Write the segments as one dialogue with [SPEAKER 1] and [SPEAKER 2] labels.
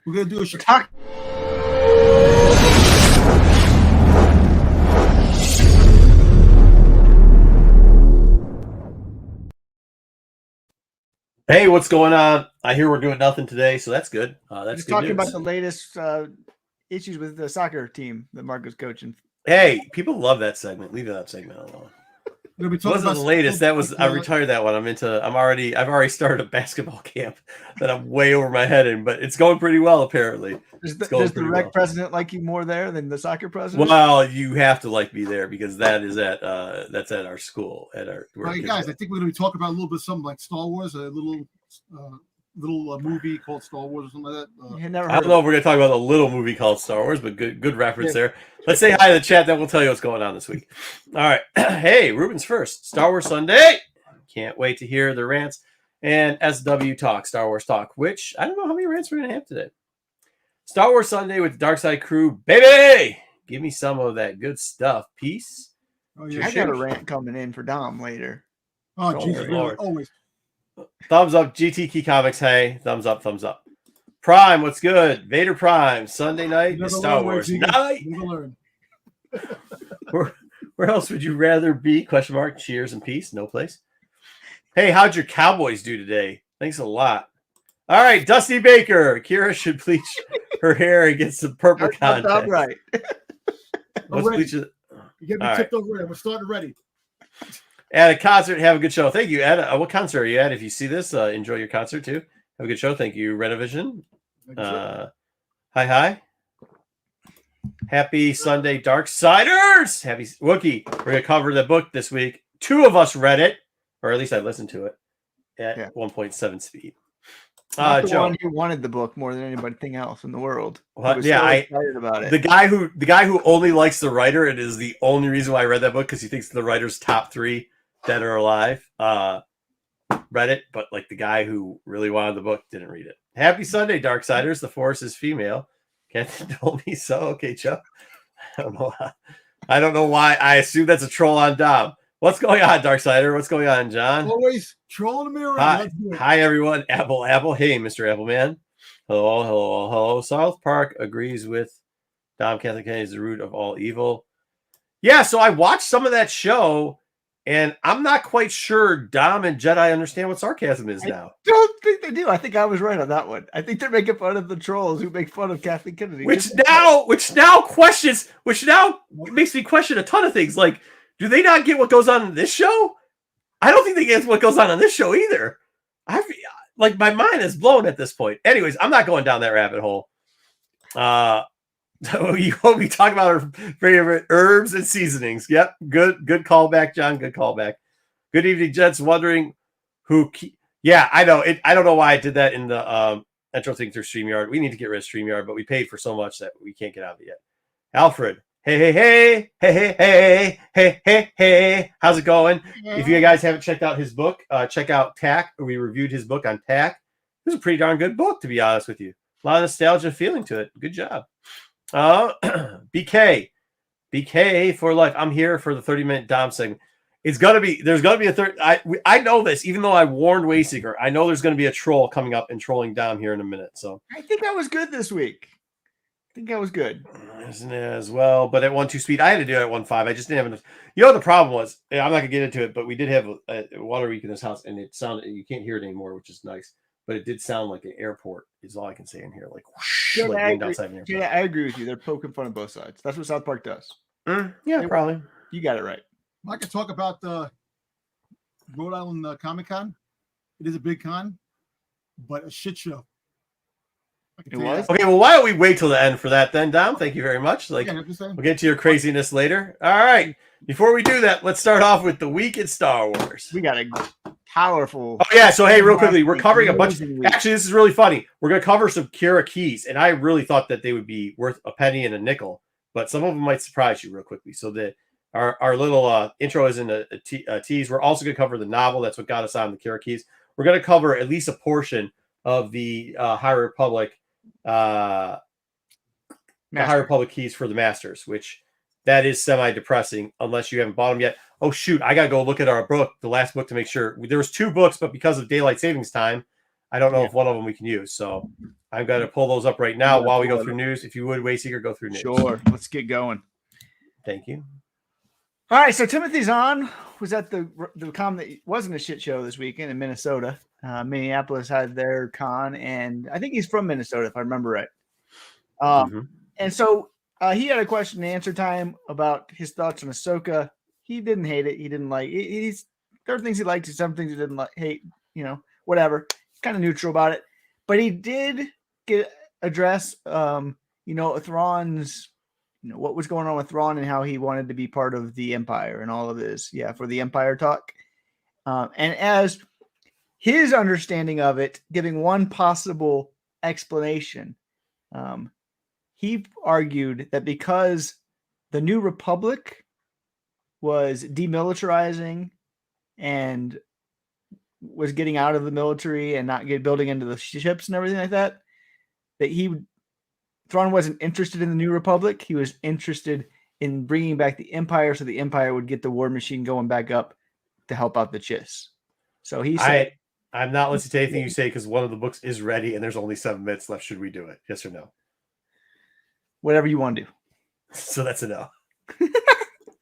[SPEAKER 1] We're gonna do a
[SPEAKER 2] talk.
[SPEAKER 3] Hey, what's going on? I hear we're doing nothing today, so that's good. That's good
[SPEAKER 2] talking
[SPEAKER 3] news.
[SPEAKER 2] about the latest issues with the soccer team that Mark was coaching.
[SPEAKER 3] Hey, people love that segment. Leave that segment alone. It wasn't the latest. That was I retired that one. I've already started a basketball camp that I'm way over my head in, but it's going pretty well apparently.
[SPEAKER 2] Does the rec president like you more there than the soccer president?
[SPEAKER 3] Well, you have to like me there because that is at that's at our school at our.
[SPEAKER 1] All right, guys. I think we're going to be talking about a little bit something like Star Wars, a little movie called Star Wars or something like that.
[SPEAKER 3] I don't know if we're going to talk about a little movie called Star Wars, but good reference there. Let's say hi to the chat. Then we'll tell you what's going on this week. All right. Hey, Ruben's first. Star Wars Sunday. Can't wait to hear the rants and SW talk, Star Wars talk, which I don't know how many rants we're going to have today. Star Wars Sunday with the Darkside Crew. Baby, give me some of that good stuff. Peace.
[SPEAKER 2] Oh, yeah. I got a rant coming in for Dom later.
[SPEAKER 1] Oh, Jesus. Lord. Always.
[SPEAKER 3] Thumbs up, GT Key Comics. Hey, thumbs up, thumbs up. Prime, what's good? Vader Prime, Sunday night, Star Wars night. Where else would you rather be? Question mark. Cheers and peace. No place. Hey, how'd your Cowboys do today? Thanks a lot. All right, Dusty Baker. Qi'ra should bleach her hair and get some purple contact.
[SPEAKER 2] That's right.
[SPEAKER 3] Let's bleach it.
[SPEAKER 1] You get me tipped over. We're starting ready.
[SPEAKER 3] At a concert, have a good show. Thank you. At what concert are you at? If you see this, enjoy your concert too. Have a good show. Thank you, Renovision. Hi. Happy Sunday, Darksiders. Happy Wookie. We're going to cover the book this week. 2 of us read it, or at least I listened to it at 1.7 speed.
[SPEAKER 2] The
[SPEAKER 3] Joe,
[SPEAKER 2] one who wanted the book more than anything else in the world.
[SPEAKER 3] Excited about it. The guy who only likes the writer, and is the only reason why I read that book because he thinks the writer's top 3 dead or alive. Read it, but like the guy who really wanted the book didn't read it. Happy Sunday, Darksiders. The Force is female. Captain told me so. Okay, Chuck. I don't know why. I assume that's a troll on Dom. What's going on, Darksider? What's going on, John?
[SPEAKER 1] Always trolling the mirror.
[SPEAKER 3] Hi, everyone. Apple. Hey, Mr. Appleman. Hello. South Park agrees with Dom. Kathleen Kennedy is the root of all evil. Yeah, so I watched some of that show, and I'm not quite sure Dom and Jedi understand what sarcasm is now.
[SPEAKER 2] I don't think they do. I think I was right on that one. I think they're making fun of the trolls who make fun of Kathleen Kennedy.
[SPEAKER 3] Which now makes me question a ton of things. Like, do they not get what goes on in this show? I don't think they get what goes on this show either. My mind is blown at this point. Anyways, I'm not going down that rabbit hole. You hope we talk about our favorite herbs and seasonings. Yep, good callback, John. Good callback. Good evening, gents. Wondering who? Yeah, I know. I don't know why I did that in the intro thing through StreamYard. We need to get rid of StreamYard, but we paid for so much that we can't get out of it yet. Alfred. Hey. How's it going? If you guys haven't checked out his book, check out Tack. We reviewed his book on Tack. It was a pretty darn good book, to be honest with you. A lot of nostalgia feeling to it. Good job. BK for life. I'm here for the 30-minute Dom segment. There's gonna be a third. I know this, even though I warned Wayseeker. I know there's gonna be a troll coming up and trolling Dom here in a minute. So
[SPEAKER 2] I think I was good this week.
[SPEAKER 3] Isn't it as well? But at 1.2 speed, I had to do it at 1.5. I just didn't have enough. You know what the problem was? I'm not gonna get into it, but we did have a water leak in this house, and it sounded. You can't hear it anymore, which is nice. But it did sound like an airport. Is all I can say in here. Like, whoosh, like
[SPEAKER 2] I agree with you. They're poking fun of both sides. That's what South Park does.
[SPEAKER 3] Probably.
[SPEAKER 2] You got it right.
[SPEAKER 1] I could talk about the Rhode Island Comic-Con. It is a big con, but a shit show.
[SPEAKER 2] It was?
[SPEAKER 3] Okay, well, why don't we wait till the end for that then, Dom? Thank you very much. We'll get to your craziness later. All right. Before we do that, let's start off with the week in Star Wars.
[SPEAKER 2] We got a powerful.
[SPEAKER 3] Oh, yeah. So, hey, real quickly, we're covering a bunch. Actually, this is really funny. We're going to cover some Qi'ra keys, and I really thought that they would be worth a penny and a nickel, but some of them might surprise you real quickly. So, our little intro is in a tease. We're also going to cover the novel. That's what got us on the Qi'ra keys. We're going to cover at least a portion of the High Republic keys for the Masters, which that is semi-depressing unless you haven't bought them yet. Oh, shoot. I got to go look at our book, the last book, to make sure. There was 2 books, but because of daylight savings time, I don't know if one of them we can use. So I'm going to pull those up right now while we go through news. If you would, Wayseeker, go through news.
[SPEAKER 2] Sure. Let's get going.
[SPEAKER 3] Thank you.
[SPEAKER 2] All right. So Timothy Zahn was at the con that wasn't a shit show this weekend in Minnesota. Minneapolis had their con, and I think he's from Minnesota, if I remember right. And so he had a question and answer time about his thoughts on Ahsoka. He didn't hate it. He didn't like it. There are things he liked, some things he didn't hate, whatever. Kind of neutral about it. But he did address, Thrawn's, what was going on with Thrawn and how he wanted to be part of the Empire and all of this. Yeah, for the Empire talk. And as his understanding of it, giving one possible explanation, he argued that because the New Republic was demilitarizing and was getting out of the military and not building into the ships and everything like that, that Thrawn wasn't interested in the New Republic. He was interested in bringing back the Empire so the Empire would get the war machine going back up to help out the Chiss. So he said,
[SPEAKER 3] I'm not listening to anything you say because one of the books is ready and there's only 7 minutes left. Should we do it? Yes or no?
[SPEAKER 2] Whatever you want to do.
[SPEAKER 3] So that's a no.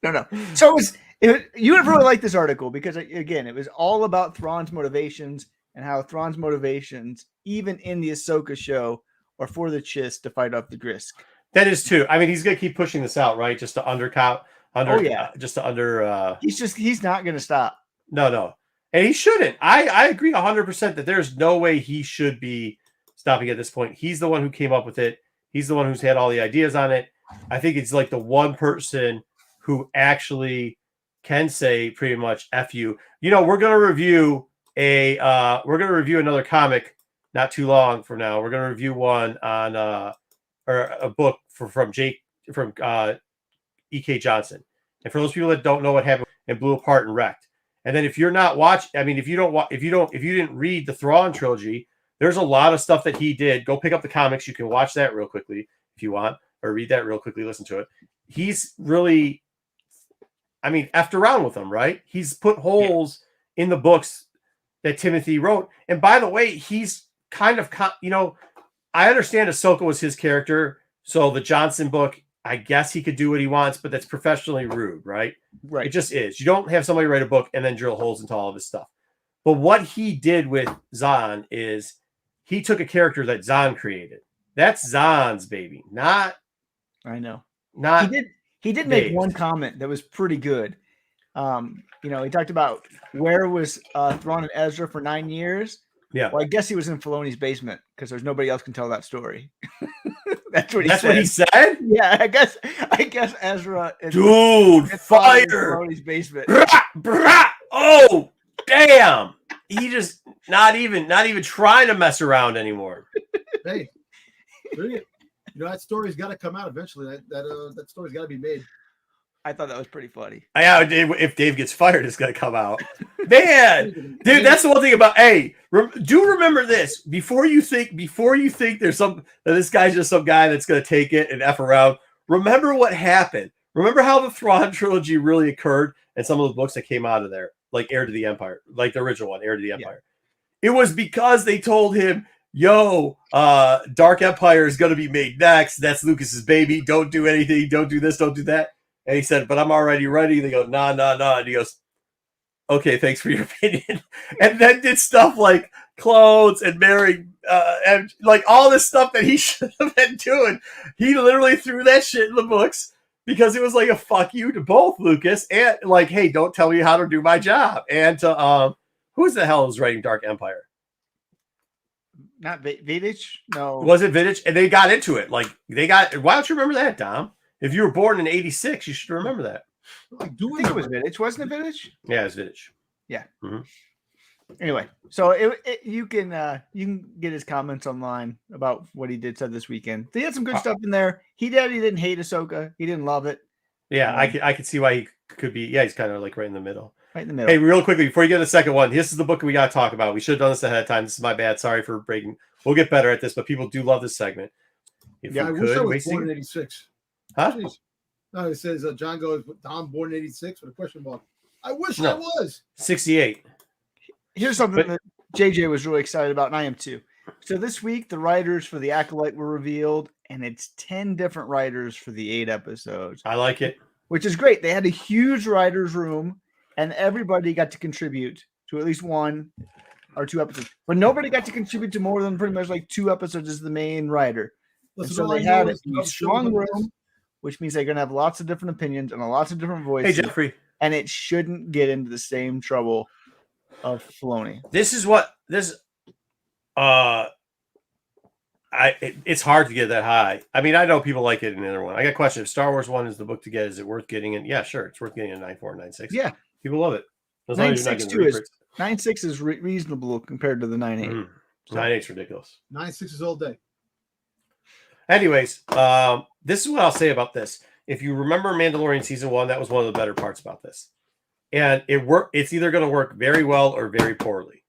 [SPEAKER 2] No. So you would really like this article because, again, it was all about Thrawn's motivations and how Thrawn's motivations, even in the Ahsoka show, are for the Chiss to fight off the Grisk.
[SPEAKER 3] That is too. I mean, he's going to keep pushing this out, right? Just to undercount.
[SPEAKER 2] He's not going to stop.
[SPEAKER 3] No. And he shouldn't. I agree 100% that there's no way he should be stopping at this point. He's the one who came up with it. He's the one who's had all the ideas on it. I think it's like the one person who actually can say pretty much F you. We're going to review another comic not too long from now. We're going to review one on or a book from E.K. Johnson. And for those people that don't know what happened and blew apart and wrecked. And then if you're not watching, I mean, if you didn't read the Thrawn trilogy, there's a lot of stuff that he did. Go pick up the comics. You can watch that real quickly if you want, or read that real quickly, listen to it. He's really, effed around with them, right? He's put holes in the books that Timothy wrote. And by the way, he's kind of, I understand Ahsoka was his character. So the Johnson book, I guess he could do what he wants, but that's professionally rude, right?
[SPEAKER 2] Right.
[SPEAKER 3] It just is. You don't have somebody write a book and then drill holes into all of his stuff. But what he did with Zahn is he took a character that Zahn created. That's Zahn's baby, not.
[SPEAKER 2] I know.
[SPEAKER 3] Not.
[SPEAKER 2] He did make one comment that was pretty good. He talked about where was Thrawn and Ezra for 9 years.
[SPEAKER 3] Yeah.
[SPEAKER 2] Well, I guess he was in Filoni's basement because there's nobody else can tell that story. That's what he
[SPEAKER 3] said.
[SPEAKER 2] Yeah, I guess Ezra.
[SPEAKER 3] Dude, fire!
[SPEAKER 2] Filoni's basement.
[SPEAKER 3] Oh, damn! He just not even trying to mess around anymore.
[SPEAKER 1] Hey, that story's got to come out eventually. That story's got to be made.
[SPEAKER 2] I thought that was pretty funny.
[SPEAKER 3] Yeah, if Dave gets fired, it's gonna come out. Man, dude, that's the one thing about. Hey, do remember this before you think there's that this guy's just some guy that's gonna take it and F around. Remember what happened. Remember how the Thrawn trilogy really occurred and some of the books that came out of there, like Heir to the Empire, like the original one, Heir to the Empire. Yeah. It was because they told him, yo, Dark Empire is gonna be made next. That's Lucas's baby. Don't do anything. Don't do this. Don't do that. And he said, but I'm already ready. They go, nah. And he goes, okay, thanks for your opinion. And then did stuff like clothes and marrying and like all this stuff that he should have been doing. He literally threw that shit in the books because it was like a fuck you to both Lucas and like, hey, don't tell me how to do my job. And to who's the hell was writing Dark Empire?
[SPEAKER 2] Not Vidich? No.
[SPEAKER 3] Was it Vidich? And they got into it. Like why don't you remember that, Dom? If you were born in 86, you should remember that.
[SPEAKER 2] I think it was Vidich. Wasn't it Vidich?
[SPEAKER 3] Yeah, it was Vidich.
[SPEAKER 2] Yeah.
[SPEAKER 3] Mm-hmm.
[SPEAKER 2] Anyway, so you can get his comments online about what he said this weekend. He had some good stuff in there. He didn't hate Ahsoka. He didn't love it.
[SPEAKER 3] Yeah, I could see why he could be. Yeah, he's kind of like right in the middle.
[SPEAKER 2] Right in the middle.
[SPEAKER 3] Hey, real quickly before you get to the second one, this is the book we got to talk about. We should have done this ahead of time. This is my bad. Sorry for breaking. We'll get better at this, but people do love this segment.
[SPEAKER 1] I wish I was born in 86.
[SPEAKER 3] Huh?
[SPEAKER 1] Jeez. No, it says John goes, Tom born in 86 with a question mark. I wish I was
[SPEAKER 3] 68.
[SPEAKER 2] Here's something that JJ was really excited about, and I am too. So this week, the writers for The Acolyte were revealed, and it's 10 different writers for the 8 episodes.
[SPEAKER 3] I like it.
[SPEAKER 2] Which is great. They had a huge writer's room, and everybody got to contribute to at least 1 or 2 episodes. But nobody got to contribute to more than pretty much like 2 episodes as the main writer. And so they had a strong room, which means they're going to have lots of different opinions and lots of different voices.
[SPEAKER 3] Hey, Jeffrey.
[SPEAKER 2] And it shouldn't get into the same trouble of Filoni.
[SPEAKER 3] It's hard to get that high. I mean, I know people like it in the other one. I got a question. If Star Wars 1 is the book to get, is it worth getting in? Yeah, sure. It's worth getting in 9.4 and 9.6.
[SPEAKER 2] Yeah.
[SPEAKER 3] People love it.
[SPEAKER 2] 9.6 is reasonable compared to the 9.8.
[SPEAKER 3] 9.8 is ridiculous.
[SPEAKER 1] 9.6 is all day.
[SPEAKER 3] Anyways, this is what I'll say about this. If you remember Mandalorian season 1, that was one of the better parts about this. And it's either going to work very well or very poorly.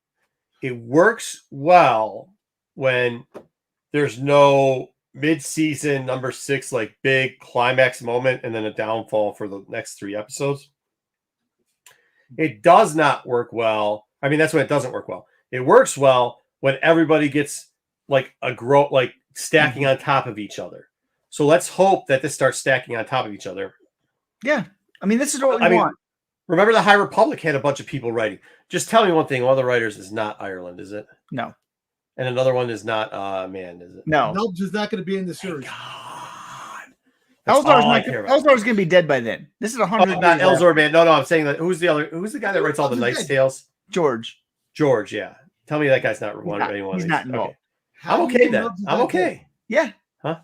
[SPEAKER 3] It works well when there's no mid-season number 6 like big climax moment and then a downfall for the next 3 episodes. It does not work well. I mean, that's when it doesn't work well. It works well when everybody gets like stacking on top of each other. So let's hope that this starts stacking on top of each other.
[SPEAKER 2] Yeah. I mean, this is what we want.
[SPEAKER 3] Remember the High Republic had a bunch of people writing. Just tell me one thing. One of the writers is not Ireland, is it?
[SPEAKER 2] No.
[SPEAKER 3] And another one is not Man, is it?
[SPEAKER 2] No.
[SPEAKER 1] Nope, just not going to be in the series.
[SPEAKER 3] God.
[SPEAKER 2] Elzar's going to be dead by then. This is 100 years
[SPEAKER 3] not Elzar,
[SPEAKER 2] after.
[SPEAKER 3] man. No, I'm saying that. Who's the guy that writes all the Knight's Tales?
[SPEAKER 2] George,
[SPEAKER 3] yeah. Tell me that guy's not anyone.
[SPEAKER 2] He's not involved.
[SPEAKER 3] Okay. I'm okay then. I'm okay.
[SPEAKER 2] Yeah.
[SPEAKER 3] Huh?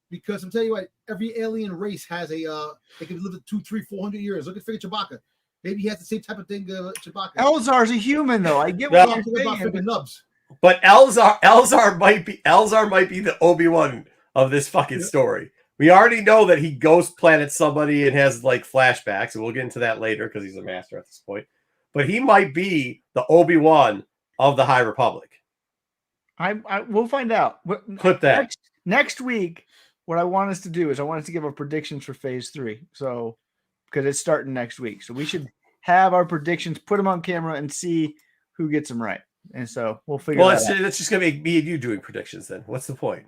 [SPEAKER 1] Because I'm telling you what, every alien race has they can live 200, 300, 400 years. Look at freaking Chewbacca. Maybe he has the same type of thing Chewbacca.
[SPEAKER 2] Elzar's a human, though. I get what
[SPEAKER 1] I'm
[SPEAKER 2] you're
[SPEAKER 1] talking
[SPEAKER 2] saying.
[SPEAKER 1] about freaking nubs.
[SPEAKER 3] But Elzar might be the Obi-Wan of this fucking story. We already know that he ghost planets somebody and has like flashbacks, and we'll get into that later because he's a master at this point. But he might be the Obi-Wan of the High Republic.
[SPEAKER 2] We'll find out.
[SPEAKER 3] Clip that.
[SPEAKER 2] Next week, what I want us to do is I want us to give our predictions for Phase 3. So, because it's starting next week. So we should have our predictions, put them on camera, and see who gets them right. And so we'll figure that out.
[SPEAKER 3] That's just going to be me and you doing predictions then. What's the point?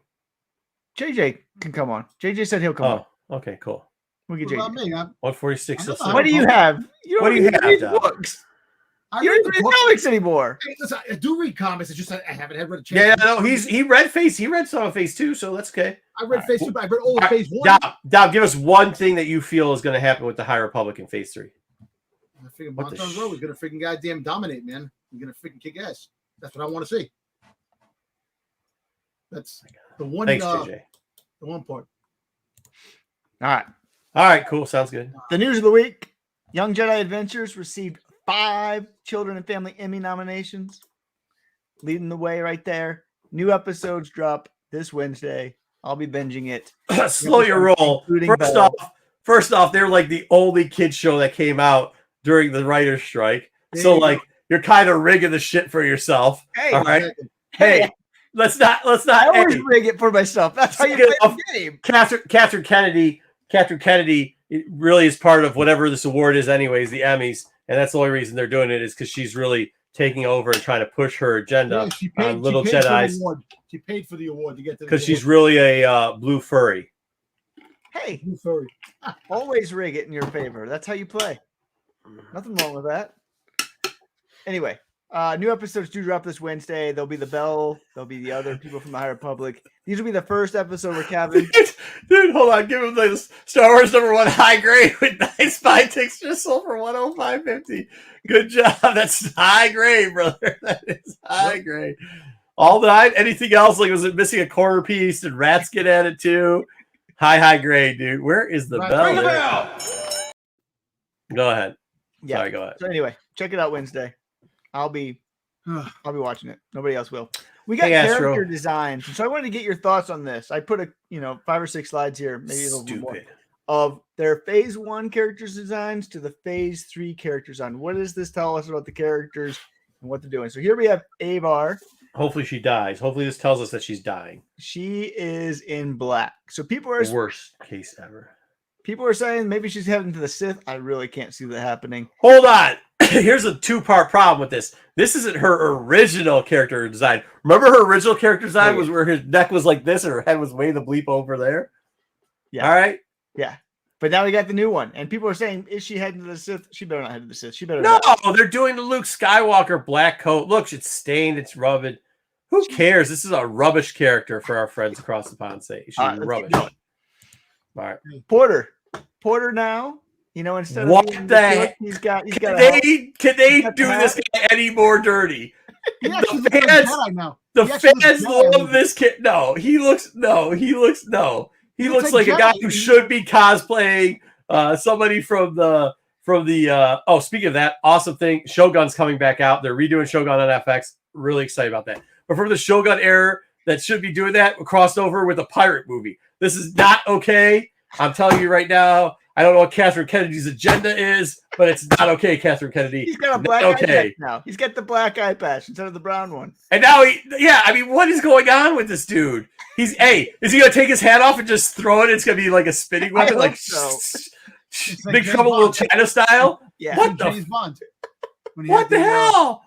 [SPEAKER 2] JJ can come on. JJ said he'll come on.
[SPEAKER 3] Okay, cool.
[SPEAKER 2] We'll get
[SPEAKER 1] What about
[SPEAKER 2] JJ.
[SPEAKER 1] me?
[SPEAKER 3] 146.
[SPEAKER 2] What do you have?
[SPEAKER 3] What do you have,
[SPEAKER 2] read
[SPEAKER 3] Dom?
[SPEAKER 2] books.
[SPEAKER 1] I
[SPEAKER 2] You
[SPEAKER 1] read
[SPEAKER 2] don't
[SPEAKER 1] the
[SPEAKER 2] read
[SPEAKER 1] book.
[SPEAKER 2] comics anymore.
[SPEAKER 1] Hey, listen, I do read comics. It's just I haven't had a chance.
[SPEAKER 3] Yeah, no, he read some of Phase 2, so that's okay.
[SPEAKER 1] I read Phase 2, but I read all of Phase 1.
[SPEAKER 3] Dom, give us one thing that you feel is going to happen with the High Republic in Phase 3.
[SPEAKER 1] I figure Montan's Road is going to freaking goddamn dominate, man. He's going to freaking kick ass. That's what I want to see. That's the one.
[SPEAKER 3] Thanks, JJ.
[SPEAKER 1] The one part.
[SPEAKER 2] All
[SPEAKER 3] right, cool. Sounds good.
[SPEAKER 2] The news of the week. Young Jedi Adventures received 5 Children and Family Emmy nominations. Leading the way right there. New episodes drop this Wednesday. I'll be binging it.
[SPEAKER 3] Slow your roll. First off, they're like the only kids show that came out during the writer's strike. So like you're kind of rigging the shit for yourself.
[SPEAKER 2] Hey,
[SPEAKER 3] all right. Hey, let's not.
[SPEAKER 2] I always rig it for myself. That's how you play the game.
[SPEAKER 3] Catherine Kennedy really is part of whatever this award is, anyways, the Emmys, and that's the only reason they're doing it is because she's really taking over and trying to push her agenda on Little Jedi's.
[SPEAKER 1] She paid for the award to get to
[SPEAKER 3] because she's really a blue furry.
[SPEAKER 2] Hey,
[SPEAKER 1] blue furry.
[SPEAKER 2] Always rig it in your favor. That's how you play. Nothing wrong with that. Anyway, new episodes do drop this Wednesday. There'll be the Bell. There'll be the other people from the High Republic. These will be the first episode where Kevin.
[SPEAKER 3] Dude, hold on. Give him the Star Wars #1 high grade with 9 spy ticks just sold for $105.50. Good job. That's high grade, brother. That is high grade. All that. Anything else? Like, was it missing a quarter piece? Did rats get at it too? High grade, dude. Where is the bell?
[SPEAKER 1] Ring the bell.
[SPEAKER 3] Go ahead.
[SPEAKER 2] Yeah.
[SPEAKER 3] Sorry, go ahead.
[SPEAKER 2] So anyway, check it out Wednesday. I'll be watching it. Nobody else will. We got character designs, so I wanted to get your thoughts on this. I put 5 or 6 slides here, maybe a little bit more, of their Phase 1 characters designs to the Phase 3 characters design. What does this tell us about the characters and what they're doing? So here we have Avar.
[SPEAKER 3] Hopefully she dies. Hopefully this tells us that she's dying.
[SPEAKER 2] She is in black. So people are
[SPEAKER 3] worst case ever.
[SPEAKER 2] People are saying maybe she's heading to the Sith. I really can't see that happening.
[SPEAKER 3] Hold on. here's a two-part problem with this. This isn't her original character design. Remember her original character design was where his neck was like this and her head was way the bleep over there?
[SPEAKER 2] Yeah.
[SPEAKER 3] All right.
[SPEAKER 2] Yeah. But now we got the new one. And people are saying, is she heading to the Sith? She better not head to the Sith. She better
[SPEAKER 3] No,
[SPEAKER 2] not.
[SPEAKER 3] they're doing the Luke Skywalker black coat. Look, it's stained. It's rubbing. Who cares? This is a rubbish character for our friends across the pond say. She's rubbish. All right.
[SPEAKER 2] Porter now. You know, instead of
[SPEAKER 3] what the heck?
[SPEAKER 2] He's got
[SPEAKER 3] can they do this guy any more dirty? The fans love this kid. He looks like a guy who should be cosplaying somebody from the speaking of that, awesome thing, Shogun's coming back out. They're redoing Shogun on FX. Really excited about that. But from the Shogun era that should be doing that, crossed over with a pirate movie. This is not okay. I'm telling you right now. I don't know what Catherine Kennedy's agenda is, but it's not okay, Catherine Kennedy.
[SPEAKER 2] He's got a black eye patch now. He's got the black eye patch instead of the brown one.
[SPEAKER 3] And now what is going on with this dude? Is he gonna take his hat off and just throw it? It's gonna be like a spinning weapon, like Big Trouble in Little China style?
[SPEAKER 2] Yeah.
[SPEAKER 3] What the hell?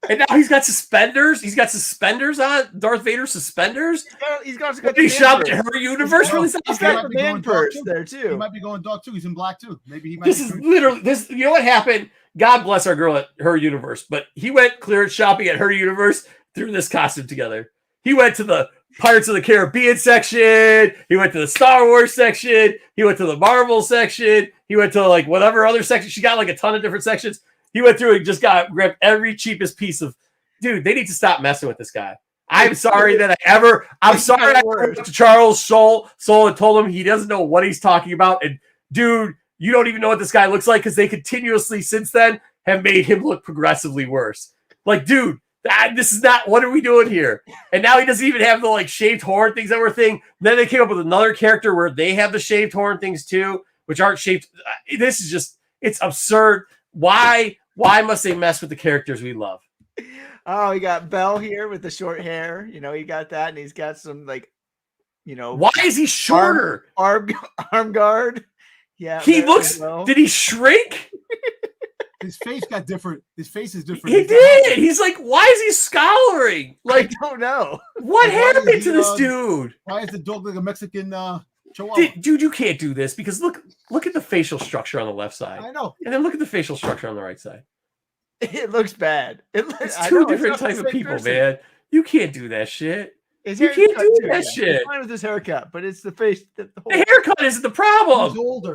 [SPEAKER 3] And now he's got suspenders. He's got suspenders on. Darth Vader suspenders.
[SPEAKER 2] He's got
[SPEAKER 3] he shopped at her universe.
[SPEAKER 2] He's got the man purse there too.
[SPEAKER 1] He might be going dark too. He's in black too. Maybe he might.
[SPEAKER 3] This is literally this. You know what happened? God bless our girl at her universe, but he went clearance shopping at her universe, threw this costume together. He went to the Pirates of the Caribbean section. He went to the Star Wars section. He went to the Marvel section. He went to like whatever other section. She got like a ton of different sections. He went through and just grabbed every cheapest piece of. Dude, they need to stop messing with this guy. I'm sorry that I'm sorry I went to Charles Soule and told him he doesn't know what he's talking about. And dude, you don't even know what this guy looks like because they continuously since then have made him look progressively worse. Like, dude, this is not. What are we doing here? And now he doesn't even have the like shaved horn things that were a thing. Then they came up with another character where they have the shaved horn things too, which aren't shaved. This is just it's absurd. Why must they mess with the characters we love?
[SPEAKER 2] Oh, he got Bell here with the short hair. You know, he got that, and he's got some like, you know.
[SPEAKER 3] Why is he shorter?
[SPEAKER 2] Arm guard. Yeah.
[SPEAKER 3] He looks. Did he shrink?
[SPEAKER 1] His face got different. His face is different.
[SPEAKER 3] He did. He's like, why is he scowling? Like,
[SPEAKER 2] I don't know.
[SPEAKER 3] What happened to this dude?
[SPEAKER 1] Why is the dog like a Mexican chihuahua?
[SPEAKER 3] Dude, you can't do this because look at the facial structure on the left side.
[SPEAKER 1] I know.
[SPEAKER 3] And then look at the facial structure on the right side.
[SPEAKER 2] It looks bad.
[SPEAKER 3] It's two different types of people, man. You can't do that shit. You can't do that shit.
[SPEAKER 2] It's fine with his haircut, but it's the face. The
[SPEAKER 3] haircut isn't the problem.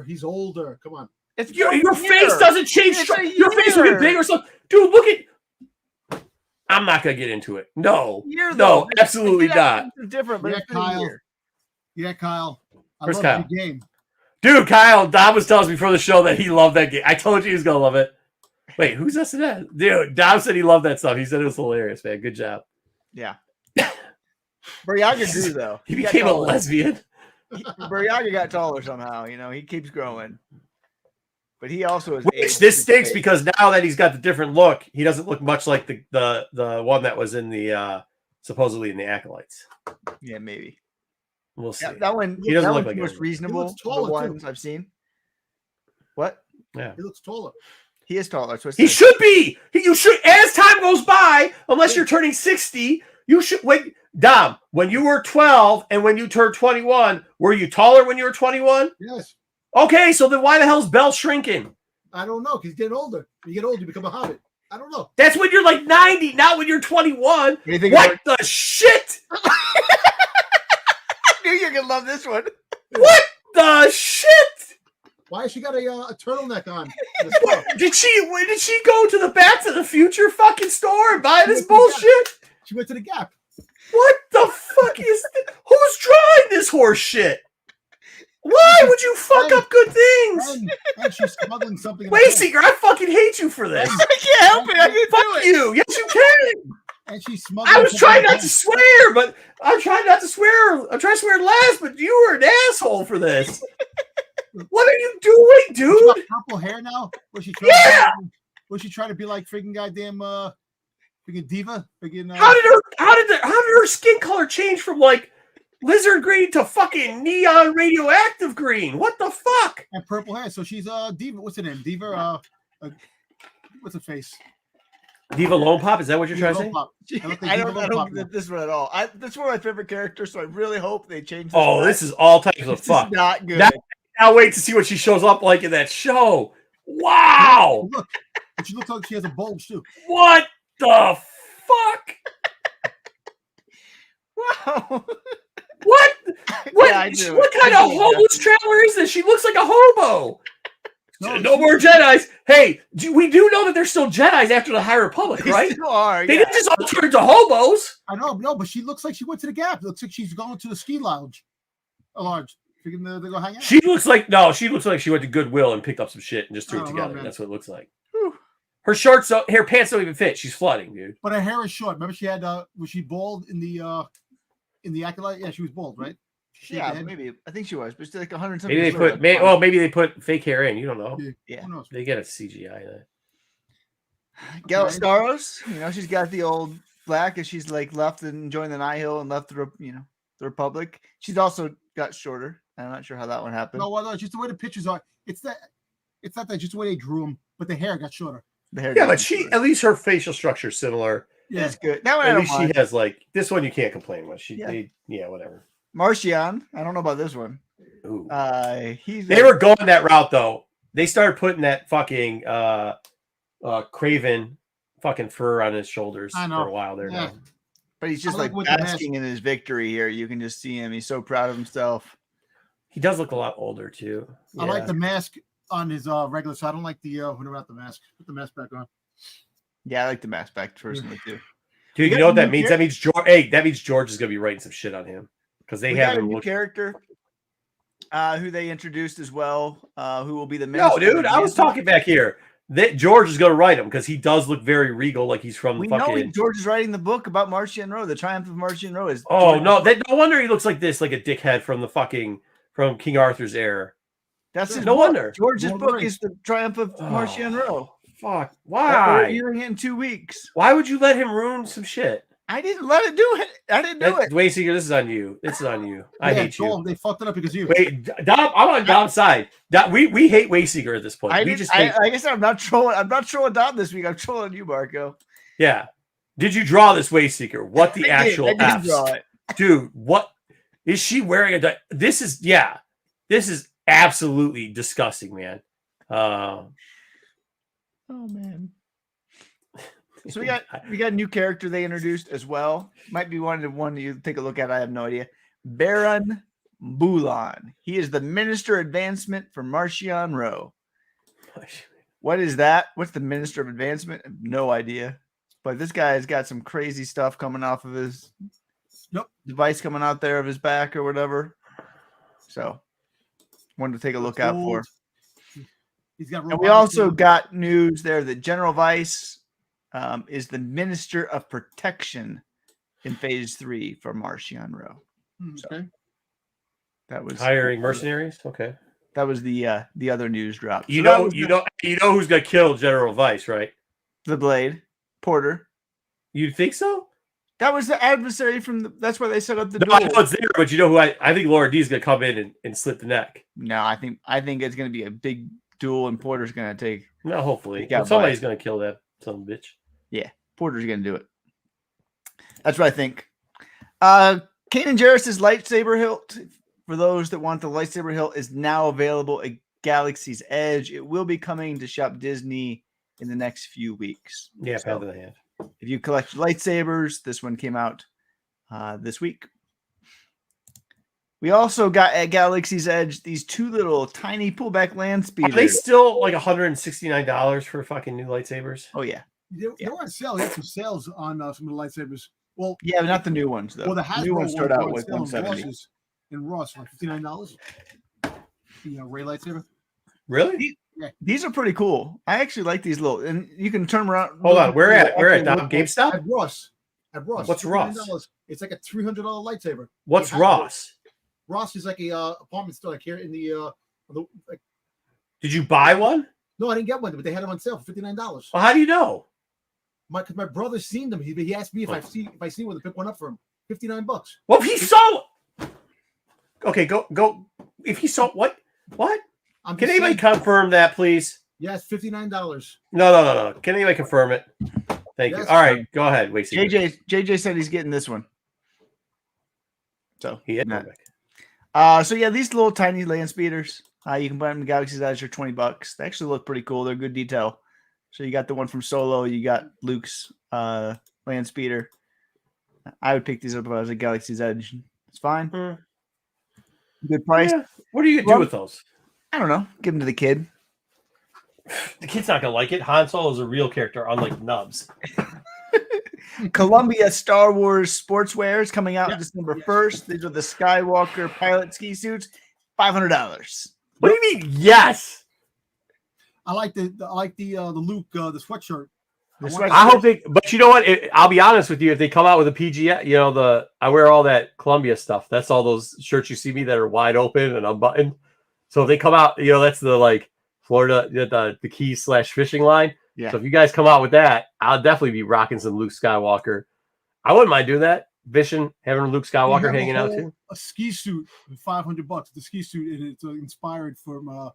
[SPEAKER 1] He's older. Come on.
[SPEAKER 3] It's your face doesn't change. Your face will get big or something. Dude, look at. I'm not gonna get into it. No, absolutely not.
[SPEAKER 2] It's different, but it's
[SPEAKER 1] Kyle. Yeah, Kyle.
[SPEAKER 3] Where's Kyle?
[SPEAKER 1] The game.
[SPEAKER 3] Dude, Kyle. Dom was telling us before the show that he loved that game. I told you he was gonna love it. Wait, who's this and that? Dude, Dom said he loved that stuff. He said it was hilarious, man. Good job.
[SPEAKER 2] Yeah. Buryaga grew though.
[SPEAKER 3] He became a lesbian.
[SPEAKER 2] Buryaga got taller somehow. You know, he keeps growing. But he also is.
[SPEAKER 3] Which this stinks because now that he's got the different look, he doesn't look much like the one that was in the supposedly in the Acolytes.
[SPEAKER 2] Yeah, maybe.
[SPEAKER 3] We'll see.
[SPEAKER 2] That one.
[SPEAKER 3] He doesn't look like
[SPEAKER 2] the most reasonable. The ones I've seen. What?
[SPEAKER 1] Yeah, he looks taller.
[SPEAKER 2] He is taller.
[SPEAKER 3] He should be. You should. As time goes by, unless you're turning 60, you should wait. Dom, when you were 12 and when you turned 21, were you taller when you were 21?
[SPEAKER 1] Yes.
[SPEAKER 3] Okay, so then why the hell is Bell shrinking?
[SPEAKER 1] I don't know. He's getting older. You get older, you become a hobbit. I don't know.
[SPEAKER 3] That's when you're like 90, not when you're 21. What the shit?
[SPEAKER 2] I knew you were gonna love this one.
[SPEAKER 3] What the shit?
[SPEAKER 1] Why has she got a turtleneck on?
[SPEAKER 3] Did she go to the Back to the Future fucking store and buy this bullshit?
[SPEAKER 1] She went to the Gap.
[SPEAKER 3] What the fuck is this? Who's drawing this horse shit? Why would you fuck up good things?
[SPEAKER 1] And she's smuggling something.
[SPEAKER 3] Wayseeker, I fucking hate you for this.
[SPEAKER 2] I can't help it. I can
[SPEAKER 3] fuck you. Yes, you can.
[SPEAKER 1] And she's smuggling.
[SPEAKER 3] I was trying not to swear, but I'm trying not to swear. I'm trying to swear last, but you were an asshole for this. What are you doing, dude?
[SPEAKER 1] Purple hair now? Was she trying to be like freaking goddamn freaking diva? Freaking,
[SPEAKER 3] how did her skin color change from like lizard green to fucking neon radioactive green? What the fuck?
[SPEAKER 1] And purple hair. So she's diva. What's her name? Diva. what's the face?
[SPEAKER 3] Diva Lone Pop? Is that what you're
[SPEAKER 1] Diva
[SPEAKER 3] trying to
[SPEAKER 1] Lone
[SPEAKER 3] say?
[SPEAKER 1] Pop.
[SPEAKER 2] I don't get this one at all. That's one of my favorite characters, so I really hope they change this.
[SPEAKER 3] Oh, this is all types of fuck.
[SPEAKER 2] Not good.
[SPEAKER 3] Now wait to see what she shows up like in that show. Wow.
[SPEAKER 1] Look, she looks like she has a bulge too.
[SPEAKER 3] What the fuck?
[SPEAKER 2] Wow.
[SPEAKER 3] What?
[SPEAKER 2] Yeah,
[SPEAKER 3] what kind of homeless traveler is this? She looks like a hobo. No more Jedis. Hey, we do know that they're still Jedis after the High Republic, right?
[SPEAKER 2] They still are.
[SPEAKER 3] They didn't just all turn into hobos.
[SPEAKER 1] I know, no, but she looks like she went to the Gap. It looks like she's going to the ski lounge. A large. Thinking they go hang out.
[SPEAKER 3] She looks like she went to Goodwill and picked up some shit and just threw it together. That's what it looks like. Whew. Her pants don't even fit. She's flooding, dude.
[SPEAKER 1] But her hair is short. Remember, she had was she bald in the Acolyte? Yeah, she was bald, right?
[SPEAKER 2] Yeah, maybe. I think she was, but it's like 100.
[SPEAKER 3] Maybe they put fake hair in. You don't know.
[SPEAKER 2] Yeah,
[SPEAKER 3] they get a CGI that.
[SPEAKER 2] Gal Staros, she's got the old black, and she's like left and joined the Nihil and left the Republic. She's also got shorter. I'm not sure how that one happened.
[SPEAKER 1] No, just the way the pictures are. It's not that, just the way they drew them, but the hair got shorter.
[SPEAKER 3] Yeah, but at least her facial structure is similar.
[SPEAKER 2] Yeah, it's good. That one,
[SPEAKER 3] at least she has this one you can't complain with. Whatever.
[SPEAKER 2] Martian, I don't know about this one.
[SPEAKER 3] Ooh.
[SPEAKER 2] They
[SPEAKER 3] were going that route though. They started putting that fucking Craven fucking fur on his shoulders for a while there now.
[SPEAKER 2] But he's just like basking in his victory here. You can just see him. He's so proud of himself.
[SPEAKER 3] He does look a lot older too.
[SPEAKER 1] Yeah. I like the mask on his regular, so I don't like the without the mask. Put the mask back on.
[SPEAKER 2] Yeah, I like the mask back personally too.
[SPEAKER 3] Dude, you know what that means? That means George. Hey, that means George is gonna be writing some shit on him because they have a new
[SPEAKER 2] character who they introduced as well. Who will be the minister?
[SPEAKER 3] No, dude, I was talking back here. That George is gonna write him because he does look very regal, like he's from.
[SPEAKER 2] We know George is writing the book about Martian Row. The Triumph of Martian Row is.
[SPEAKER 3] Oh no! No wonder he looks like this, like a dickhead from from King Arthur's era.
[SPEAKER 2] That's his
[SPEAKER 3] no wonder.
[SPEAKER 2] George's book is the Triumph of Martian Row.
[SPEAKER 3] Fuck! Why?
[SPEAKER 2] We're hearing it in 2 weeks.
[SPEAKER 3] Why would you let him ruin some shit?
[SPEAKER 2] I didn't let it do it. I didn't do it.
[SPEAKER 3] Wayseeker, this is on you. This is on you. I hate you.
[SPEAKER 1] They fucked it up because you.
[SPEAKER 3] Wait, Dom, I'm on Dom's side. We hate Wayseeker at this point.
[SPEAKER 2] Like I said, I'm not trolling Dom this week. I'm trolling you, Marco.
[SPEAKER 3] Yeah. Did you draw this Wayseeker? What the actual
[SPEAKER 2] I did draw it.
[SPEAKER 3] Dude, what is she wearing? This is absolutely disgusting, man.
[SPEAKER 2] Oh man. So we got a new character they introduced as well. Might be one you take a look at. I have no idea. Baron Bulan. He is the Minister of Advancement for Martian Row. What is that? What's the Minister of Advancement? I have no idea. But this guy has got some crazy stuff coming off of his device coming out there of his back or whatever. So wanted to take a look out for. And we also got news there that General Vice is the Minister of Protection in Phase 3 for Martian Row.
[SPEAKER 1] Okay.
[SPEAKER 2] So that was
[SPEAKER 3] hiring mercenaries. Okay.
[SPEAKER 2] That was the other news drop.
[SPEAKER 3] You know who's gonna kill General Vice, right?
[SPEAKER 2] The Blade, Porter.
[SPEAKER 3] You think so?
[SPEAKER 2] That was the adversary from that's why they set up the
[SPEAKER 3] duel. I know it's there, but you know who I think Laura D is gonna come in and slip the neck.
[SPEAKER 2] No, I think it's gonna be a big duel and Porter's gonna take.
[SPEAKER 3] No, hopefully. Somebody's gonna kill that son of a bitch.
[SPEAKER 2] Yeah, Porter's gonna do it. That's what I think. Kanan Jarrus's lightsaber hilt, for those that want the lightsaber hilt, is now available at Galaxy's Edge. It will be coming to Shop Disney in the next few weeks.
[SPEAKER 3] Yeah, so, the hand.
[SPEAKER 2] If you collect lightsabers, this one came out this week. We also got at Galaxy's Edge these two little tiny pullback land speeders.
[SPEAKER 3] Are they still like $169 for fucking new lightsabers?
[SPEAKER 2] Oh yeah.
[SPEAKER 1] They were on sale. They had some sales on some of the lightsabers. Well,
[SPEAKER 2] yeah, but not the new ones though.
[SPEAKER 1] Well, the
[SPEAKER 2] new ones start out with $170.
[SPEAKER 1] In Ross, like $59. The Ray lightsaber.
[SPEAKER 3] Really?
[SPEAKER 1] Yeah.
[SPEAKER 2] These are pretty cool. I actually like these little, and you can turn around.
[SPEAKER 3] Hold on, where at GameStop?
[SPEAKER 1] At Ross.
[SPEAKER 3] What's Ross?
[SPEAKER 1] It's like a $300 lightsaber.
[SPEAKER 3] What's Ross?
[SPEAKER 1] Ross is like a apartment store like here in the like.
[SPEAKER 3] Did you buy one?
[SPEAKER 1] No, I didn't get one, but they had them on sale for $59.
[SPEAKER 3] Well, how do you know?
[SPEAKER 1] Because my brother's seen them. He asked me if I see one to pick one up for him. $59.
[SPEAKER 3] Well, if he saw. Okay, go. If he saw what? Can anybody confirm that, please?
[SPEAKER 1] Yes, $59.
[SPEAKER 3] No. Can anybody confirm it? Thank you.
[SPEAKER 1] Yes,
[SPEAKER 3] All right, go ahead. Wait.
[SPEAKER 2] JJ said he's getting this one. So
[SPEAKER 3] he had
[SPEAKER 2] so yeah, these little tiny land speeders. You can buy them in Galaxy's Edge for $20. They actually look pretty cool. They're good detail. So you got the one from Solo. You got Luke's land speeder. I would pick these up if I was at Galaxy's Edge. It's fine. Good price.
[SPEAKER 3] Yeah. What are you gonna do with those?
[SPEAKER 2] I don't know. Give them to the kid.
[SPEAKER 3] The kid's not gonna like it. Han Solo is a real character, unlike Nubs.
[SPEAKER 2] Columbia Star Wars sportswear is coming out December 1st. These are the Skywalker pilot ski suits. $500.
[SPEAKER 3] What do you mean? Yes.
[SPEAKER 1] I like the Luke the sweatshirt.
[SPEAKER 3] I hope they. But you know what? I'll be honest with you. If they come out with a PG, I wear all that Columbia stuff. That's all those shirts you see me that are wide open and unbuttoned. So if they come out, that's the Florida the keys/fishing line.
[SPEAKER 2] Yeah.
[SPEAKER 3] So if you guys come out with that, I'll definitely be rocking some Luke Skywalker. I wouldn't mind doing that. Fishing, having Luke Skywalker hanging out too.
[SPEAKER 1] A ski suit for $500. The ski suit, and it's inspired from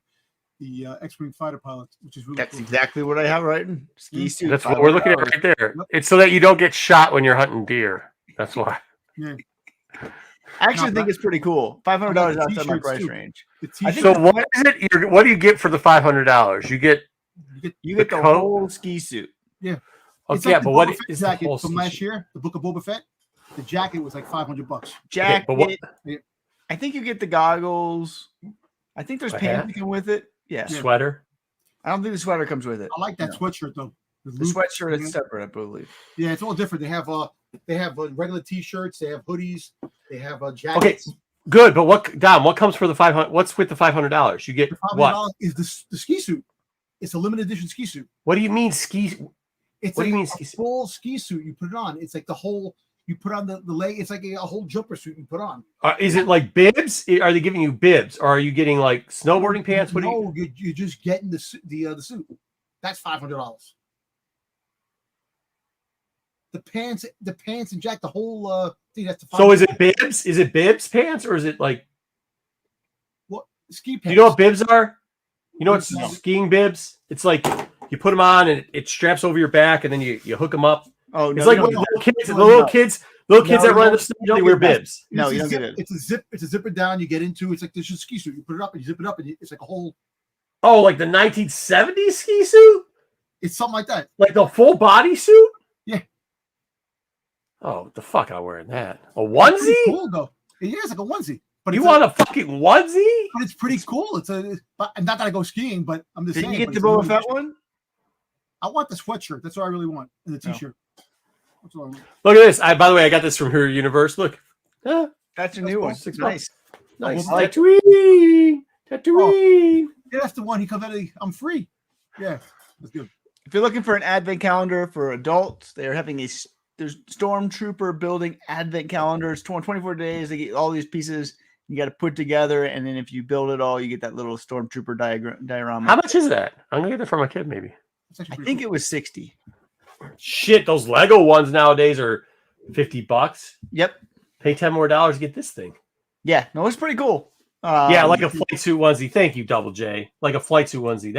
[SPEAKER 1] the X-wing fighter pilot, which is really
[SPEAKER 2] That's
[SPEAKER 1] cool.
[SPEAKER 2] exactly what I have writing. Ski suit.
[SPEAKER 3] That's what we're looking at right there. Yep. It's so that you don't get shot when you're hunting deer. That's why.
[SPEAKER 1] Yeah.
[SPEAKER 2] I actually think it's pretty cool. $500 outside my price range.
[SPEAKER 3] So what is it? What do you get for the $500? You get
[SPEAKER 2] the whole ski suit.
[SPEAKER 1] Yeah.
[SPEAKER 3] Okay, but what is the
[SPEAKER 1] jacket
[SPEAKER 3] whole
[SPEAKER 1] from last year? The Book of Boba Fett. The jacket was like $500.
[SPEAKER 2] Jacket.
[SPEAKER 3] But what?
[SPEAKER 2] I think you get the goggles. I think there's pants that come with it. Yeah.
[SPEAKER 3] Sweater.
[SPEAKER 2] I don't think the sweater comes with it.
[SPEAKER 1] I like that sweatshirt though.
[SPEAKER 2] The sweatshirt is separate, I believe.
[SPEAKER 1] Yeah, it's all different. They have regular T-shirts. They have hoodies. They have jackets.
[SPEAKER 3] Okay, good. But what comes for the $500? What's with the $500? You get
[SPEAKER 1] the $500
[SPEAKER 3] what?
[SPEAKER 1] Is the ski suit? It's a limited edition ski suit.
[SPEAKER 3] What do you mean ski?
[SPEAKER 1] It's
[SPEAKER 3] what
[SPEAKER 1] like
[SPEAKER 3] do you mean
[SPEAKER 1] a full ski suit. You put it on. It's like the whole. You put on the leg. It's like a whole jumper suit you put on.
[SPEAKER 3] Is it like bibs? Are they giving you bibs, or are you getting like snowboarding pants? What
[SPEAKER 1] no, you're just getting the suit. That's $500. The pants and jacket, the whole thing. That's the.
[SPEAKER 3] So is it bibs? Is it bibs pants, or is it like
[SPEAKER 1] what ski pants?
[SPEAKER 3] Do you know what bibs are? You know what's skiing bibs? It's like you put them on and it straps over your back, and then you hook them up.
[SPEAKER 2] Oh, no,
[SPEAKER 3] it's like when the little kids that run the snow, they wear bibs.
[SPEAKER 2] No, you don't get it.
[SPEAKER 1] It's a zipper down. You get into. It's like this is ski suit. You put it up and you zip it up, and it's like a whole.
[SPEAKER 3] Oh, like the 1970s ski suit?
[SPEAKER 1] It's something like that.
[SPEAKER 3] Like the full body suit?
[SPEAKER 1] Yeah.
[SPEAKER 3] Oh, the fuck! I'm wearing that. A onesie?
[SPEAKER 1] It's cool though. Yeah, it's like a onesie. But
[SPEAKER 3] you want a fucking onesie?
[SPEAKER 1] But it's pretty cool. But not that I go skiing, but I'm just saying.
[SPEAKER 2] Did you get the Boba Fett one?
[SPEAKER 1] I want the sweatshirt. That's what I really want, and the T-shirt. That's what I want.
[SPEAKER 3] Look at this. By the way, I got this from Her Universe. Look,
[SPEAKER 2] that's a new one.
[SPEAKER 3] Nice.
[SPEAKER 2] Like
[SPEAKER 3] Tatooine.
[SPEAKER 1] Yeah, that's the one. He comes out of I'm free. Yeah, that's good.
[SPEAKER 2] If you're looking for an advent calendar for adults, they're having there's Stormtrooper building advent calendars. 24 days. They get all these pieces. You got to put together, and then if you build it all, you get that little Stormtrooper diorama.
[SPEAKER 3] How much is that? I'm gonna get that for my kid, maybe.
[SPEAKER 2] I think it was 60.
[SPEAKER 3] Shit, those Lego ones nowadays are $50.
[SPEAKER 2] Yep.
[SPEAKER 3] Pay $10 more to get this thing.
[SPEAKER 2] Yeah, no, it's pretty cool.
[SPEAKER 3] Yeah, like a flight suit onesie. Thank you, Double J. Like a flight suit onesie.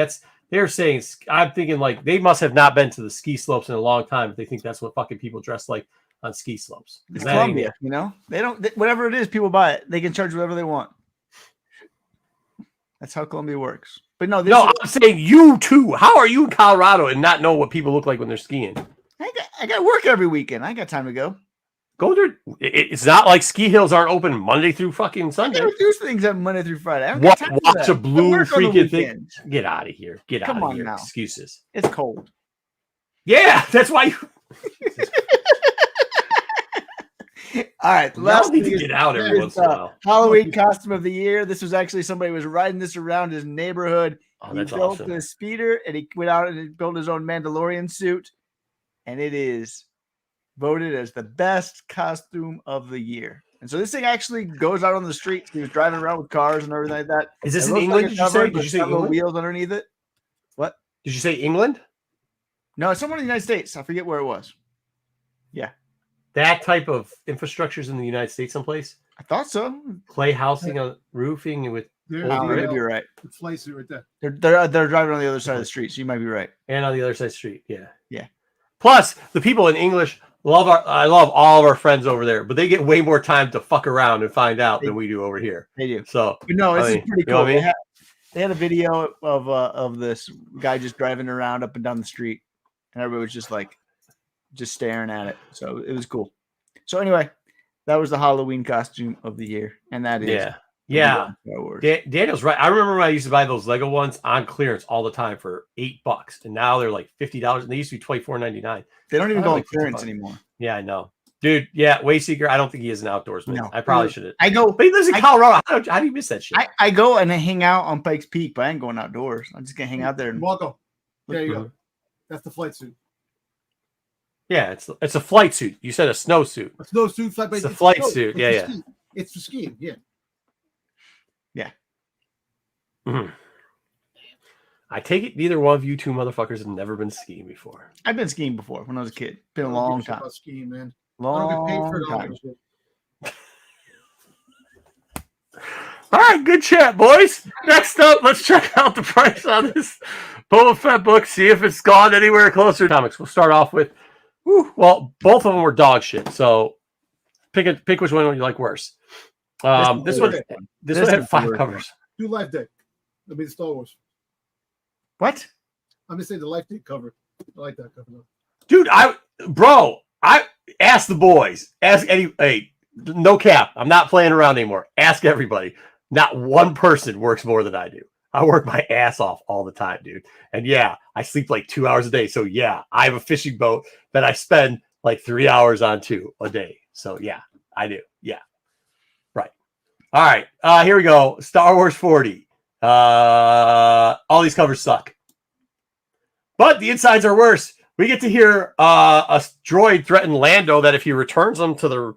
[SPEAKER 3] They're saying. I'm thinking like they must have not been to the ski slopes in a long time if they think that's what fucking people dress like on ski slopes.
[SPEAKER 2] It's Columbia, They don't. Whatever it is, people buy it. They can charge whatever they want. That's how Columbia works. But no,
[SPEAKER 3] I'm saying you too. How are you in Colorado and not know what people look like when they're skiing?
[SPEAKER 2] I got work every weekend. I ain't got time to go.
[SPEAKER 3] Go there. It's not like ski hills aren't open Monday through fucking Sunday.
[SPEAKER 2] I do things on Monday through Friday.
[SPEAKER 3] Watch a blue freaking thing. Get out of here. Get out of here.
[SPEAKER 2] Now.
[SPEAKER 3] Excuses.
[SPEAKER 2] It's cold.
[SPEAKER 3] Yeah, that's why you.
[SPEAKER 2] All right,
[SPEAKER 3] last need to get out every once in a while.
[SPEAKER 2] Halloween costume of the year. This was actually somebody was riding this around his neighborhood.
[SPEAKER 3] Oh, that's
[SPEAKER 2] he built
[SPEAKER 3] awesome.
[SPEAKER 2] the speeder, and he went out and built his own Mandalorian suit, and it is voted as the best costume of the year. And so this thing actually goes out on the streets. He was driving around with cars and everything like that.
[SPEAKER 3] Is this in England? Did you say? Did you say
[SPEAKER 2] England? Wheels underneath it? What?
[SPEAKER 3] Did you say England?
[SPEAKER 2] No, it's somewhere in the United States. I forget where it was. Yeah.
[SPEAKER 3] That type of infrastructure is in the United States someplace?
[SPEAKER 2] I thought so.
[SPEAKER 3] Clay housing on roofing with
[SPEAKER 1] There
[SPEAKER 3] Old
[SPEAKER 2] I don't know,
[SPEAKER 3] Grail.
[SPEAKER 2] maybe you're right.
[SPEAKER 1] The flight suit right there.
[SPEAKER 2] They're driving on the other side of the street, so you might be right.
[SPEAKER 3] And on the other side of the street, yeah.
[SPEAKER 2] Yeah.
[SPEAKER 3] Plus, the people in English I love all of our friends over there, but they get way more time to fuck around and find out than we do over here.
[SPEAKER 2] They do.
[SPEAKER 3] So,
[SPEAKER 2] But no, this
[SPEAKER 3] I
[SPEAKER 2] is
[SPEAKER 3] mean,
[SPEAKER 2] pretty
[SPEAKER 3] you know
[SPEAKER 2] cool.
[SPEAKER 3] what I mean?
[SPEAKER 2] They had a video of this guy just driving around up and down the street, and everybody was just staring at it. So it was cool. So anyway, that was the Halloween costume of the year, and that is
[SPEAKER 3] yeah.
[SPEAKER 2] Star Wars.
[SPEAKER 3] Daniel's right. I remember when I used to buy those Lego ones on clearance all the time for $8, and now they're like $50, and they used to be $24.99.
[SPEAKER 2] They don't even go on
[SPEAKER 3] like
[SPEAKER 2] clearance
[SPEAKER 3] $55
[SPEAKER 2] anymore.
[SPEAKER 3] Yeah, I know, dude. Yeah, Wayseeker. I don't think he is an outdoorsman.
[SPEAKER 2] No.
[SPEAKER 3] I probably should.
[SPEAKER 2] I go.
[SPEAKER 3] But he lives in Colorado. How do you miss that shit?
[SPEAKER 2] I go and I hang out on Pikes Peak, but I ain't going outdoors. I'm just gonna hang out there. And
[SPEAKER 1] Marco, there you go. That's the flight suit.
[SPEAKER 3] Yeah, it's a flight suit. You said a snowsuit.
[SPEAKER 1] A snowsuit, flight.
[SPEAKER 3] It's a flight suit. Yeah.
[SPEAKER 1] It's for skiing. Yeah.
[SPEAKER 3] Mm-hmm. I take it neither one of you two motherfuckers have never been skiing before.
[SPEAKER 2] I've been skiing before when I was a kid. Been a long time.
[SPEAKER 1] About skiing, man.
[SPEAKER 2] Long
[SPEAKER 1] I don't get paid for it.
[SPEAKER 2] time.
[SPEAKER 3] All right, good chat, boys. Next up, let's check out the price on this Boba Fett book. See if it's gone anywhere closer. Comics. We'll start off with. Well, both of them were dog shit. So pick which one you like worse. This one had 5 covers.
[SPEAKER 1] Do Life Day. That'll be the Star Wars.
[SPEAKER 2] What?
[SPEAKER 1] I'm just saying the Life Day cover. I like that cover though.
[SPEAKER 3] Dude, I ask the boys. Ask hey, no cap. I'm not playing around anymore. Ask everybody. Not one person works more than I do. I work my ass off all the time, dude. And yeah, I sleep like 2 hours a day. So yeah, I have a fishing boat that I spend like 3 hours on too a day. So yeah, I do. Yeah. Right. All right. Here we go. Star Wars 40. All these covers suck. But the insides are worse. We get to hear a droid threaten Lando that if he returns them to the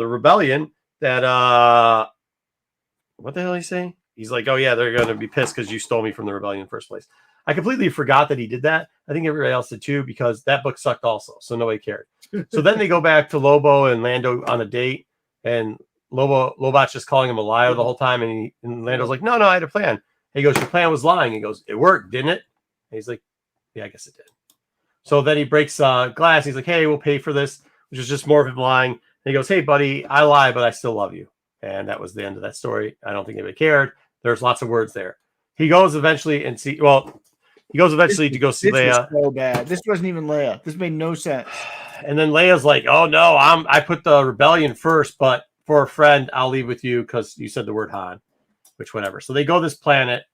[SPEAKER 3] rebellion, that what the hell is he saying? He's like, oh yeah, they're gonna be pissed because you stole me from the rebellion in the first place. I completely forgot that he did that. I think everybody else did too, because that book sucked also, so nobody cared. So then they go back to Lobo and Lando on a date, and Lobot's just calling him a liar the whole time, and Lando's like, no, I had a plan. He goes, your plan was lying. He goes, it worked, didn't it? And he's like, yeah, I guess it did. So then he breaks glass. He's like, hey, we'll pay for this, which is just more of him lying. And he goes, hey, buddy, I lie, but I still love you. And that was the end of that story. I don't think anybody cared. There's lots of words there. He goes eventually to go see Leia.
[SPEAKER 2] Was so bad. This wasn't even Leia. This made no sense.
[SPEAKER 3] And then Leia's like, oh no, I put the rebellion first, but for a friend, I'll leave with you because you said the word Han, which whatever. So they go to this planet,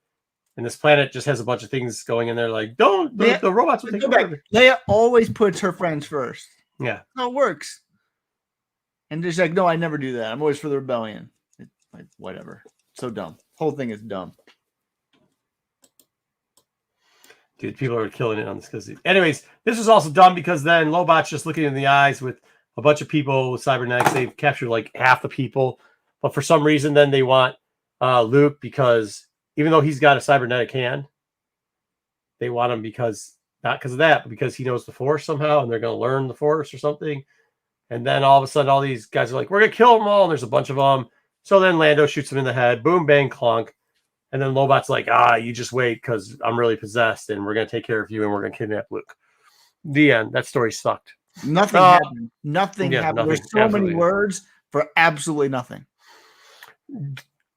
[SPEAKER 3] and this planet just has a bunch of things going in there. Like, the robots will take over.
[SPEAKER 2] Leia always puts her friends first.
[SPEAKER 3] Yeah.
[SPEAKER 2] How it works. And she's like, no, I never do that. I'm always for the rebellion. It's like, whatever. So dumb. Whole thing is dumb.
[SPEAKER 3] Dude, people are killing it on this. Because, anyways, this was also dumb because then Lobot's just looking in the eyes with a bunch of people with cybernetics. They've captured like half the people. But for some reason, then they want Luke because even though he's got a cybernetic hand, they want him not because of that, but because he knows the Force somehow, and they're going to learn the Force or something. And then all of a sudden, all these guys are like, we're going to kill them all. And there's a bunch of them. So then Lando shoots him in the head. Boom, bang, clunk. And then Lobot's like, you just wait because I'm really possessed and we're going to take care of you and we're going to kidnap Luke. The end. That story sucked.
[SPEAKER 2] Nothing happened. Nothing happened. There's so many words for absolutely nothing.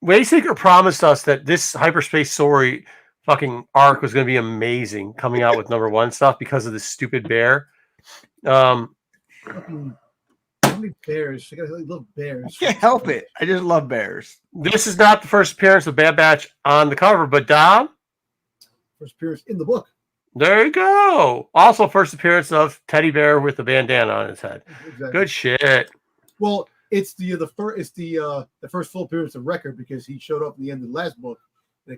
[SPEAKER 3] Wayseeker promised us that this hyperspace story fucking arc was going to be amazing coming out with #1 stuff because of this stupid bear.
[SPEAKER 1] How many bears? I love bears.
[SPEAKER 2] I can't help it. I just love bears.
[SPEAKER 3] This is not the first appearance of Bad Batch on the cover, but Dom?
[SPEAKER 1] First appearance in the book.
[SPEAKER 3] There you go. Also, first appearance of Teddy Bear with the bandana on his head.
[SPEAKER 1] Exactly.
[SPEAKER 3] Good shit.
[SPEAKER 1] Well, it's the first full appearance of Wrecker because he showed up in the end of the last book. A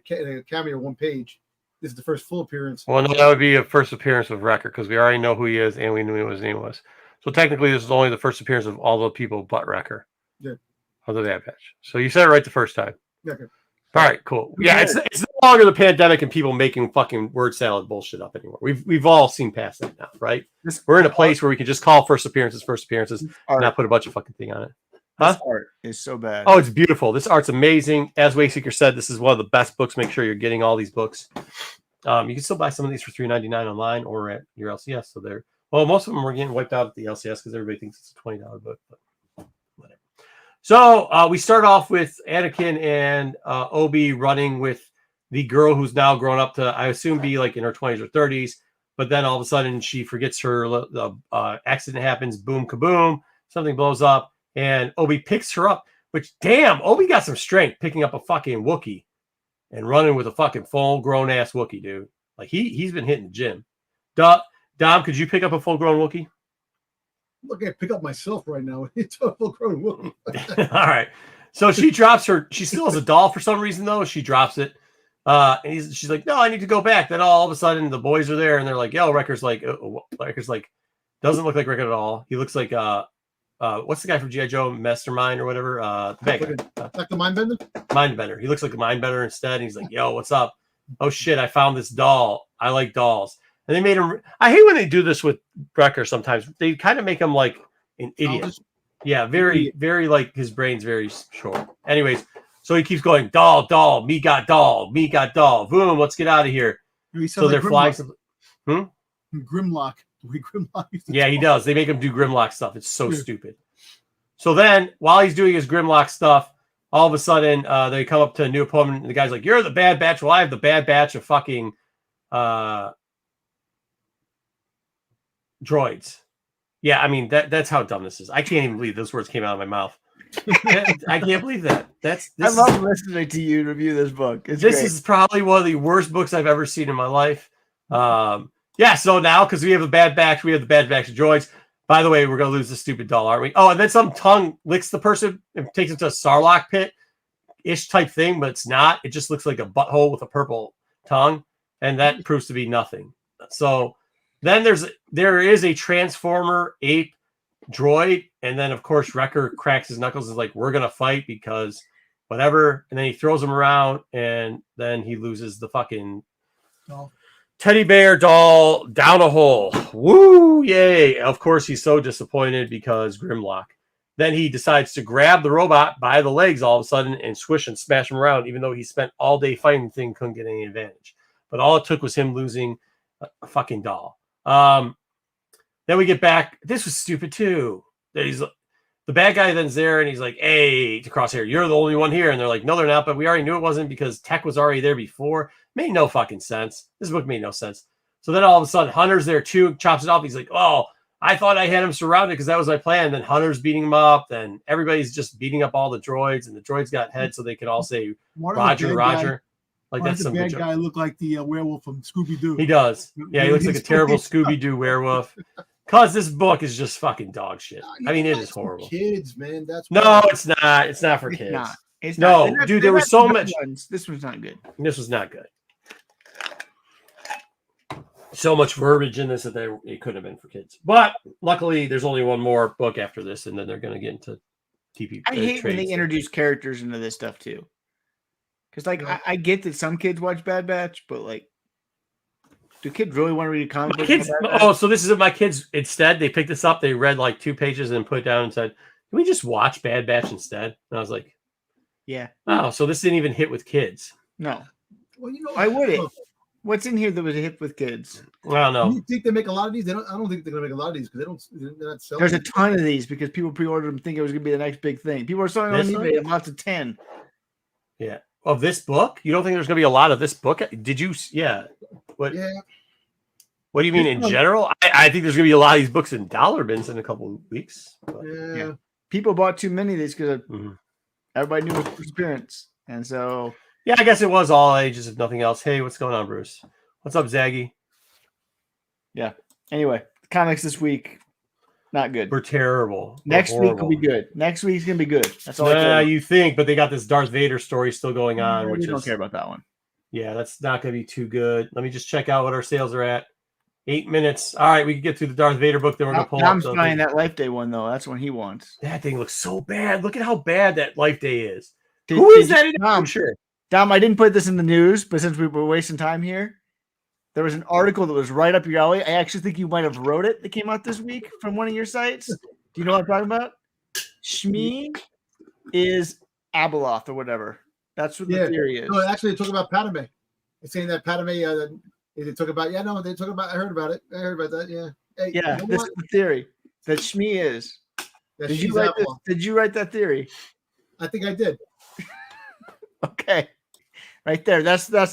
[SPEAKER 1] cameo 1 page. This is the first full appearance.
[SPEAKER 3] Well, no, that would be a first appearance of Wrecker because we already know who he is and we knew what his name was. So technically, this is only the first appearance of all the people but Wrecker.
[SPEAKER 1] Yeah.
[SPEAKER 3] Of the Bad Batch. So you said it right the first time.
[SPEAKER 1] Okay.
[SPEAKER 3] All right, cool. Yeah, it's no longer the pandemic and people making fucking word salad bullshit up anymore. We've all seen past that now, right? We're in a place where we can just call first appearances, and not put a bunch of fucking thing on it.
[SPEAKER 2] This art is so bad.
[SPEAKER 3] Oh, it's beautiful. This art's amazing. As Wayseeker said, this is one of the best books. Make sure you're getting all these books. You can still buy some of these for $3.99 online or at your LCS. So most of them were getting wiped out at the LCS because everybody thinks it's a $20 book. But whatever. So we start off with Anakin and Obi running with the girl who's now grown up to, I assume, be like in her 20s or 30s. But then all of a sudden she forgets the accident happens. Boom, kaboom. Something blows up. And Obi picks her up, which, damn, Obi got some strength picking up a fucking Wookiee and running with a fucking full-grown ass Wookiee, dude. Like, he's been hitting the gym. Dom, could you pick up a full-grown Wookiee?
[SPEAKER 1] Look, I pick up myself right now. It's a full-grown Wookiee.
[SPEAKER 3] All right. So she drops her. She still has a doll for some reason, though. She drops it. And she's like, no, I need to go back. Then all of a sudden, the boys are there, and they're like, yo, Wrecker's like, doesn't look like Wrecker at all. He looks like, what's the guy from G.I. Joe, Mastermind or whatever?
[SPEAKER 1] Like the Mindbender?
[SPEAKER 3] Mindbender. He looks like a Mindbender instead. And he's like, yo, what's up? Oh, shit, I found this doll. I like dolls. And they made him. I hate when they do this with Wrecker sometimes. They kind of make him like an idiot. Yeah, very, very like his brain's very short. Anyways, so he keeps going, doll, me got doll. Boom, let's get out of here. So they're flying.
[SPEAKER 1] Grimlock.
[SPEAKER 3] Yeah, he does. They make him do Grimlock stuff. It's so stupid. So then, while he's doing his Grimlock stuff, all of a sudden, they come up to a new opponent, and the guy's like, you're the Bad Batch. Well, I have the Bad Batch of fucking droids. Yeah, I mean, that's how dumb this is. I can't even believe those words came out of my mouth. I can't believe that. I
[SPEAKER 2] love listening to you review this book.
[SPEAKER 3] This is probably one of the worst books I've ever seen in my life. Yeah, so now, because we have the Bad Batch of droids. By the way, we're going to lose the stupid doll, aren't we? Oh, and then some tongue licks the person and takes him to a Sarlacc pit-ish type thing, but it's not. It just looks like a butthole with a purple tongue, and that proves to be nothing. So then there is a Transformer ape droid, and then, of course, Wrecker cracks his knuckles and is like, we're going to fight because whatever, and then he throws him around, and then he loses the fucking... teddy bear doll down a hole. Woo! Yay! Of course, he's so disappointed because Grimlock. Then he decides to grab the robot by the legs all of a sudden and squish and smash him around, even though he spent all day fighting the thing, couldn't get any advantage. But all it took was him losing a fucking doll. Then we get back. This was stupid too. The bad guy then's there, and he's like, hey, to Crosshair, you're the only one here. And they're like, no, they're not, but we already knew it wasn't because Tech was already there before. Made no fucking sense. This book made no sense. So then all of a sudden, Hunter's there too, chops it off. He's like, oh, I thought I had him surrounded because that was my plan. Then Hunter's beating him up. Then everybody's just beating up all the droids, and the droids got heads so they could all say, Roger. Like that's some
[SPEAKER 4] bad guy look like the werewolf from Scooby-Doo.
[SPEAKER 3] He does. Yeah, he looks like a terrible Scooby-Doo werewolf. Cause this book is just fucking dog shit. I mean, it is horrible.
[SPEAKER 1] Kids, man.
[SPEAKER 3] It's not. It's not for kids. Dude, there was so much.
[SPEAKER 2] This was not good.
[SPEAKER 3] This was not good. So much verbiage in this that it could have been for kids. But luckily, there's only one more book after this, and then they're going to get into TP.
[SPEAKER 2] I hate when they introduce characters into this stuff too. Because I get that some kids watch Bad Batch, but like, do kids really want to read a comic book?
[SPEAKER 3] So this is my kids. Instead, they picked this up. They read like 2 pages and put it down and said, "Can we just watch Bad Batch instead?" And I was like,
[SPEAKER 2] "Yeah."
[SPEAKER 3] Oh, so this didn't even hit with kids.
[SPEAKER 2] No. Well, I wouldn't. What's in here that was a hit with kids?
[SPEAKER 3] I don't know.
[SPEAKER 1] You think they make a lot of these? I don't think they're gonna make a lot of these because they're not selling.
[SPEAKER 2] There's a ton of these because people pre-ordered them thinking it was gonna be the next big thing. People are selling on eBay lots of 10.
[SPEAKER 3] Yeah. Of this book? You don't think there's gonna be a lot of this book? Did you? Yeah. What?
[SPEAKER 1] Yeah.
[SPEAKER 3] What do you mean in general? I think there's gonna be a lot of these books in dollar bins in a couple of weeks.
[SPEAKER 1] Yeah.
[SPEAKER 2] People bought too many of these because everybody knew it was first appearance, and so.
[SPEAKER 3] Yeah, I guess it was all ages, if nothing else. Hey, what's going on, Bruce? What's up, Zaggy?
[SPEAKER 2] Yeah. Anyway, comics this week, not good.
[SPEAKER 3] We're terrible.
[SPEAKER 2] Next week will be good. Next week's going to be good. That's all I care about.
[SPEAKER 3] You think, but they got this Darth Vader story still going on.
[SPEAKER 2] We don't care about that one.
[SPEAKER 3] Yeah, that's not going to be too good. Let me just check out what our sales are at. 8 minutes. All right, we can get through the Darth Vader book. Then we're going to pull up.
[SPEAKER 2] I'm buying that Life Day one, though. That's one he wants.
[SPEAKER 3] That thing looks so bad. Look at how bad that Life Day is. Who is that?
[SPEAKER 2] I'm sure. Dom, I didn't put this in the news, but since we were wasting time here, there was an article that was right up your alley. I actually think you might have wrote it that came out this week from one of your sites. Do you know what I'm talking about? Shmi is Abeloth or whatever. That's what the theory is.
[SPEAKER 1] No, actually, they talk about Padme. They're saying that Padme. They talk about. Yeah, no, they talk about. I heard about it. I heard about that. Yeah. Hey,
[SPEAKER 2] yeah,
[SPEAKER 1] you know
[SPEAKER 2] this
[SPEAKER 1] what?
[SPEAKER 2] is the theory that Shmi is.
[SPEAKER 1] That
[SPEAKER 2] Did
[SPEAKER 1] she's
[SPEAKER 2] you write this?
[SPEAKER 1] Avalon.
[SPEAKER 2] Did you write that theory?
[SPEAKER 1] I think I did.
[SPEAKER 2] Okay, right there. That's the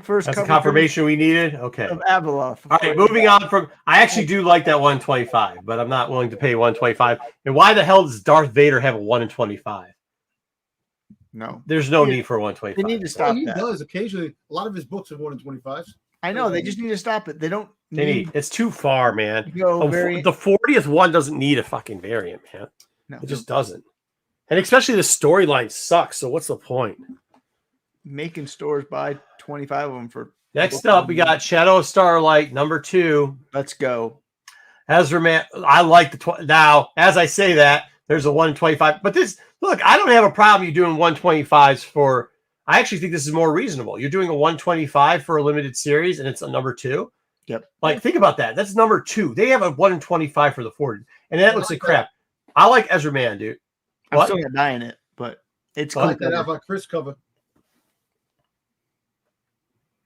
[SPEAKER 2] first.
[SPEAKER 3] That's the confirmation we needed. Okay.
[SPEAKER 2] Of Abeloth.
[SPEAKER 3] All right, moving on from. I actually do like that 125, but I'm not willing to pay 125. And why the hell does Darth Vader have a 1 in 25?
[SPEAKER 2] No,
[SPEAKER 3] there's no need for 125.
[SPEAKER 2] They need to stop
[SPEAKER 1] he
[SPEAKER 2] that.
[SPEAKER 1] does occasionally. A lot of his books are 1 in 25s.
[SPEAKER 2] I know. They just need to stop it. They don't.
[SPEAKER 3] It's too far, man. The 40th one doesn't need a fucking variant, man.
[SPEAKER 2] No,
[SPEAKER 3] it just doesn't. And especially the storyline sucks. So what's the point?
[SPEAKER 2] Making stores buy 25 of them for.
[SPEAKER 3] Next up, we got Shadow of Starlight #2.
[SPEAKER 2] Let's go.
[SPEAKER 3] Ezra Man. I like the now. As I say that, there's a 1 in 25. But this, look, I don't have a problem you doing 125s for. I actually think this is more reasonable. You're doing a 125 for a limited series, and it's a #2.
[SPEAKER 2] Yep.
[SPEAKER 3] Like, think about that. That's #2. They have a 1 in 25 for the 40, and that looks like crap. I like Ezra Man, dude.
[SPEAKER 2] I'm still not buying it, but it's
[SPEAKER 1] I like that Ava Chris cover.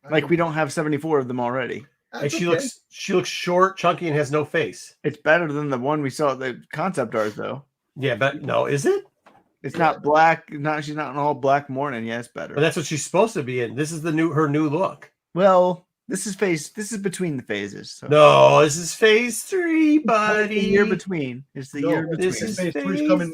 [SPEAKER 2] Like we don't have 74 of them already.
[SPEAKER 3] And she looks short, chunky, and has no face.
[SPEAKER 2] It's better than the one we saw at the concept art, though.
[SPEAKER 3] Yeah, but no, is it?
[SPEAKER 2] It's not black. She's not in all black mourning. Yeah, it's better.
[SPEAKER 3] But that's what she's supposed to be in. This is her new look.
[SPEAKER 2] Well, this is between the phases. So.
[SPEAKER 3] No, this is phase 3, buddy.
[SPEAKER 2] The year between. It's the year between.
[SPEAKER 1] This is phase 3 coming.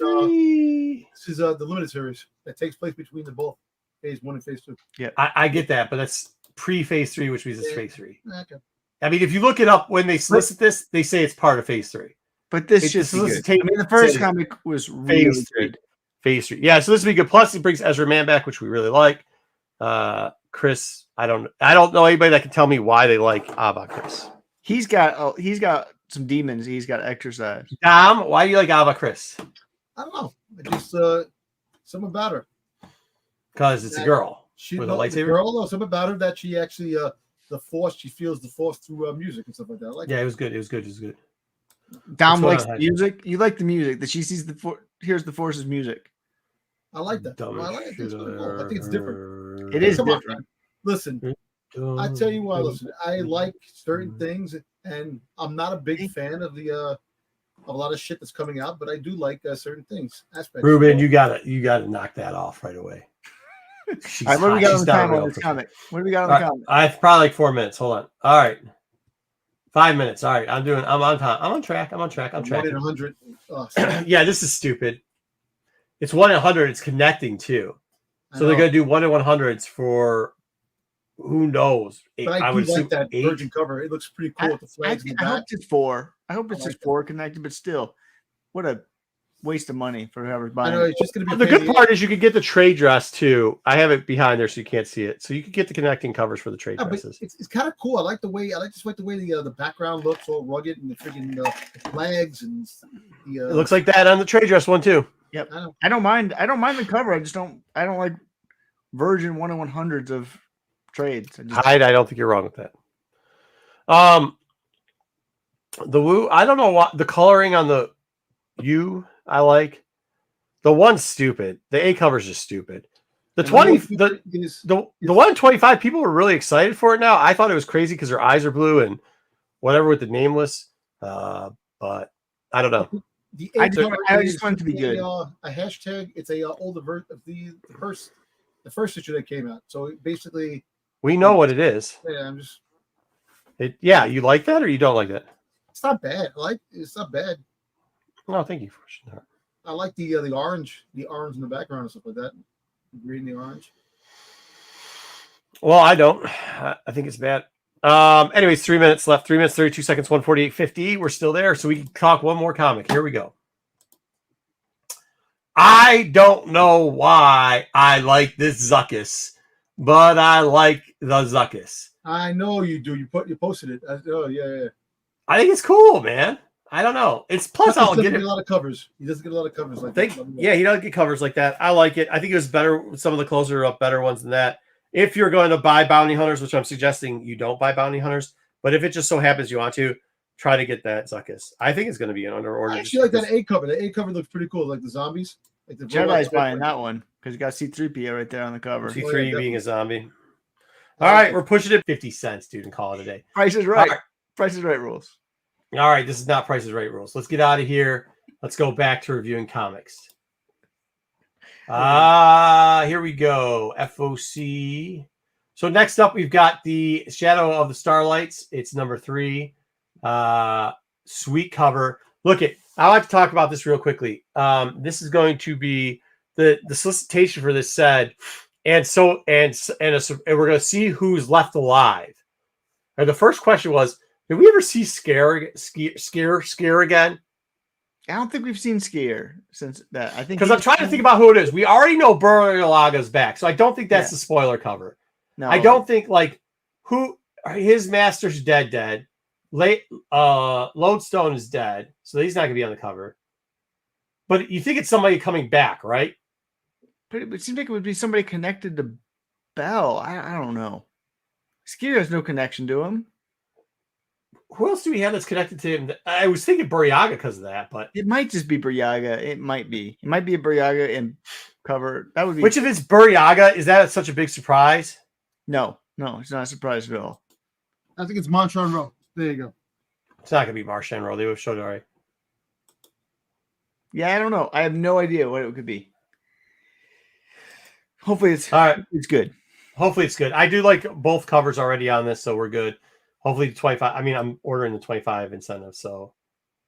[SPEAKER 1] This is the limited series that takes place between the both phase 1 and phase 2.
[SPEAKER 3] Yeah, I get that, but that's pre-phase 3, which means it's phase 3.
[SPEAKER 1] Okay.
[SPEAKER 3] I mean, if you look it up when they solicit this, they say it's part of phase 3.
[SPEAKER 2] But this just the first comic was really
[SPEAKER 3] phase 3.
[SPEAKER 2] Good.
[SPEAKER 3] Phase 3. Yeah, so this would be good. Plus, it brings Ezra Man back, which we really like. Chris, I don't know anybody that can tell me why they like Ava Chris.
[SPEAKER 2] He's got some demons he's got to exercise.
[SPEAKER 3] Dom, why do you like Ava Chris?
[SPEAKER 1] I don't know. Just something about her.
[SPEAKER 3] Because it's a girl.
[SPEAKER 1] She's
[SPEAKER 3] with a lightsaber.
[SPEAKER 1] Girl, though, something about her that she actually the force. She feels the force through music and stuff like that. I like
[SPEAKER 3] it was good. It was good.
[SPEAKER 2] Dom likes the music. You like the music that she sees hears the force's music.
[SPEAKER 1] I like that. I like it. It's really cool. I think it's different.
[SPEAKER 2] It is different.
[SPEAKER 1] On, listen, I tell you why. Listen, I like certain things, and I'm not a big fan of a lot of shit that's coming out, but I do like certain things. Aspects.
[SPEAKER 3] Ruben, you gotta knock that off right away.
[SPEAKER 2] All right, what do we got on the time on this comic? What do we got on the comic?
[SPEAKER 3] I probably like 4 minutes. Hold on. All right. 5 minutes. All right. I'm on time. I'm on track. I'm tracking.
[SPEAKER 1] 1 in 100.
[SPEAKER 3] Yeah, this is stupid. It's 1 in 100. It's connecting too. So they're gonna do 1 in 100s for who knows.
[SPEAKER 1] But I do like that virgin cover. It looks pretty cool with the flags in the back.
[SPEAKER 2] I hope it's 4. I hope it's just 4 connected, but still, what a waste of money for whoever's buying.
[SPEAKER 1] I know, it's just gonna be
[SPEAKER 3] the good part is you could get the trade dress too. I have it behind there so you can't see it. So you could get the connecting covers for the trade dresses.
[SPEAKER 1] It's kind of cool. I like the way the background looks all rugged and the freaking flags and
[SPEAKER 3] it looks like that on the trade dress one too.
[SPEAKER 2] Yep. I don't mind the cover. I don't like virgin 1 in 100s of trades.
[SPEAKER 3] I don't think you're wrong with that. The woo, I don't know what the coloring on the I like. The one's stupid. The A cover's just stupid. The 20 the 1 in 25 people were really excited for it now. I thought it was crazy because her eyes are blue and whatever with the nameless. But I don't know.
[SPEAKER 2] I just want it to be good.
[SPEAKER 1] A hashtag. It's a older version of the first issue that came out. So basically,
[SPEAKER 3] we know what it is.
[SPEAKER 1] Yeah, I'm just.
[SPEAKER 3] Yeah, you like that or you don't like that?
[SPEAKER 1] It's not bad. It's not bad.
[SPEAKER 3] No, thank you for that.
[SPEAKER 1] I like the orange in the background and stuff like that. Green, the orange.
[SPEAKER 3] Well, I don't. I think it's bad. Anyways, 3 minutes left. 3 minutes, 32 seconds, 148.50. We're still there, so we can talk one more comic. Here we go. I don't know why I like this Zuckus, but I like the Zuckus.
[SPEAKER 1] I know you do. You posted it. Oh yeah.
[SPEAKER 3] I think it's cool, man. I don't know. It's plus I'll get
[SPEAKER 1] a lot of covers. He doesn't get a lot of covers like that.
[SPEAKER 3] Yeah, he doesn't get covers like that. I like it. I think it was better. Some of the closer up better ones than that. If you're going to buy bounty hunters, which I'm suggesting you don't buy bounty hunters, but if it just so happens you want to, try to get that Zuckus. I think it's going to be an under order.
[SPEAKER 1] I actually like that A cover. The A cover looks pretty cool, like the zombies. Like the
[SPEAKER 2] Jedi's buying that one because you got C-3PO right there on the cover.
[SPEAKER 3] C3 being a zombie. All right, we're pushing it 50 cents, dude, and call it a day.
[SPEAKER 2] Price is right. Price is right rules.
[SPEAKER 3] All right, this is not Price is Right rules. Let's get out of here. Let's go back to reviewing comics. Here we go. FOC. So next up, we've got the Shadow of the Starlights. It's number 3. Sweet cover. Look it. I like to talk about this real quickly. This is going to be the solicitation for this said, and we're going to see who's left alive. And the first question was, did we ever see Scare again?
[SPEAKER 2] I don't think we've seen Qi'ar since that. I think
[SPEAKER 3] because I'm trying to think about who it is. We already know Burlaga's back, so I don't think that's the spoiler cover. No, I don't think who his master's dead. Lodestone is dead, so he's not going to be on the cover. But you think it's somebody coming back, right?
[SPEAKER 2] But it seems like it would be somebody connected to Bell. I don't know. Qi'ar has no connection to him.
[SPEAKER 3] Who else do we have that's connected to him? I was thinking Buryaga because of that, but
[SPEAKER 2] it might just be Buryaga. It might be a Buryaga in cover. That would be.
[SPEAKER 3] Which if it's Buryaga, is that such a big surprise?
[SPEAKER 2] No, it's not a surprise at all.
[SPEAKER 4] I think it's Montrone. There you go.
[SPEAKER 3] It's not going to be Marshenro. They would have showed it already.
[SPEAKER 2] Yeah, I don't know. I have no idea what it could be. Hopefully it's
[SPEAKER 3] all right.
[SPEAKER 2] It's good.
[SPEAKER 3] Hopefully it's good. I do like both covers already on this, so we're good. Hopefully 25. I mean, I'm ordering the 25 incentive, so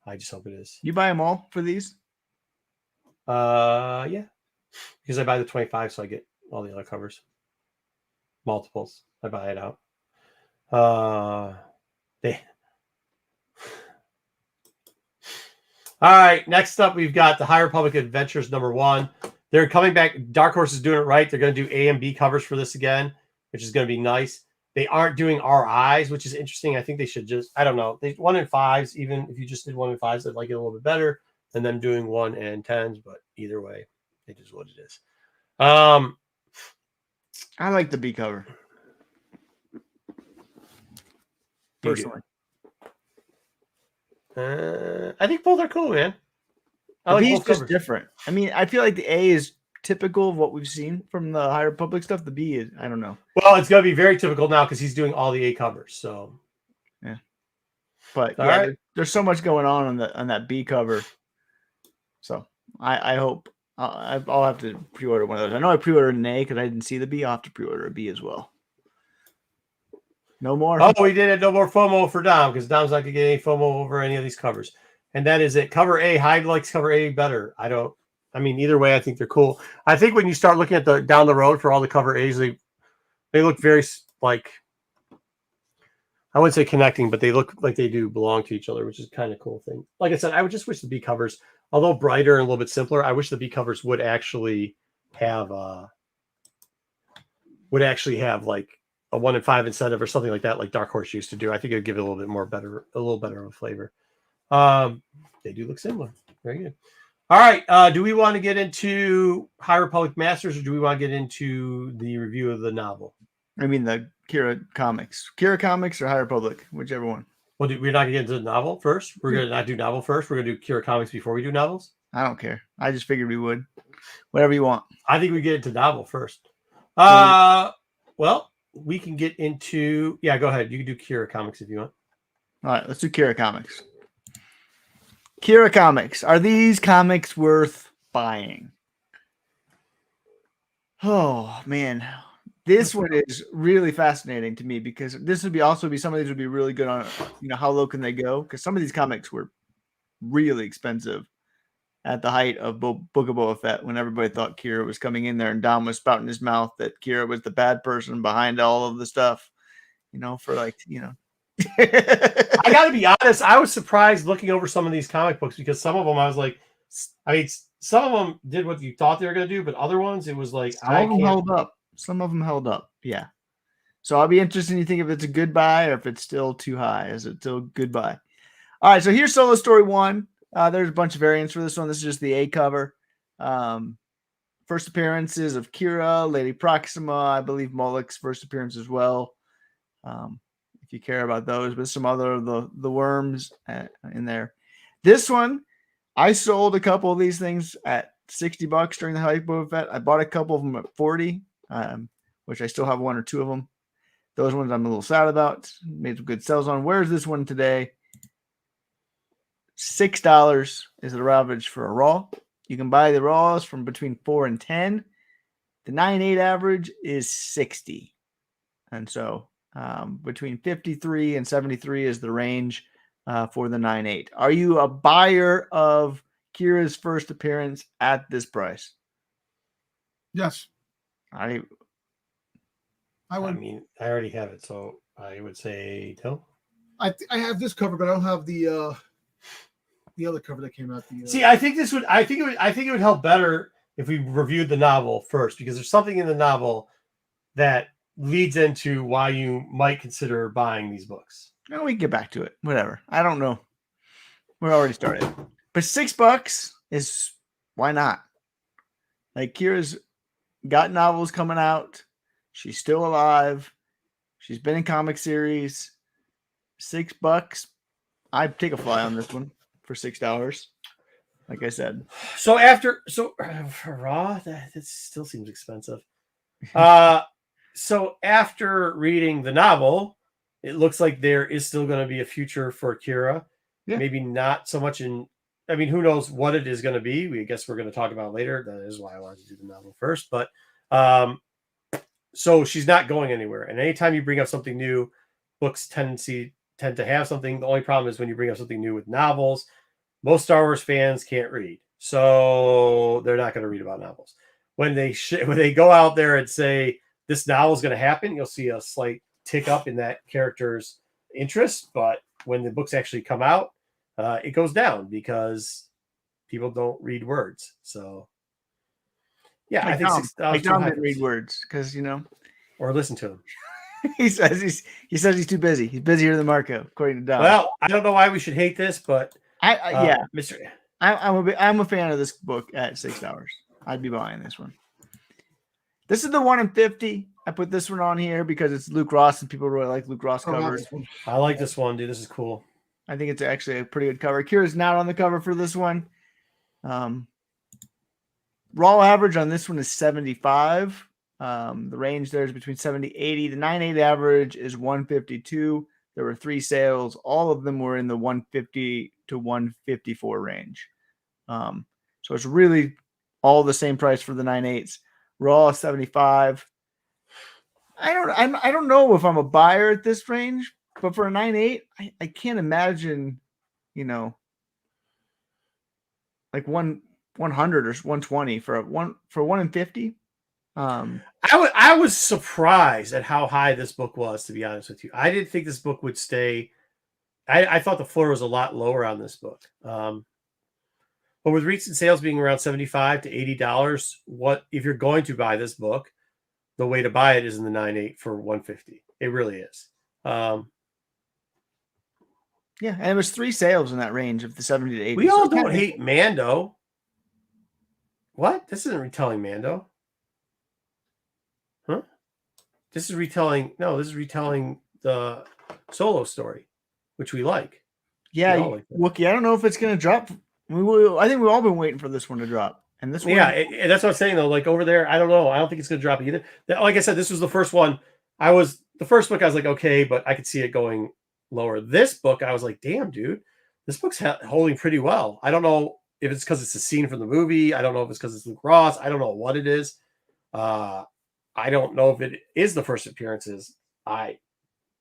[SPEAKER 3] I just hope it is.
[SPEAKER 2] You buy them all for these?
[SPEAKER 3] Yeah. Because I buy the 25, so I get all the other covers. Multiples. I buy it out. All right, next up we've got the High Republic Adventures #1. They're coming back. Dark Horse is doing it right. They're going to do A and B covers for this again, which is going to be nice. They aren't doing RIs, which is interesting. I think they should just, I don't know. They 1 and 5s, even if you just did 1 and 5s, I'd like it a little bit better than them doing 1 and 10s, but either way, it is what it is.
[SPEAKER 2] I like the B cover. Personally.
[SPEAKER 3] I think both are cool, man.
[SPEAKER 2] The B is just different. I mean, I feel like the A is typical of what we've seen from the High Republic stuff. The B is, I don't know.
[SPEAKER 3] Well, it's going to be very typical now because he's doing all the A covers. So,
[SPEAKER 2] yeah. But there's so much going on that B cover. So I hope I'll have to pre-order one of those. I know I pre-ordered an A because I didn't see the B. I'll have to pre-order a B as well. No more.
[SPEAKER 3] Oh, we did it. No more FOMO for Dom because Dom's not going to get any FOMO over any of these covers. And that is it. Cover A. Hyde likes cover A better. I mean, either way, I think they're cool. I think when you start looking at down the road for all the cover A's, they look very like, I wouldn't say connecting, but they look like they do belong to each other, which is kind of cool thing. Like I said, I would just wish the B covers, although brighter and a little bit simpler, I wish the B covers would actually have like a 1 and 5 incentive or something like that, like Dark Horse used to do. I think it would give it a little better of a flavor. They do look similar. Very good. All right. Do we want to get into High Republic Masters or do we want to get into the review of the novel?
[SPEAKER 2] I mean, the Qi'ra comics. Qi'ra comics or High Republic, whichever one.
[SPEAKER 3] Well, we're not going to get into the novel first. We're going to not do novel first. We're going to do Qi'ra comics before we do novels.
[SPEAKER 2] I don't care. I just figured we would. Whatever you want.
[SPEAKER 3] I think we get into novel first. Well, we can get into... Yeah, go ahead. You can do Qi'ra comics if you want.
[SPEAKER 2] All right, let's do Qi'ra comics. Qi'ra comics. Are these comics worth buying? Oh, man. This one is really fascinating to me because this would also be some of these would be really good on, how low can they go? Because some of these comics were really expensive at the height of Book of Boba Fett when everybody thought Qi'ra was coming in there and Dom was spouting his mouth that Qi'ra was the bad person behind all of the stuff, for
[SPEAKER 3] I gotta be honest, I was surprised looking over some of these comic books because some of them I was like, some of them did what you thought they were gonna do, but other ones it was like
[SPEAKER 2] Some of them held up. Yeah. So I'll be interested to think if it's a good buy or if it's still too high. Is it still good buy? All right, so here's Solo Story 1. There's a bunch of variants for this one. This is just the A cover. First appearances of Qi'ra, Lady Proxima, I believe Moloch's first appearance as well. if you care about those, but some other of the worms in there. This one, I sold a couple of these things at $60 during the hype Boba Fett. I bought a couple of them at 40, which I still have one or two of them. Those ones I'm a little sad about. Made some good sales on. Where's this one today? $6 is the average for a raw. You can buy the raws from between 4 and 10. The 9.8 average is 60. And so between 53 and 73 is the range for the 9.8. Are you a buyer of Qi'ra's first appearance at this price?
[SPEAKER 4] Yes.
[SPEAKER 3] I
[SPEAKER 4] would.
[SPEAKER 3] I mean, I already have it, so I would say no.
[SPEAKER 1] I have this cover, but I don't have the other cover that came out.
[SPEAKER 3] See, I think it would help better if we reviewed the novel first, because there's something in the novel that leads into why you might consider buying these books.
[SPEAKER 2] No, we can get back to it. Whatever. I don't know. We're already started. But $6 is why not? Like, Qi'ra's got novels coming out. She's still alive. She's been in comic series. $6. I'd take a fly on this one for $6. Like I said.
[SPEAKER 3] So for raw, that still seems expensive. So after reading the novel, it looks like there is still going to be a future for Qi'ra. Yeah. Maybe not so much in. I mean, who knows what it is going to be? I guess we're going to talk about later. That is why I wanted to do the novel first. But so she's not going anywhere. And anytime you bring up something new, books tend to have something. The only problem is when you bring up something new with novels. Most Star Wars fans can't read, so they're not going to read about novels. When they go out there and say this novel is going to happen, you'll see a slight tick up in that character's interest. But when the books actually come out, it goes down because people don't read words. So, yeah, I think $6
[SPEAKER 2] don't read words because
[SPEAKER 3] or listen to him.
[SPEAKER 2] he says he's too busy. He's busier than Marco, according to Don.
[SPEAKER 3] Well, I don't know why we should hate this, but
[SPEAKER 2] Mr. I'm a fan of this book at $6. I'd be buying this one. This is the 1 in 50. I put this one on here because it's Luke Ross, and people really like Luke Ross covers.
[SPEAKER 3] I like this one, dude. This is cool.
[SPEAKER 2] I think it's actually a pretty good cover. Qi'ra's not on the cover for this one. Raw average on this one is 75. The range there is between 70 and 80. The 9.8 average is 152. There were 3 sales. All of them were in the 150 to 154 range. So it's really all the same price for the 9.8s. Raw 75. I don't know if I'm a buyer at this range, but for a 9.8, I can't imagine, like 100 or 120 for 1 in 50.
[SPEAKER 3] I was surprised at how high this book was, to be honest with you. I didn't think this book would stay. I thought the floor was a lot lower on this book. But with recent sales being around $75 to $80, what if you're going to buy this book? The way to buy it is in the 9.8 for $150. It really is.
[SPEAKER 2] Yeah, and it was 3 sales in that range of the 70 to 80.
[SPEAKER 3] We all don't hate Mando. What? This isn't retelling Mando. Huh? This is retelling the Solo story, which we like.
[SPEAKER 2] Yeah, Wookie, I don't know if it's going to drop. I think we've all been waiting for this one to drop. And this one,
[SPEAKER 3] and that's what I'm saying though. Like over there, I don't know. I don't think it's going to drop either. Like I said, this was the first one. The first book I was like, okay, but I could see it going lower. This book, I was like, damn, dude, this book's holding pretty well. I don't know if it's because it's a scene from the movie. I don't know if it's because it's Luke Ross. I don't know what it is. I don't know if it is the first appearances. I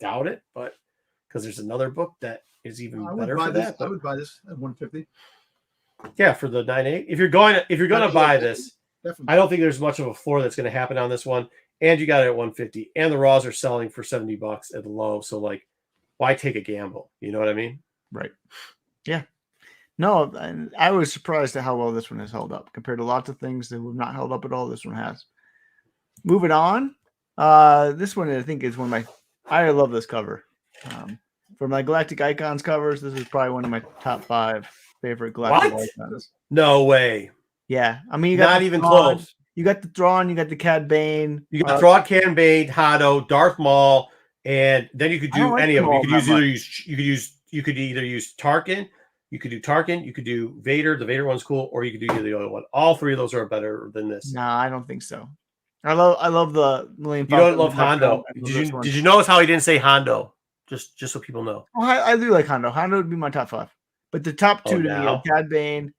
[SPEAKER 3] doubt it, but because there's another book that is even better for that.
[SPEAKER 1] I would buy this at 150.
[SPEAKER 3] Yeah, for the 9.8. If you're going to buy this,
[SPEAKER 1] definitely.
[SPEAKER 3] I don't think there's much of a floor that's going to happen on this one. And you got it at 150, and the raws are selling for $70 at the low. So like, why take a gamble? You know what I mean?
[SPEAKER 2] Right. Yeah. No, and I was surprised at how well this one has held up compared to lots of things that have not held up at all. This one has. Moving on. This one I think is one of I love this cover. For my Galactic Icons covers, this is probably one of my top 5 favorite Galactic Icons.
[SPEAKER 3] No way.
[SPEAKER 2] Yeah. I mean, you got
[SPEAKER 3] not even close.
[SPEAKER 2] You got the Thrawn, you got the Cad Bane.
[SPEAKER 3] You got Thrawn, Cad Bane, Hado, Darth Maul, And then you could
[SPEAKER 2] I don't
[SPEAKER 3] do
[SPEAKER 2] like
[SPEAKER 3] any of
[SPEAKER 2] them
[SPEAKER 3] them.
[SPEAKER 2] all
[SPEAKER 3] You could either use Tarkin, you could do Tarkin, you could do Vader. The Vader one's cool, or you could do the other one. All three of those are better than this.
[SPEAKER 2] No, I don't think so. I love the Millennium
[SPEAKER 3] You
[SPEAKER 2] Falcon.
[SPEAKER 3] don't love Hondo. Did you notice how he didn't say Hondo? Just so people know.
[SPEAKER 2] Oh, I do like Hondo. Hondo would be my top 5. But the top 2 to me
[SPEAKER 3] now?
[SPEAKER 2] are Cad Bane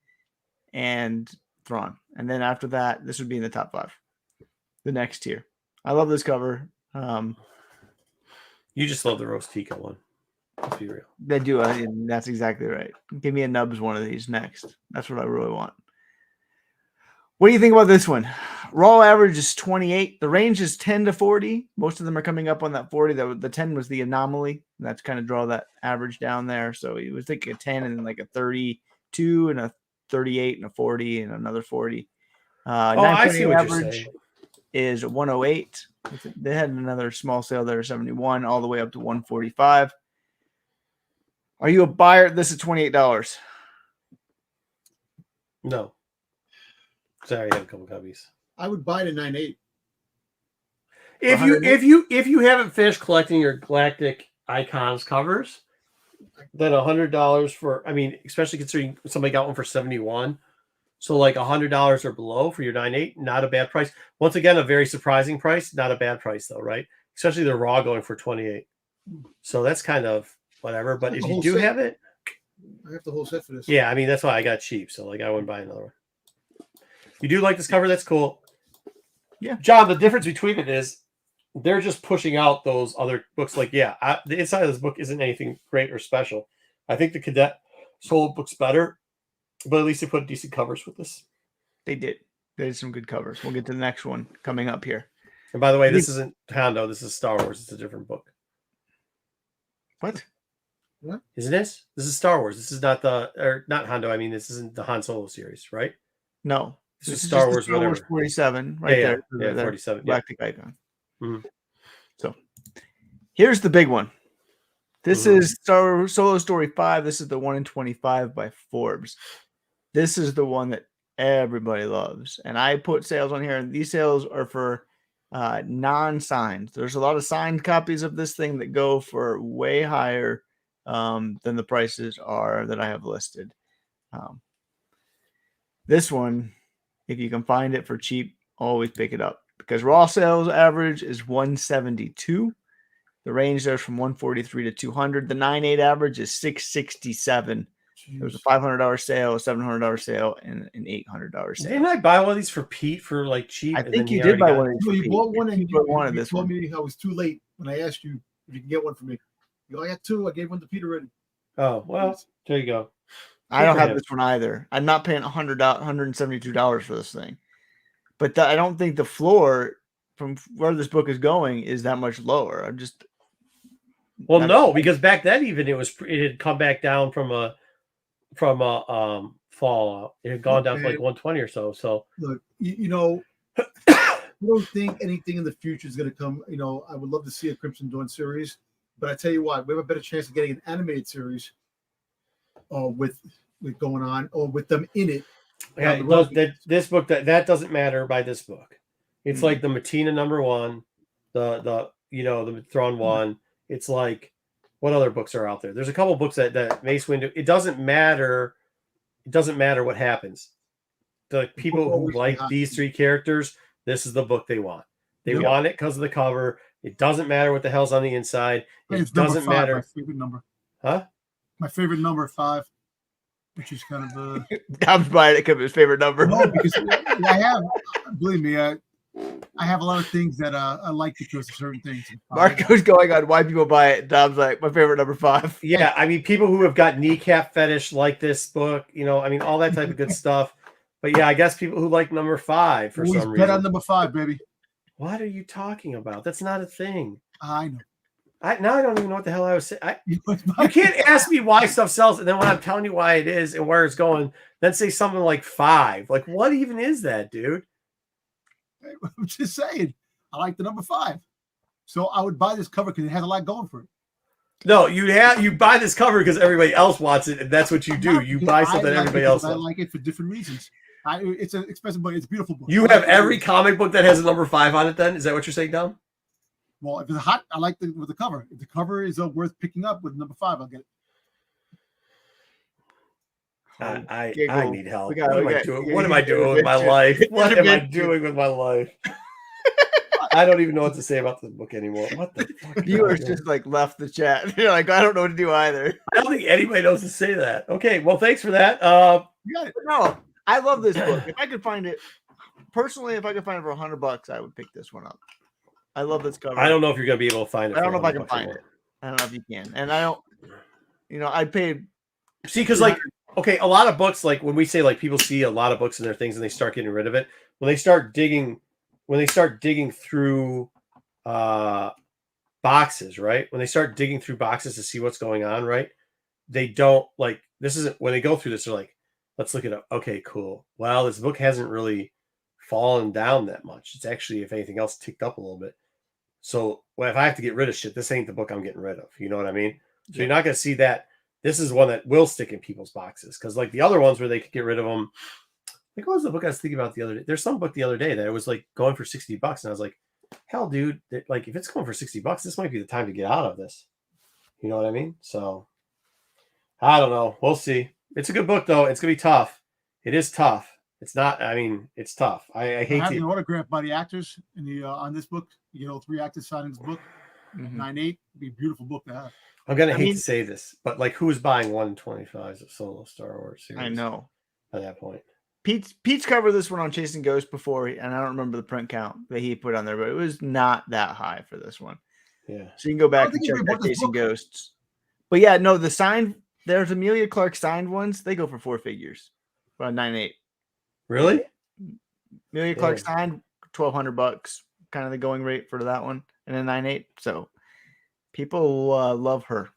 [SPEAKER 2] and Thrawn. And then after that, this would be in the top 5. The next tier. I love this cover.
[SPEAKER 3] You just love the Rostica one. Let's be real.
[SPEAKER 2] They do. That's exactly right. Give me a Nubs one of these next. That's what I really want. What do you think about this one? Raw average is 28. The range is 10 to 40. Most of them are coming up on that 40. The 10 was the anomaly. That's kind of draw that average down there. So it was like a 10 and then like a 32 and a 38 and a 40 and another 40.
[SPEAKER 3] I see what you're saying.
[SPEAKER 2] Is 108. They had another small sale there, 71, all the way up to 145. Are you a buyer? This is $28.
[SPEAKER 3] No. Sorry, I have a couple copies.
[SPEAKER 1] I would buy it at 9.8.
[SPEAKER 3] If you haven't finished collecting your Galactic Icons covers, then $100 for, I mean, especially considering somebody got one for 71. So like $100 or below for your 9.8, not a bad price. Once again, a very surprising price, not a bad price though, right? Especially the raw going for 28. So that's kind of whatever. But if you do have it,
[SPEAKER 1] I have the whole set for this.
[SPEAKER 3] Yeah, I mean that's why I got cheap. So like I wouldn't buy another one. You do like this cover? That's cool.
[SPEAKER 2] Yeah,
[SPEAKER 3] John. The difference between it is they're just pushing out those other books. Like the inside of this book isn't anything great or special. I think the Cadet Soul book's better. But at least they put decent covers with this.
[SPEAKER 2] They did. They did some good covers. We'll get to the next one coming up here.
[SPEAKER 3] And by the way, this isn't Hondo. This is Star Wars. It's a different book.
[SPEAKER 2] What?
[SPEAKER 3] Isn't this? This is Star Wars. This is not not Hondo. I mean, this isn't the Han Solo series, right?
[SPEAKER 2] No.
[SPEAKER 3] This is Star Wars,
[SPEAKER 2] Star Wars 47 right there.
[SPEAKER 3] Yeah, 47.
[SPEAKER 2] Galactic Icon.
[SPEAKER 3] Mm-hmm.
[SPEAKER 2] So here's the big one. This is Solo Story 5. This is the 1 in 25 by Forbes. This is the one that everybody loves. And I put sales on here, and these sales are for non-signed. There's a lot of signed copies of this thing that go for way higher than the prices are that I have listed. This one, if you can find it for cheap, always pick it up. Because raw sales average is 172. The range there is from 143 to 200. The 9.8 average is 667. There was a $500 sale, a $700 sale, and an $800 sale.
[SPEAKER 3] Didn't I buy one of these for Pete for like cheap?
[SPEAKER 2] I think you did buy one of these.
[SPEAKER 1] No, you bought one and you
[SPEAKER 2] wanted this
[SPEAKER 1] told
[SPEAKER 2] one.
[SPEAKER 1] me I was too late when I asked you if you can get one for me. You go, I got 2. I gave one to Peter already.
[SPEAKER 3] Oh, well, there you go.
[SPEAKER 2] I don't have this one either. I'm not paying $172 for this thing. But I don't think the floor from where this book is going is that much lower. I'm just...
[SPEAKER 3] Well, no, because back then even it had come back down from a fallout. It had gone down to like 120 or so. So
[SPEAKER 1] look, you know, I don't think anything in the future is going to come. You know, I would love to see a Crimson Dawn series, but I tell you what, we have a better chance of getting an animated series, with going on or with them in it.
[SPEAKER 3] Yeah, this book that doesn't matter by this book. It's like the Matina #1, the Thrawn one. It's like, what other books are out there? There's a couple books that Mace Windu. It doesn't matter. It doesn't matter what happens. The people who like these 3 characters, this is the book they want. They want it because of the cover. It doesn't matter what the hell's on the inside. It doesn't matter.
[SPEAKER 4] My favorite number.
[SPEAKER 3] Huh?
[SPEAKER 4] My favorite number 5, which is kind of
[SPEAKER 2] Dom's buying it because of his favorite number.
[SPEAKER 4] No, because I have. Believe me, I have a lot of things that I like because of certain things.
[SPEAKER 2] Marco's going on why people buy it. Dom's like, my favorite number 5.
[SPEAKER 3] Yeah, I mean, people who have got kneecap fetish like this book, I mean, all that type of good stuff. But yeah, I guess people who like number 5 for some reason.
[SPEAKER 4] Bet on number 5, baby.
[SPEAKER 3] What are you talking about? That's not a thing.
[SPEAKER 4] I know.
[SPEAKER 3] Now I don't even know what the hell I was saying. You can't ask me why stuff sells, and then when I'm telling you why it is and where it's going, then say something like 5. Like, what even is that, dude?
[SPEAKER 4] I'm just saying, I like the number 5, so I would buy this cover because it has a lot going for it.
[SPEAKER 3] No, you buy this cover because everybody else wants it, and that's what you do. You buy something everybody else wants.
[SPEAKER 4] I like it for different reasons. It's an expensive book. It's a beautiful book.
[SPEAKER 3] You have every comic book that has a number 5 on it. Then is that what you're saying, Dom?
[SPEAKER 4] Well, if it's hot, I like with the cover. If the cover is worth picking up with number 5, I'll get it.
[SPEAKER 3] I
[SPEAKER 2] Giggle.
[SPEAKER 3] need help.
[SPEAKER 2] What am I
[SPEAKER 3] doing? What am I doing with my life? What am I doing with my life? I don't even know what to say about this book anymore. What the fuck?
[SPEAKER 2] Viewers just like left the chat. You're like, I don't know what to do either.
[SPEAKER 3] I don't think anybody knows to say that. Okay, well, thanks for that.
[SPEAKER 4] You got it.
[SPEAKER 2] No, I love this book. If I could find it, personally, if I could find it for $100, I would pick this one up. I love this cover.
[SPEAKER 3] I don't know if you're gonna be able to find it.
[SPEAKER 2] I don't know if I can find it. I don't know if you can. And I don't, I paid.
[SPEAKER 3] See, because like, okay, a lot of books, like when we say like people see a lot of books in their things and they start getting rid of it, when they start digging through boxes, right? When they start digging through boxes to see what's going on, right? They don't like, this isn't, when they go through this, they're like, let's look it up. Okay, cool. Well, this book hasn't really fallen down that much. It's actually, if anything else, ticked up a little bit. So if I have to get rid of shit, this ain't the book I'm getting rid of. You know what I mean? So you're not going to see that. This is one that will stick in people's boxes. Because like the other ones where they could get rid of them, like what was the book I was thinking about the other day? There's some book the other day that it was like going for $60. And I was like, hell, dude, like if it's going for $60, this might be the time to get out of this. You know what I mean? So I don't know. We'll see. It's a good book though. It's going to be tough. It is tough. It's not, I mean, it's tough. I hate
[SPEAKER 4] having
[SPEAKER 3] to.
[SPEAKER 4] an autograph by the actors in the on this book. You get all 3 actors signing this book. 9/8. It'd be a beautiful book to have.
[SPEAKER 3] I'm going to hate to say this, but like who is buying 125s of solo Star Wars series?
[SPEAKER 2] I know.
[SPEAKER 3] At that point.
[SPEAKER 2] Pete's covered this one on Chasing Ghosts before, and I don't remember the print count that he put on there, but it was not that high for this one.
[SPEAKER 3] Yeah.
[SPEAKER 2] So you can go back and check out Chasing Ghosts. But yeah, no, the signed, there's Amelia Clark signed ones. They go for 4 figures. Around 9.8.
[SPEAKER 3] Really?
[SPEAKER 2] Amelia Clark signed $1,200, kind of the going rate for that one, and a 9.8. So people love her.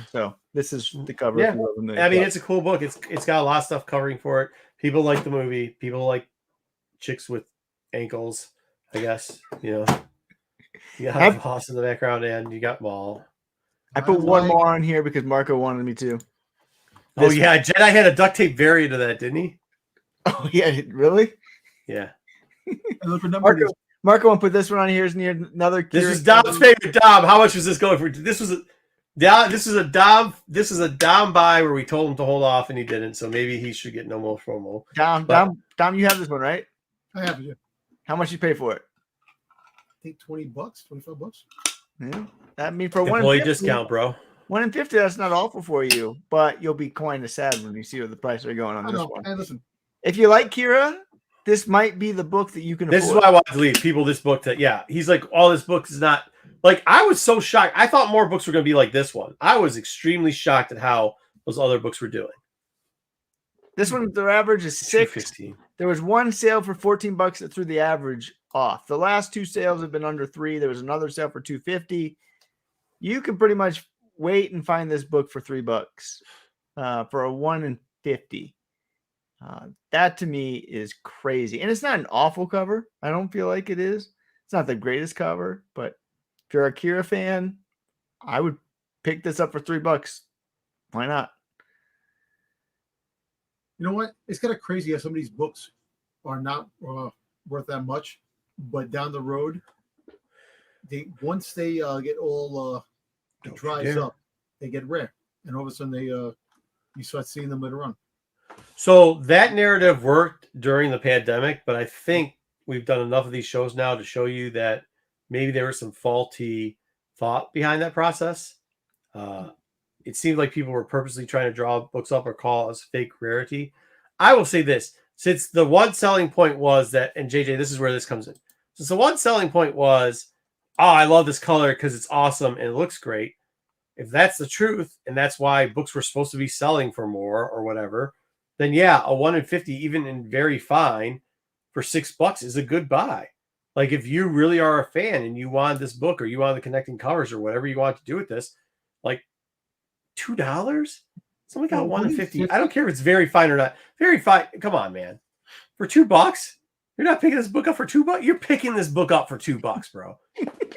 [SPEAKER 2] So this is the cover.
[SPEAKER 3] Yeah. I mean, it's a cool book. It's got a lot of stuff covering for it. People like the movie. People like chicks with ankles, I guess. You know, you got Hoss in the background, and you got Maul.
[SPEAKER 2] I put one more on here because Marco wanted me to.
[SPEAKER 3] Oh yeah, Jedi had a duct tape variant of that, didn't he?
[SPEAKER 2] Oh yeah, really?
[SPEAKER 3] Yeah.
[SPEAKER 2] Marco won't put this one on here. Is near another.
[SPEAKER 3] This is Dom's favorite. Dom, how much was this going for? This was a Dom buy where we told him to hold off and he didn't. So maybe he should get no more promo.
[SPEAKER 2] Dom, you have this one, right?
[SPEAKER 1] I have it. Yeah.
[SPEAKER 2] How much you pay for it?
[SPEAKER 1] I think $20, $25.
[SPEAKER 2] Yeah. That means for
[SPEAKER 3] employee discount, bro.
[SPEAKER 2] 1 in 50. That's not awful for you, but you'll be kind of sad when you see what the prices are going on this one.
[SPEAKER 1] Hey, listen.
[SPEAKER 2] If you like Qi'ra, this might be the book that you can afford.
[SPEAKER 3] This is why I wanted to leave people this book he's like, all this book is not like, I was so shocked. I thought more books were going to be like this one. I was extremely shocked at how those other books were doing.
[SPEAKER 2] This one, their average is 6. There was one sale for $14 that threw the average off. The last 2 sales have been under 3. There was another sale for $2.50. You can pretty much wait and find this book for $3 for a 1 in 50. That to me is crazy. And it's not an awful cover. I don't feel like it is. It's not the greatest cover, but if you're a Qi'ra fan, I would pick this up for $3. Why not?
[SPEAKER 1] You know what? It's kind of crazy how some of these books are not worth that much, but down the road, once they get all dries up, they get rare, and all of a sudden you start seeing them later on.
[SPEAKER 3] So that narrative worked during the pandemic, but I think we've done enough of these shows now to show you that maybe there was some faulty thought behind that process. It seemed like people were purposely trying to draw books up or call us fake rarity. I will say this, since the one selling point was that, and JJ, this is where this comes in. Since the one selling point was, oh, I love this color because it's awesome and it looks great. If that's the truth, and that's why books were supposed to be selling for more or whatever, then yeah, a 1 in 50, even in very fine, for $6 is a good buy. Like if you really are a fan and you want this book or you want the connecting covers or whatever you want to do with this, like $2? Someone got 1 in 50. I don't care if it's very fine or not. Very fine. Come on, man. For $2, you're not picking this book up for $2. You're picking this book up for $2, bro.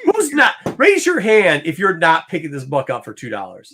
[SPEAKER 3] Who's not? Raise your hand if you're not picking this book up for $2.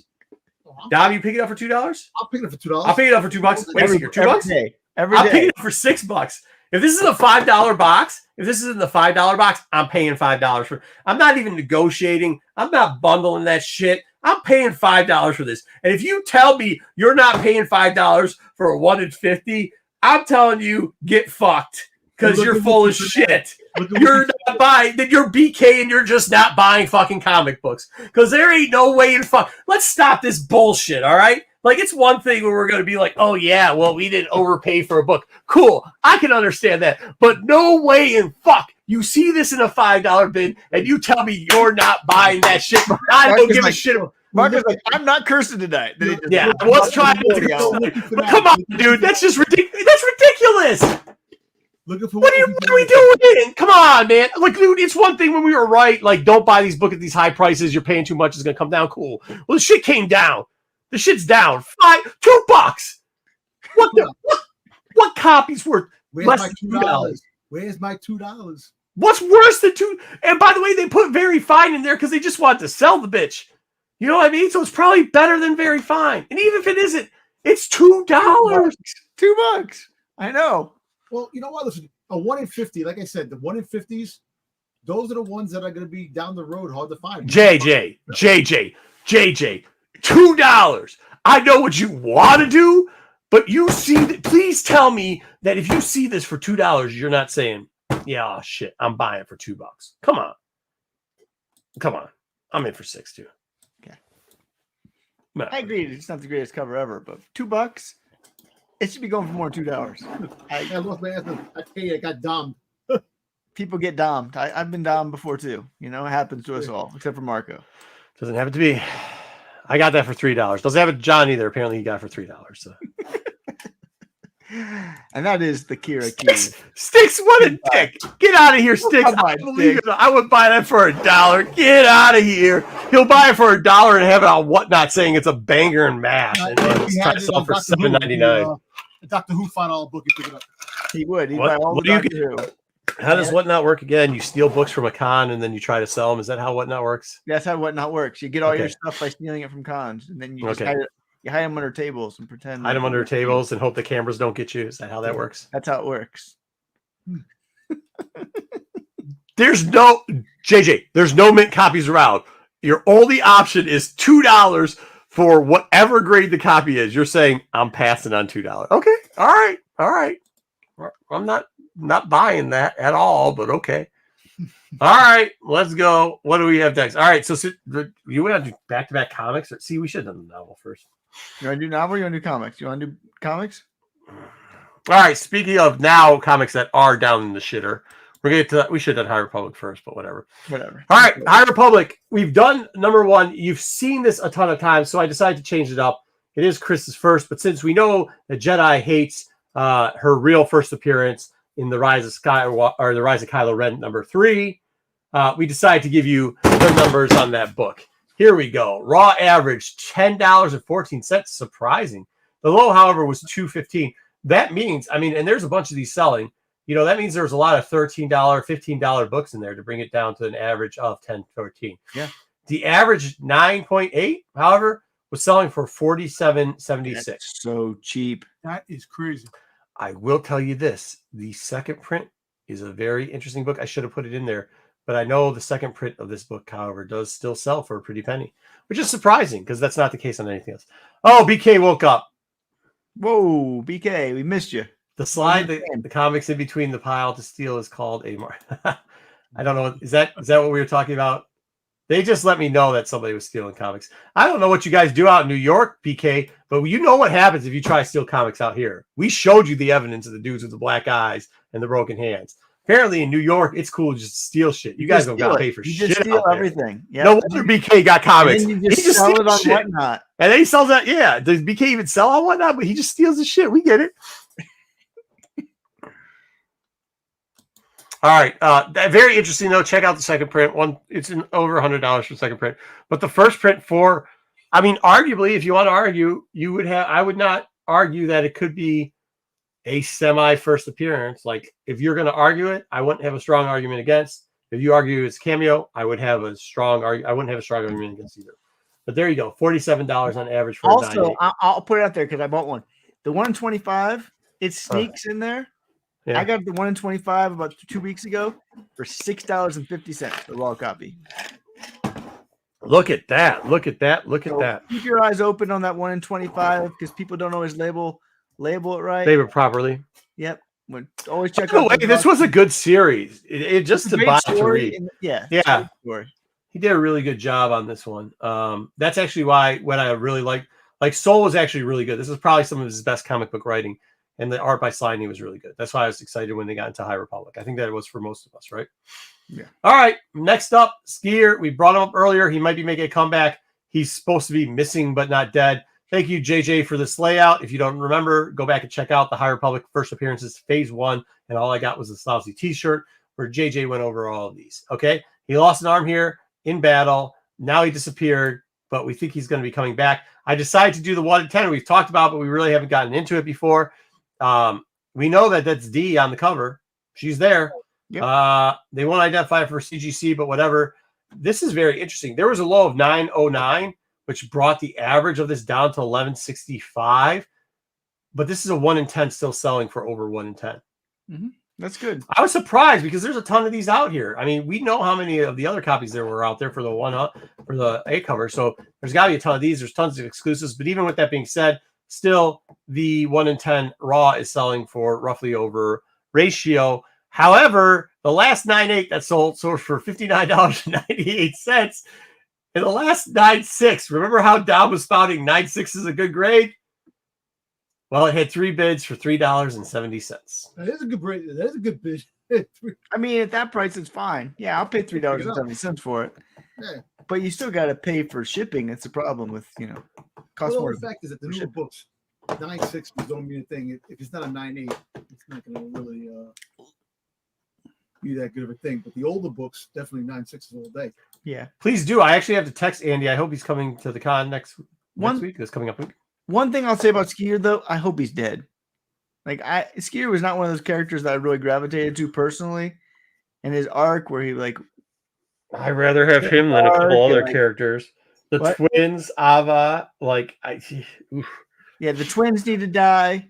[SPEAKER 3] Dom, you pick it up for $2?
[SPEAKER 1] I'll pick it up for $2.
[SPEAKER 3] I'll pick it up for $2. Wait a second, $2?
[SPEAKER 2] Every day.
[SPEAKER 3] I'll pick it up for $6. If this is a $5 box, I'm paying $5 for. I'm not even negotiating. I'm not bundling that shit. I'm paying $5 for this. And if you tell me you're not paying $5 for a 1 in 50, I'm telling you, get fucked because you're full of shit. You're not buying. Then you're BK and you're just not buying fucking comic books because there ain't no way in fuck. Let's stop this bullshit. All right. Like, it's one thing where we're going to be like, oh, yeah, well, we didn't overpay for a book. Cool. I can understand that. But no way in fuck. You see this in a $5 bin and you tell me you're not buying that shit. I don't give a shit.
[SPEAKER 2] Mark is like, I'm not cursing tonight.
[SPEAKER 3] Yeah, I was trying to. But come on, dude. That's just ridiculous. That's ridiculous.
[SPEAKER 4] Looking for
[SPEAKER 3] what are we doing? Come on, man. Like, dude, it's one thing when we were right. Like, don't buy these books at these high prices. You're paying too much. It's going to come down. Cool. Well, the shit came down. The shit's down. $2. What copy's worth less than $2?
[SPEAKER 4] Where's my $2?
[SPEAKER 3] What's worse than $2? And by the way, they put very fine in there because they just want to sell the bitch. You know what I mean? So it's probably better than very fine. And even if it isn't, it's $2.
[SPEAKER 2] $2. I know.
[SPEAKER 4] Well, you know what? Listen, a 1 in 50, like I said, the 1 in 50s, those are the ones that are going to be down the road hard to find.
[SPEAKER 3] JJ, $2. I know what you want to do, but you see that. Please tell me that if you see this for $2, you're not saying, yeah, oh, shit, I'm buying it for $2. Come on. I'm in for $6 too.
[SPEAKER 2] Okay.
[SPEAKER 3] No.
[SPEAKER 2] I agree. It's not the greatest cover ever, but $2, it should be going for more than $2.
[SPEAKER 4] I lost my ass. I got domed.
[SPEAKER 2] People get domed. I've been domed before too. You know, it happens to us all, except for Marco.
[SPEAKER 3] Doesn't happen to me. I got that for $3. Doesn't happen to John either. Apparently, he got it for $3. So.
[SPEAKER 2] And that is the Qi'ra key.
[SPEAKER 3] Sticks, what a dick! Get out of here, Sticks! I would buy that for $1. Get out of here! He'll buy it for $1 and have it on Whatnot, saying it's a banger and mash, and it's trying to sell for $7.99.
[SPEAKER 4] Doctor Who final book, you pick it up.
[SPEAKER 2] He would. He'd buy all the Doctor Who.
[SPEAKER 3] How does Whatnot work again? You steal books from a con and then you try to sell them. Is that how Whatnot works?
[SPEAKER 2] That's how Whatnot works. You get all your stuff by stealing it from cons, and then you just hide them under tables and pretend.
[SPEAKER 3] Hide them under tables and hope the cameras don't get you. Is that how that works?
[SPEAKER 2] That's how it works.
[SPEAKER 3] There's no mint copies around. Your only option is $2 for whatever grade the copy is. You're saying I'm passing on $2. Okay, all right. I'm not buying that at all, but okay. All right, let's go. What do we have next? All right, so you want to do back-to-back comics? See, we should have done the novel first.
[SPEAKER 2] You want to do novel or you want to do comics? You want to do comics?
[SPEAKER 3] All right, speaking of now comics that are down in the shitter, we're going to get to that. We should have done High Republic first, but whatever. All right, High Republic. We've done number 1. You've seen this a ton of times, so I decided to change it up. It is Chris's first, but since we know that Jedi hates her real first appearance in the Rise of Kylo Ren number 3, we decided to give you the numbers on that book. Here we go. Raw average $10.14. Surprising. The low, however, was $2.15. That means, and there's a bunch of these selling. You know, that means there's a lot of $13, $15 books in there to bring it down to an average of $10.14.
[SPEAKER 2] Yeah.
[SPEAKER 3] The average 9.8, however, was selling for $47.76.
[SPEAKER 2] That's so cheap.
[SPEAKER 4] That is crazy.
[SPEAKER 3] I will tell you this. The second print is a very interesting book. I should have put it in there, but I know the second print of this book, however, does still sell for a pretty penny, which is surprising because that's not the case on anything else. Oh, BK woke up.
[SPEAKER 2] Whoa, BK, we missed you.
[SPEAKER 3] The slide, the comics in between the pile to steal is called a I don't know. Is that what we were talking about? They just let me know that somebody was stealing comics. I don't know what you guys do out in New York, BK, but you know what happens if you try to steal comics out here. We showed you the evidence of the dudes with the black eyes and the broken hands. Apparently in New York, it's cool to just steal shit. You guys don't got to pay for shit.
[SPEAKER 2] You just steal everything.
[SPEAKER 3] Yep. No wonder BK got comics.
[SPEAKER 2] And you just sell it on shit. Whatnot.
[SPEAKER 3] And then he sells that. Yeah. Does BK even sell on Whatnot? But he just steals the shit. We get it. All right. Very interesting, though. Check out the second print. It's over $100 for the second print. But the first print arguably, if you want to argue, I would not argue that it could be a semi-first appearance. Like, if you're going to argue it, I wouldn't have a strong argument against. If you argue it's cameo, I would have a strong argument. I wouldn't have a strong argument against either. But there you go. $47 on average for
[SPEAKER 2] also, I'll put it out there because I bought one. The 125, it sneaks in there.
[SPEAKER 3] Yeah.
[SPEAKER 2] I got the 1 in 25 about 2 weeks ago for $6.50, the raw copy.
[SPEAKER 3] Look at that. Look at that. Look at that.
[SPEAKER 2] Keep your eyes open on that 1 in 25 because people don't always label it right.
[SPEAKER 3] Label properly.
[SPEAKER 2] Yep. Always check
[SPEAKER 3] By the
[SPEAKER 2] out.
[SPEAKER 3] way, this was a good series. It just to buy to read.
[SPEAKER 2] Yeah.
[SPEAKER 3] Story. He did a really good job on this one. That's actually why what I really like Soul was actually really good. This is probably some of his best comic book writing, and the art by Slidey was really good. That's why I was excited when they got into High Republic. I think that it was for most of us, right?
[SPEAKER 2] Yeah.
[SPEAKER 3] All right. Next up, Qi'ar. We brought him up earlier. He might be making a comeback. He's supposed to be missing but not dead. Thank you, JJ, for this layout. If you don't remember, go back and check out the High Republic first appearances, phase 1, and all I got was a lousy t-shirt where JJ went over all of these. Okay. He lost an arm here in battle. Now he disappeared, but we think he's going to be coming back. I decided to do the 1 in 10 we've talked about, but we really haven't gotten into it before. We know that that's D on the cover. She's there. Yep. They won't identify for CGC, but whatever. This is very interesting. There was a low of 909, which brought the average of this down to 1165. But this is a 1 in 10 still selling for over 1 in 10.
[SPEAKER 2] Mm-hmm. That's good.
[SPEAKER 3] I was surprised because there's a ton of these out here. I mean, we know how many of the other copies there were out there for the A cover. So there's got to be a ton of these. There's tons of exclusives. But even with that being said, still the 1 in 10 raw is selling for roughly over ratio. However, the last 9.8 that sold for $59.98. In the last 9.6, remember how Dom was spouting 9.6 is a good grade? Well, it had 3 bids for $3.70.
[SPEAKER 1] That is a good grade. That is a good bid.
[SPEAKER 2] I mean, at that price, it's fine. Yeah, I'll pay $3.70 for it.
[SPEAKER 1] Yeah.
[SPEAKER 2] But you still got to pay for shipping. It's a problem with, cost more.
[SPEAKER 1] The fact is that the newer books, 9.6 don't mean a thing. If it's not a 9.8, it's not going to really be that good of a thing. But the older books, definitely 9.6 all day.
[SPEAKER 2] Yeah.
[SPEAKER 3] Please do. I actually have to text Andy. I hope he's coming to the con next week. It's coming up week.
[SPEAKER 2] One thing I'll say about Qi'ar, though, I hope he's dead. Qi'ar was not one of those characters that I really gravitated to personally. And his arc where he
[SPEAKER 3] I'd rather have him than a couple other characters. The twins, Ava,
[SPEAKER 2] Yeah, the twins need to die.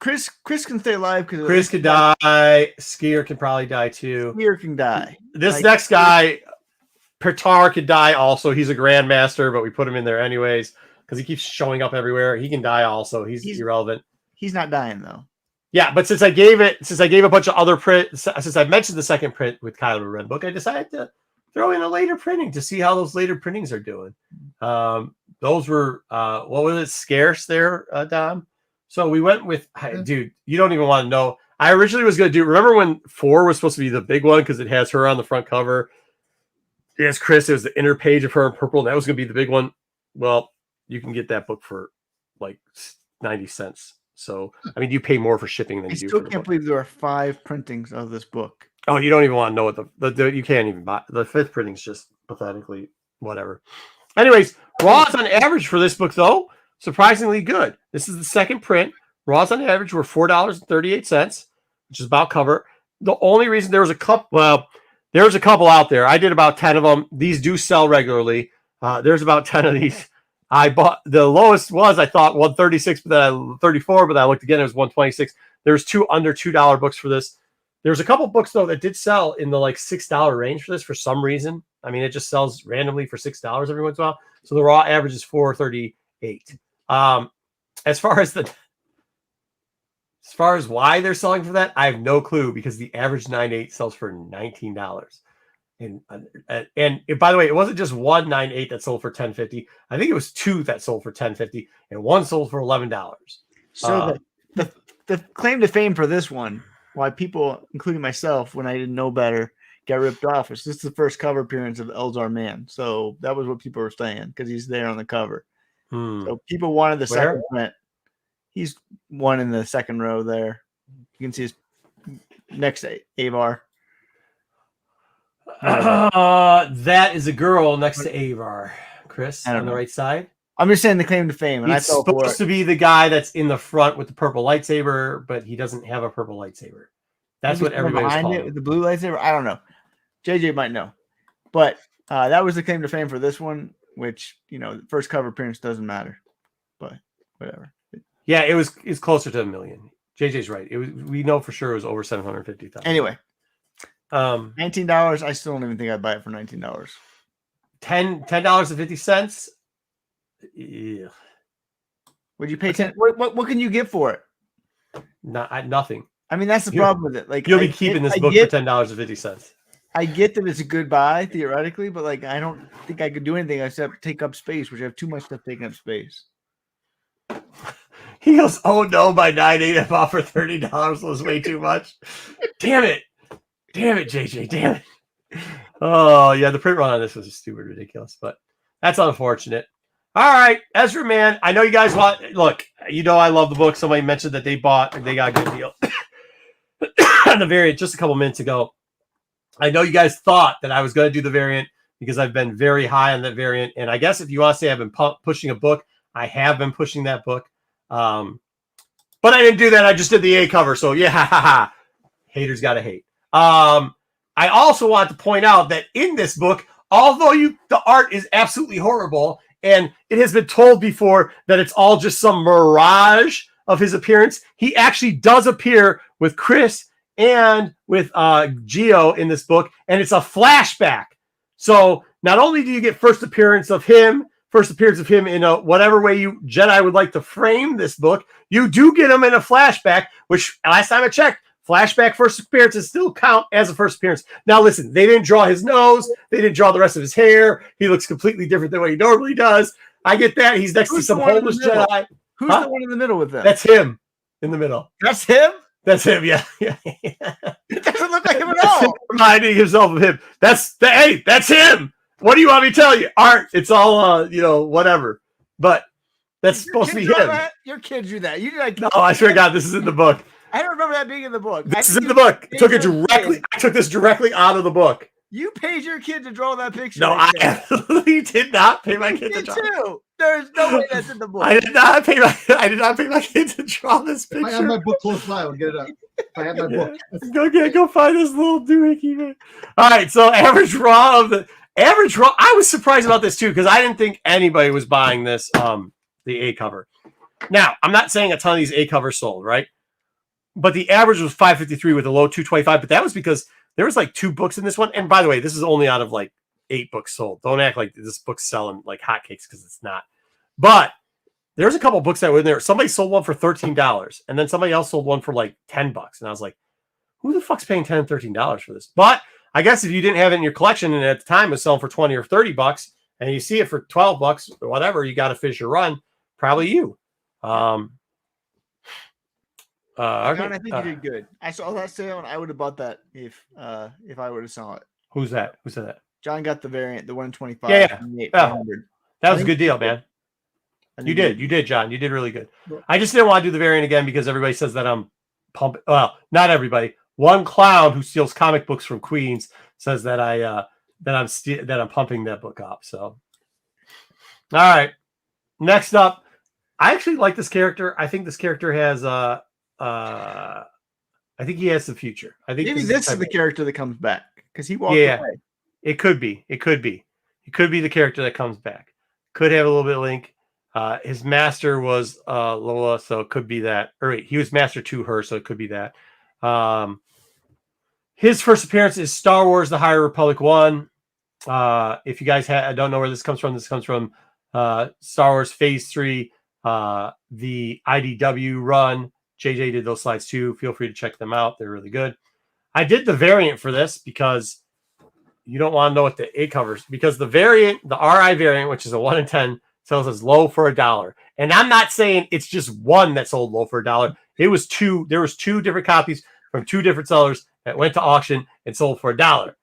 [SPEAKER 2] Chris can stay alive because
[SPEAKER 3] Chris could die. Qi'ar can probably die too.
[SPEAKER 2] Qi'ar can die.
[SPEAKER 3] This next guy, Pertar, could die also. He's a grandmaster, but we put him in there anyways because he keeps showing up everywhere. He can die also. He's irrelevant.
[SPEAKER 2] He's not dying though.
[SPEAKER 3] Yeah, but since I gave a bunch of other print, since I mentioned the second print with Kylo Ren book, I decided to throw in a later printing to see how those later printings are doing. Those were what was it, scarce there, Dom? So we went with, dude, you don't even want to know. I originally was going to remember when 4 was supposed to be the big one because it has her on the front cover. It has Chris. It was the inner page of her in purple. That was going to be the big one. Well, you can get that book for like 90 cents. So, I mean, you pay more for shipping than you do. I
[SPEAKER 2] still can't believe there are 5 printings of this book.
[SPEAKER 3] Oh, you don't even want to know what you can't even buy. The 5th printing is just pathetically whatever. Anyways, raws on average for this book, though, surprisingly good. This is the second print. Raws on average were $4.38, which is about cover. The only reason there was a couple out there. I did about 10 of them. These do sell regularly. There's about 10 of these. I bought the lowest was I thought 136, but then 34, but I looked again, it was 126. There's 2 under $2 books for this. There's a couple books though that did sell in the like $6 range for this for some reason. I mean, it just sells randomly for $6 every once in a while. So the raw average is $4.38. As far as why they're selling for that, I have no clue because the average 9.8 sells for $19. And by the way, it wasn't just one 9.8 that sold for $10.50. I think it was 2 that sold for $10.50 and 1 sold for $11.
[SPEAKER 2] So the claim to fame for this one, why people, including myself, when I didn't know better, got ripped off, is this is the first cover appearance of Elzar Mann. So that was what people were saying because he's there on the cover. So people wanted the second print. He's one in the second row there. You can see his next to Avar.
[SPEAKER 3] That is a girl next to Avar, Chris, on the right side.
[SPEAKER 2] I'm just saying the claim to fame. And
[SPEAKER 3] he's supposed to be the guy that's in the front with the purple lightsaber, but he doesn't have a purple lightsaber. That's what everybody's calling it.
[SPEAKER 2] With the blue lightsaber? I don't know. JJ might know. But that was the claim to fame for this one, which, first cover appearance doesn't matter. But whatever.
[SPEAKER 3] Yeah, it's closer to 1 million. JJ's right. We know for sure it was over 750,000.
[SPEAKER 2] Anyway,
[SPEAKER 3] $19.
[SPEAKER 2] I still don't even think I'd buy it for $19.
[SPEAKER 3] $10.50. Yeah.
[SPEAKER 2] Would you pay 10? What can you get for it?
[SPEAKER 3] Nothing.
[SPEAKER 2] I mean, that's the problem with it. Like,
[SPEAKER 3] you'll be keeping this book for $10.50.
[SPEAKER 2] I get that it's a good buy theoretically, but like, I don't think I could do anything except take up space, which I have too much stuff taking up space.
[SPEAKER 3] He goes, "Oh no, my 9.8 bought for $30 was way too much." Damn it, JJ, damn it. Oh yeah, the print run on this was stupid, ridiculous, but that's unfortunate. All right, Ezra, man, I know you guys want. Look, you know I love the book. Somebody mentioned that they got a good deal on the variant just a couple minutes ago. I know you guys thought that I was going to do the variant because I've been very high on that variant, and I guess if you want to say I've been pushing a book, I have been pushing that book. But I didn't do that. I just did the A cover. So yeah, haters gotta hate. I also want to point out that in this book, although the art is absolutely horrible, and it has been told before that it's all just some mirage of his appearance, he actually does appear with Chris and with Geo in this book, and it's a flashback. So not only do you get first appearance of him in a whatever way you Jedi would like to frame this book, you do get him in a flashback, which last time I checked, flashback first appearances still count as a first appearance. Now listen, they didn't draw his nose, they didn't draw the rest of his hair. He looks completely different than what he normally does. I get that. He's next to some homeless Jedi.
[SPEAKER 2] Who's the one in the middle with them?
[SPEAKER 3] That's him in the middle.
[SPEAKER 2] That's him?
[SPEAKER 3] That's him, yeah.
[SPEAKER 2] It doesn't look like him at all.
[SPEAKER 3] Reminding himself of him. Hey, that's him. What do you want me to tell you? Art. It's all whatever. But that's supposed to be him.
[SPEAKER 2] That? Your kid drew that. You like
[SPEAKER 3] no, I swear to God, this is in the book.
[SPEAKER 2] I don't remember that being in the book.
[SPEAKER 3] This is in the book. I took this directly out of the book.
[SPEAKER 2] You paid your kid to draw that picture.
[SPEAKER 3] No, I absolutely did not pay my kid to draw.
[SPEAKER 2] Too. There's no way that's in the book.
[SPEAKER 3] I did not pay my kid to draw this picture.
[SPEAKER 4] I have my book close by. I would get it up. I have my book.
[SPEAKER 3] Go find this little doohickey, man. All right, so average raw. I was surprised about this too because I didn't think anybody was buying this. The A cover. Now, I'm not saying a ton of these A covers sold, right? But the average was 553 with a low 225. But that was because there was like 2 books in this one. And by the way, this is only out of like 8 books sold. Don't act like this book's selling like hotcakes because it's not. But there's a couple books that were in there. Somebody sold one for $13, and then somebody else sold one for like $10. And I was like, who the fuck's paying $10 and $13 for this? But I guess if you didn't have it in your collection and at the time it was selling for $20 or $30, and you see it for $12 or whatever, you got to fish your run. Probably you.
[SPEAKER 2] John, I think you did good. I saw that sale and I would have bought that if I would have saw it.
[SPEAKER 3] Who's that? Who said that?
[SPEAKER 2] John got the variant, the 125.
[SPEAKER 3] Yeah. That was a good deal, man. You did, John. You did really good. I just didn't want to do the variant again because everybody says that I'm pumping. Well, not everybody. One clown who steals comic books from Queens says that I'm pumping that book up. So, all right. Next up, I actually like this character. I think this character has I think he has the future. I think
[SPEAKER 2] maybe this is the character that comes back because he walked away.
[SPEAKER 3] It could be. He could be the character that comes back. Could have a little bit of Link. His master was Lola, so it could be that. Or wait, he was master to her, so it could be that. His first appearance is Star Wars: The High Republic 1. If you guys I don't know where this comes from. This comes from Star Wars Phase 3, the IDW run. JJ did those slides too. Feel free to check them out. They're really good. I did the variant for this because you don't want to know what the A covers, because the variant, the RI variant, which is a 1 in 10, sells as low for $1. And I'm not saying it's just one that sold low for $1. It was 2. There was 2 different copies from 2 different sellers that went to auction and sold for $1.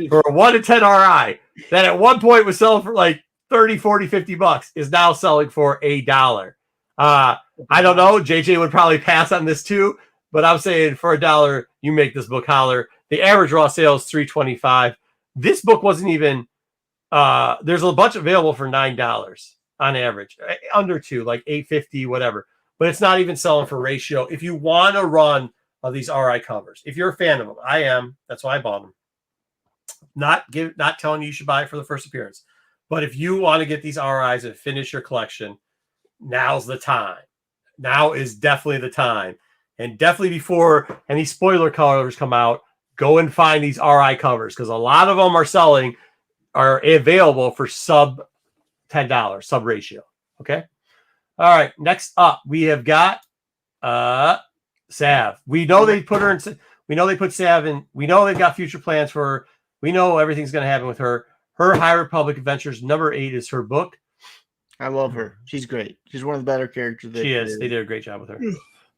[SPEAKER 3] For a 1 in 10 RI that at one point was selling for like 30, 40, $50 is now selling for $1. I don't know. JJ would probably pass on this too, but I'm saying for $1, you make this book holler. The average raw sale is $3.25. This book wasn't even. There's a bunch available for $9 on average, under 2, like $8.50, whatever. But it's not even selling for ratio. If you want a run of these RI covers, if you're a fan of them, I am. That's why I bought them. Not telling you should buy it for the first appearance, but if you want to get these RIs and finish your collection, now's the time. Now is definitely the time. And definitely before any spoiler covers come out, go and find these RI covers because a lot of them are available for sub $10, sub ratio. Okay. All right. Next up, we have got Sav. We know they put her in. We know they put Sav in. We know they've got future plans for her. We know everything's going to happen with her. Her High Republic Adventures #8 is her book.
[SPEAKER 2] I love her. She's great. She's one of the better characters.
[SPEAKER 3] She is. They did a great job with her.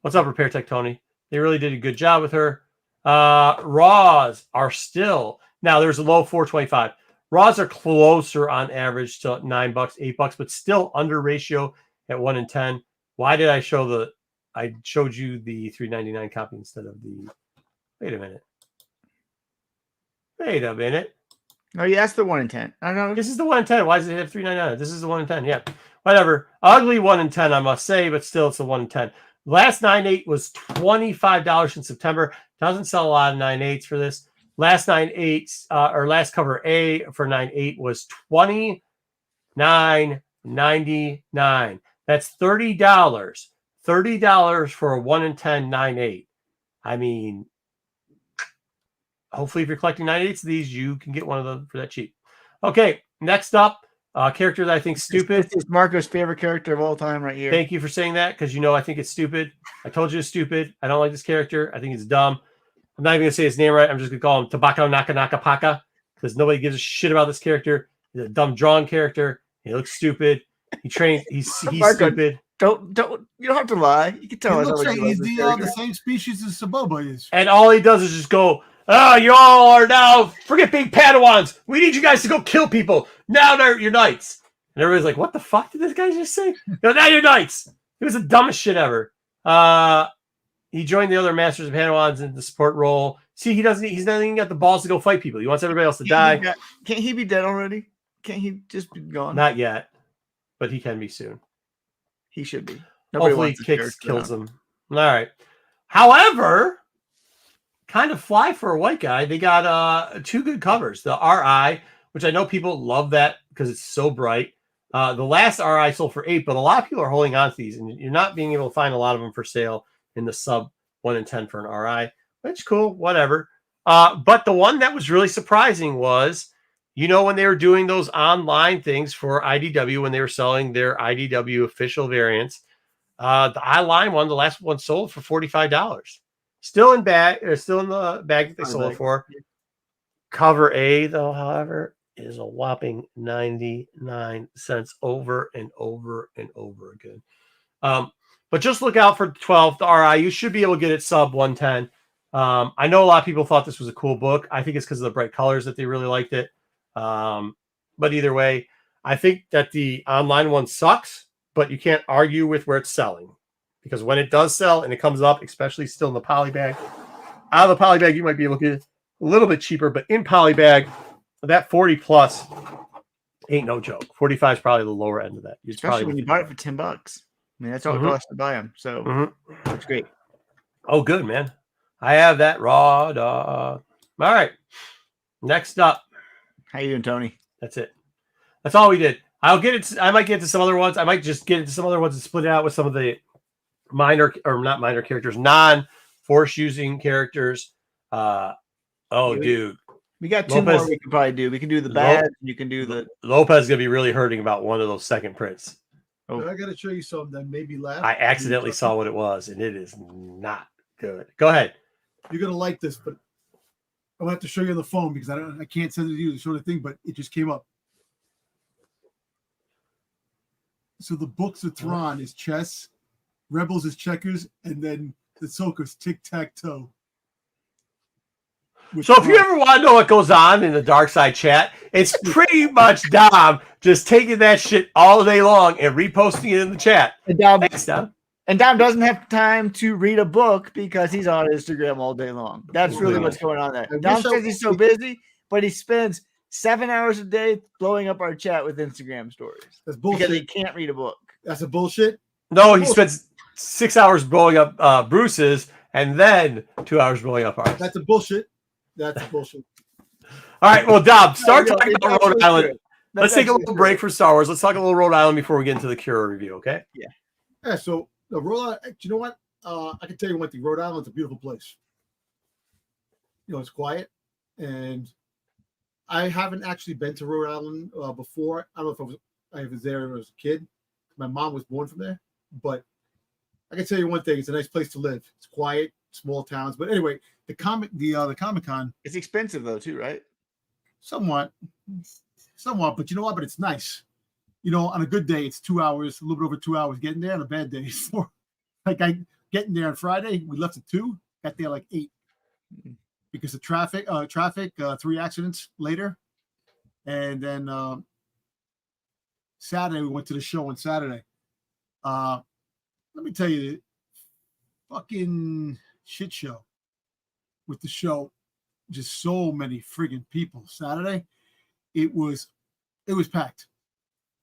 [SPEAKER 3] What's up, Repair Tech Tony? They really did a good job with her. Raws are still now. There's a low 425. Raws are closer on average to $9, $8, but still under ratio at 1 in 10. Why did I show the? I showed you the $3.99 copy instead of the. Wait a minute.
[SPEAKER 2] Oh, yeah, that's the 1 in 10. I know.
[SPEAKER 3] This is the 1 in 10. Why does it have $3.99? This is the 1 in 10. Yeah, whatever. Ugly 1 in 10, I must say, but still, it's a 1 in 10. Last 9.8 was $25 in September. Doesn't sell a lot of 9.8s for this. Last 9.8 or last cover A for 9.8 was $29.99. That's $30. $30 for a 1 in 10 9.8. I mean, hopefully, if you're collecting 9.8s of these, you can get one of them for that cheap. Okay, next up, character that I think stupid.
[SPEAKER 2] This is Marco's favorite character of all time right here.
[SPEAKER 3] Thank you for saying that because you know I think it's stupid. I told you it's stupid. I don't like this character. I think it's dumb. I'm not even going to say his name right. I'm just going to call him Tabako Naka Naka Paka because nobody gives a shit about this character. He's a dumb drawn character. He looks stupid. He trains. He's
[SPEAKER 2] Marco,
[SPEAKER 3] stupid.
[SPEAKER 2] Don't you don't have to lie. You can tell us.
[SPEAKER 4] Looks like he's the same species as Saboba is.
[SPEAKER 3] And all he does is just go, "Oh, you all are now forget being Padawans. We need you guys to go kill people. Now you're knights." And everybody's like, "What the fuck did this guy just say?" No, now you're knights. It was the dumbest shit ever. He joined the other Masters of Padawans in the support role. See, he's not even got the balls to go fight people. He wants everybody else to die.
[SPEAKER 2] Can't he be dead already? Can't he just be gone?
[SPEAKER 3] Not yet, but he can be soon.
[SPEAKER 2] He should be.
[SPEAKER 3] Hopefully, kills him. All right. However, kind of fly for a white guy. They got 2 good covers. The RI, which I know people love that because it's so bright. The last RI sold for $8, but a lot of people are holding on to these, and you're not being able to find a lot of them for sale in the sub 1 in 10 for an RI, which cool, whatever. But the one that was really surprising was, when they were doing those online things for IDW, when they were selling their IDW official variants, the online one, the last one sold for $45. Still in the bag that they sold it for. Cover A, though, however, is a whopping 99 cents over and over and over again. But just look out for 12, the RI. You should be able to get it sub 110. I know a lot of people thought this was a cool book. I think it's because of the bright colors that they really liked it. But either way, I think that the online one sucks, but you can't argue with where it's selling. Because when it does sell and it comes up, especially still in the poly bag, out of the poly bag, you might be able to get it a little bit cheaper. But in poly bag, that 40 plus ain't no joke. 45 is probably the lower end of that.
[SPEAKER 2] Especially when you buy it for $10. I mean, that's all it costs to buy them. So that's great.
[SPEAKER 3] Oh, good, man. I have that raw dog. All right. Next up.
[SPEAKER 2] How you doing, Tony?
[SPEAKER 3] That's it. That's all we did. I might get to some other ones. I might just get into some other ones and split it out with some of the not minor characters, non-force using characters. Dude.
[SPEAKER 2] We got 2 more we can probably do. We can do the bad. You can do the
[SPEAKER 3] Lopez is gonna be really hurting about one of those second prints.
[SPEAKER 4] Oh. I gotta show you something that made me laugh.
[SPEAKER 3] I accidentally saw what it was, and it is not good. Go ahead.
[SPEAKER 4] You're gonna like this, but I'll have to show you on the phone because I can't send it to you to show the thing, but it just came up. So the Books of Thrawn is chess, Rebels is checkers, and then the Ahsoka's tic-tac-toe.
[SPEAKER 3] So if you ever want to know what goes on in the Darkside chat, it's pretty much Dom just taking that shit all day long and reposting it in the chat.
[SPEAKER 2] Thanks, Dom. And Dom doesn't have time to read a book because he's on Instagram all day long. That's really what's going on there. Dom says he's so busy, but he spends 7 hours a day blowing up our chat with Instagram stories.
[SPEAKER 4] That's bullshit.
[SPEAKER 2] Because he can't read a book.
[SPEAKER 4] That's a bullshit.
[SPEAKER 3] No, he spends 6 hours blowing up Bruce's and then 2 hours blowing up ours.
[SPEAKER 4] That's a bullshit. That's bullshit.
[SPEAKER 3] All right, well, Dom, start talking about Rhode Island. Let's take a little break for Star Wars. Let's talk a little Rhode Island before we get into the Qi'ra review, okay?
[SPEAKER 4] Yeah, so the Rhode Island, you know what?
[SPEAKER 1] I can tell you one thing. Rhode Island's a beautiful place. It's quiet, and I haven't actually been to Rhode Island before. I don't know if I was there as a kid. My mom was born from there, but I can tell you one thing: it's a nice place to live. It's quiet, small towns. But anyway, the Comic-Con.
[SPEAKER 2] It's expensive though, too, right?
[SPEAKER 1] Somewhat. But you know what? But it's nice. On a good day, it's 2 hours, a little bit over 2 hours getting there. On a bad day, it's 4. Like I getting there on Friday, we left at 2, got there like 8 because of traffic. 3 accidents later, and then Saturday we went to the show on Saturday. Let me tell you, fucking shit show with the show. Just so many friggin' people. Saturday, it was packed.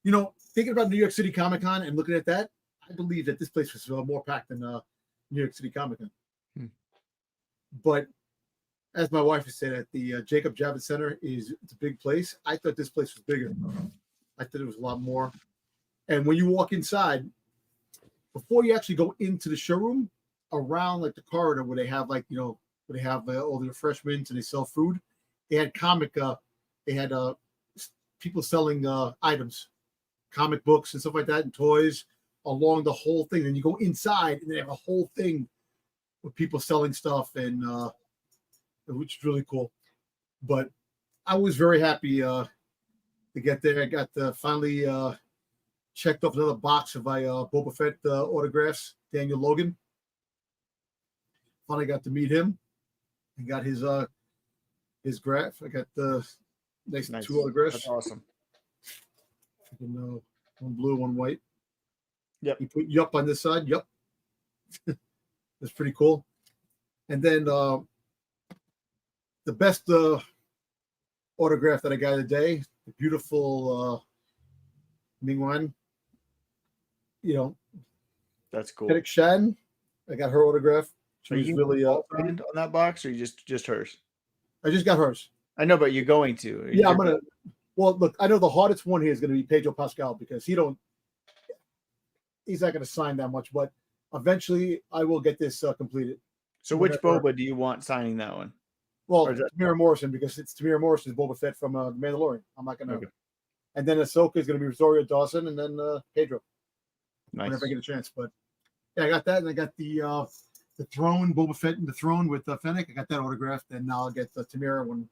[SPEAKER 1] Thinking about New York City Comic-Con and looking at that, I believe that this place was more packed than New York City Comic-Con. But as my wife has said, at the Jacob Javits Center it's a big place. I thought this place was bigger. I thought it was a lot more. And when you walk inside, before you actually go into the showroom, around like the corridor where they have where they have all the refreshments and they sell food, they had people selling items, comic books and stuff like that, and toys along the whole thing. Then you go inside and they have a whole thing with people selling stuff, and which is really cool. But I was very happy to get there. I got finally checked off another box of my Boba Fett autographs, Daniel Logan. Finally got to meet him and got his graph. I got the nice 2 autographs.
[SPEAKER 2] That's awesome.
[SPEAKER 1] One blue, one white.
[SPEAKER 2] Yep.
[SPEAKER 1] He put yup on this side. Yup. That's pretty cool. And then the best autograph that I got today, the beautiful Ming Wan.
[SPEAKER 2] That's cool.
[SPEAKER 1] Fennec Shan. I got her autograph. She was really
[SPEAKER 2] on that box, or you just hers?
[SPEAKER 1] I just got hers.
[SPEAKER 2] I know, but you're going to.
[SPEAKER 1] Yeah, I'm gonna. Well, look, I know the hardest one here is going to be Pedro Pascal because he's not going to sign that much, but eventually I will get this completed.
[SPEAKER 2] So which Boba do you want signing that one?
[SPEAKER 1] Well, Tamira Morrison, because it's Tamira Morrison's Boba Fett from The Mandalorian. I'm not going to. Okay. And then Ahsoka is going to be Rosario Dawson, and then Pedro. Nice. Whenever I get a chance. But yeah, I got that, and I got the throne, Boba Fett in the throne with Fennec. I got that autographed, and now I'll get Tamira whenever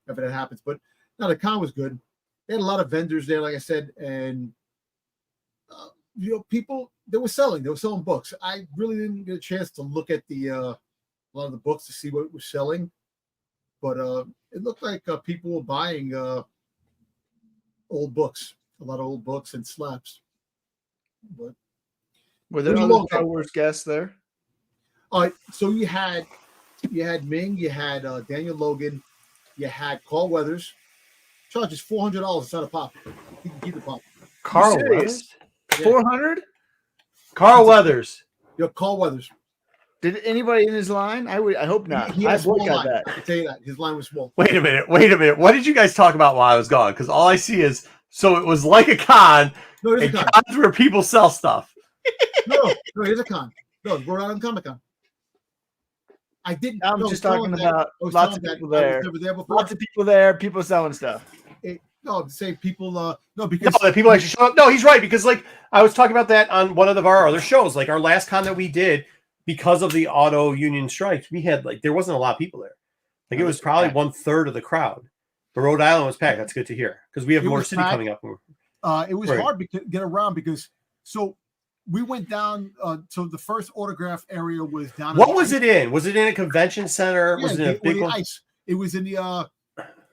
[SPEAKER 1] that happens. But no, the con was good. They had a lot of vendors there, like I said, and people they were selling books. I really didn't get a chance to look at a lot of the books to see what was selling, but it looked like people were buying old books, a lot of old books and slaps. But
[SPEAKER 2] were there other Star Wars guests there?
[SPEAKER 1] So you had Ming, you had Daniel Logan, you had Carl Weathers. Charges $400 inside a pop. You can keep the pop.
[SPEAKER 3] Carl Weathers?
[SPEAKER 2] 400?
[SPEAKER 3] Carl Weathers.
[SPEAKER 1] Carl Weathers.
[SPEAKER 2] Did anybody in his line? I hope not.
[SPEAKER 1] He had a small line. I can tell you that. His line was small.
[SPEAKER 3] Wait a minute. What did you guys talk about while I was gone? Because all I see is, so it was like a con.
[SPEAKER 1] No, it's a con.
[SPEAKER 3] Cons where people sell stuff.
[SPEAKER 1] No, here's a con. No, it's Rhode Island Comic-Con.
[SPEAKER 2] I'm just talking about lots of people there. Lots of people there, people selling stuff.
[SPEAKER 1] Say people.
[SPEAKER 3] That people actually show up. No, he's right, because like I was talking about that on one of our other shows, like our last con that we did, because of the auto union strikes, we had there wasn't a lot of people there. Like it was probably 1/3 of the crowd. But Rhode Island was packed. That's good to hear because we have more city coming up.
[SPEAKER 1] It was hard to get around because we went down. So the first autograph area was down.
[SPEAKER 3] What was it in? Was it in a convention center?
[SPEAKER 1] Yeah,
[SPEAKER 3] was it in a big one?
[SPEAKER 1] Ice. It was in the.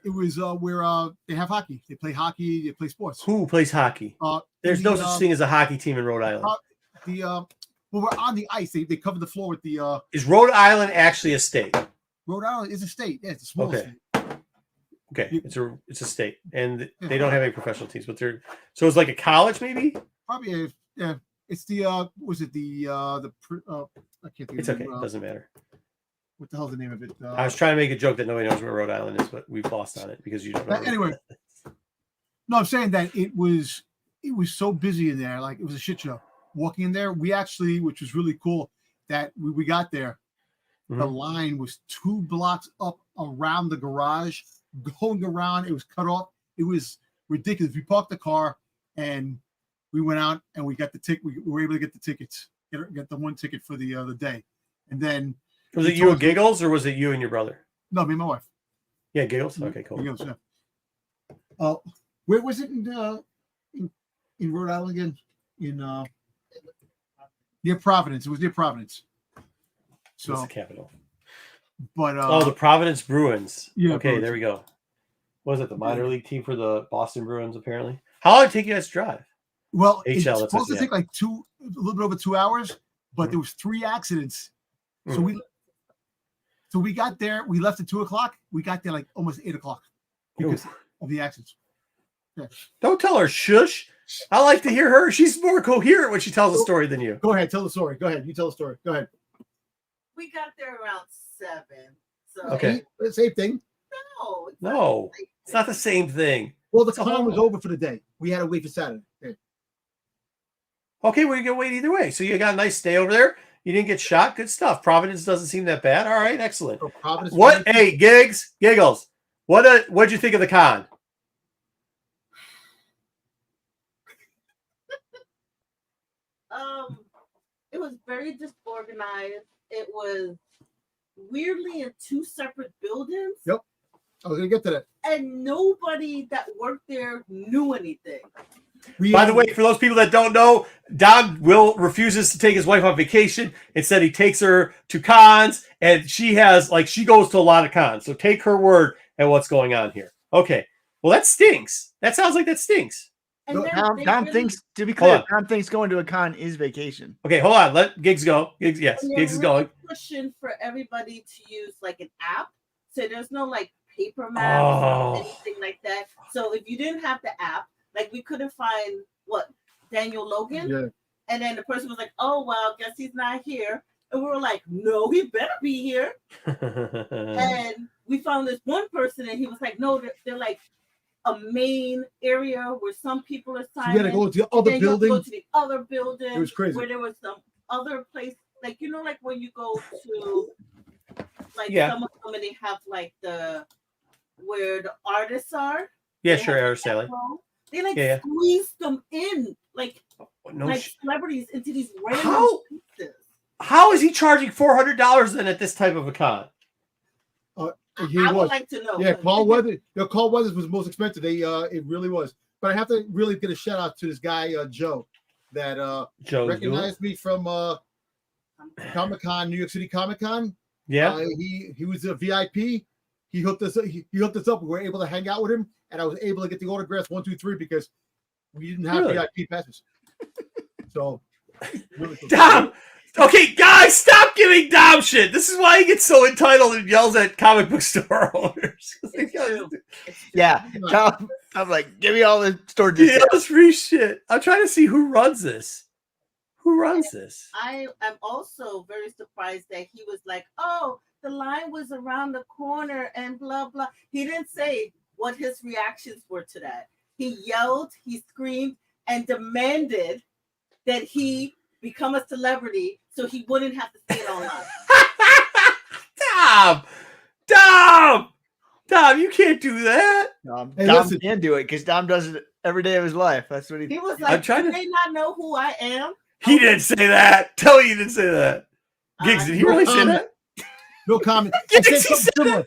[SPEAKER 1] It was where they have hockey. They play hockey. They play sports.
[SPEAKER 3] Who plays hockey? There's no such thing as a hockey team in Rhode Island.
[SPEAKER 1] Well, we're on the ice. They covered the floor with the.
[SPEAKER 3] Is Rhode Island actually a state?
[SPEAKER 1] Rhode Island is a state. Yeah, it's a small state.
[SPEAKER 3] Okay, it's a state, and they don't have any professional teams, but so it's like a college, maybe.
[SPEAKER 1] Probably, yeah. It's the was it the I can't think.
[SPEAKER 3] It's okay. It doesn't matter.
[SPEAKER 1] What the hell's the name of it?
[SPEAKER 3] I was trying to make a joke that nobody knows where Rhode Island is, but we've lost on it because you don't know.
[SPEAKER 1] Anyway, no, I'm saying that it was so busy in there, like it was a shit show. Walking in there, we actually, which was really cool, that we got there. The line was 2 blocks up around the garage, going around. It was cut off. It was ridiculous. We parked the car and we went out and we got the ticket. We were able to get the tickets, get the one ticket for the day. And then
[SPEAKER 3] was it you and Giggles or was it you and your brother?
[SPEAKER 1] No, me and my wife.
[SPEAKER 3] Yeah, Giggles. Okay, cool.
[SPEAKER 1] Giggles, yeah. Where was it in Rhode Island again? Near Providence. It was near Providence. So
[SPEAKER 3] it's the capital.
[SPEAKER 1] But
[SPEAKER 3] the Providence Bruins.
[SPEAKER 1] Yeah,
[SPEAKER 3] okay,
[SPEAKER 1] Bruins.
[SPEAKER 3] there we go. What was it, the minor league team for the Boston Bruins, apparently? How long did it take you guys to drive?
[SPEAKER 1] Well,
[SPEAKER 3] HL,
[SPEAKER 1] it's
[SPEAKER 3] that's
[SPEAKER 1] supposed to
[SPEAKER 3] what-
[SPEAKER 1] take like a little bit over 2 hours, but there was 3 accidents. So we got there. We left at 2:00. We got there like almost 8:00 because of the accidents. Yeah.
[SPEAKER 3] Don't tell her shush. I like to hear her. She's more coherent when she tells a story than you.
[SPEAKER 1] Go ahead, tell the story. Go ahead, you tell the story. Go ahead.
[SPEAKER 5] We got there around 7. So
[SPEAKER 3] Okay.
[SPEAKER 1] Same thing.
[SPEAKER 5] No,
[SPEAKER 3] It's not the same thing.
[SPEAKER 1] Well, the
[SPEAKER 3] It's a
[SPEAKER 1] con
[SPEAKER 3] whole-
[SPEAKER 1] was over for the day. We had to wait for Saturday. Yeah.
[SPEAKER 3] Okay, well, you can wait either way. So you got a nice stay over there. You didn't get shot. Good stuff. Providence doesn't seem that bad. All right, excellent.
[SPEAKER 1] So Providence.
[SPEAKER 3] What? Hey, Giggles. What'd you think of the con?
[SPEAKER 5] it was very disorganized. It was weirdly in 2 separate buildings.
[SPEAKER 1] Yep. I was gonna get to that.
[SPEAKER 5] And nobody that worked there knew anything.
[SPEAKER 3] By the way, for those people that don't know, Don refuses to take his wife on vacation. Instead, he takes her to cons, and she goes to a lot of cons. So take her word at what's going on here. Okay. Well, that stinks. That sounds like that stinks.
[SPEAKER 5] And then
[SPEAKER 2] Dom
[SPEAKER 5] really-
[SPEAKER 2] thinks, to be
[SPEAKER 3] Hold
[SPEAKER 2] clear,
[SPEAKER 3] on.
[SPEAKER 2] Dom thinks going to a con is vacation.
[SPEAKER 3] Okay, hold on. Let Giggs go. Giggs
[SPEAKER 5] and they're
[SPEAKER 3] is
[SPEAKER 5] really
[SPEAKER 3] going.
[SPEAKER 5] pushing for everybody to use like an app. So there's no like paper maps or anything like that. So if you didn't have the app, like we couldn't find Daniel Logan.
[SPEAKER 1] Yeah.
[SPEAKER 5] And then the person was like, "Oh well, guess he's not here." And we were like, "No, he better be here." And we found this one person, and he was like, "No, they're like a main area where some people are
[SPEAKER 1] So
[SPEAKER 5] signing."
[SPEAKER 1] we had to go to the other
[SPEAKER 5] Then you have to
[SPEAKER 1] building.
[SPEAKER 5] go to the other building.
[SPEAKER 1] It was crazy.
[SPEAKER 5] Where there was some other place, like like when you go to some of them and they have like where the artists are.
[SPEAKER 3] Yeah,
[SPEAKER 5] They
[SPEAKER 3] sure,
[SPEAKER 5] have
[SPEAKER 3] Air Sally.
[SPEAKER 5] They
[SPEAKER 3] Yeah.
[SPEAKER 5] squeezed them in like
[SPEAKER 3] No
[SPEAKER 5] celebrities into these random
[SPEAKER 3] How?
[SPEAKER 5] spaces.
[SPEAKER 3] How is he charging $400 then at this type of a con?
[SPEAKER 1] He
[SPEAKER 5] I
[SPEAKER 1] was.
[SPEAKER 5] would like to know.
[SPEAKER 1] Yeah, Carl Weathers was the most expensive. It really was. But I have to really get a shout out to this guy Joe that
[SPEAKER 3] Joe
[SPEAKER 1] recognized me from Comic-Con, New York City Comic-Con.
[SPEAKER 3] Yeah.
[SPEAKER 1] He was a VIP. He hooked us. He hooked us up. We were able to hang out with him, and I was able to get the autographs 1, 2, 3 because we didn't have
[SPEAKER 3] Really?
[SPEAKER 1] VIP passes. So, really cool.
[SPEAKER 3] Dom! Okay, guys, stop giving Dom shit. This is why he gets so entitled and yells at comic book store owners.
[SPEAKER 5] It's true.
[SPEAKER 2] Yeah, Dom, I'm like, give me all the store
[SPEAKER 3] He
[SPEAKER 2] details.
[SPEAKER 3] yells free shit. I'm trying to see who runs this. Who runs this?
[SPEAKER 5] I am also very surprised that he was like, "Oh, the line was around the corner and blah blah." He didn't say what his reactions were to that. He yelled, he screamed, and demanded that he become a celebrity so he wouldn't have to say it online.
[SPEAKER 3] Dom, you can't do that.
[SPEAKER 1] Hey,
[SPEAKER 2] Dom
[SPEAKER 1] listen.
[SPEAKER 2] can do it because Dom does it every day of his life. That's what he
[SPEAKER 5] He was
[SPEAKER 3] I'm
[SPEAKER 5] like,
[SPEAKER 3] trying
[SPEAKER 5] "Do
[SPEAKER 3] to-
[SPEAKER 5] they not know who I am?"
[SPEAKER 3] He didn't say that. Tell me you didn't say that. Giggs, did he
[SPEAKER 1] no
[SPEAKER 3] really say
[SPEAKER 1] comment.
[SPEAKER 3] that?
[SPEAKER 1] No comment. I
[SPEAKER 3] Yes,
[SPEAKER 1] said
[SPEAKER 3] he
[SPEAKER 1] something
[SPEAKER 3] said
[SPEAKER 1] similar.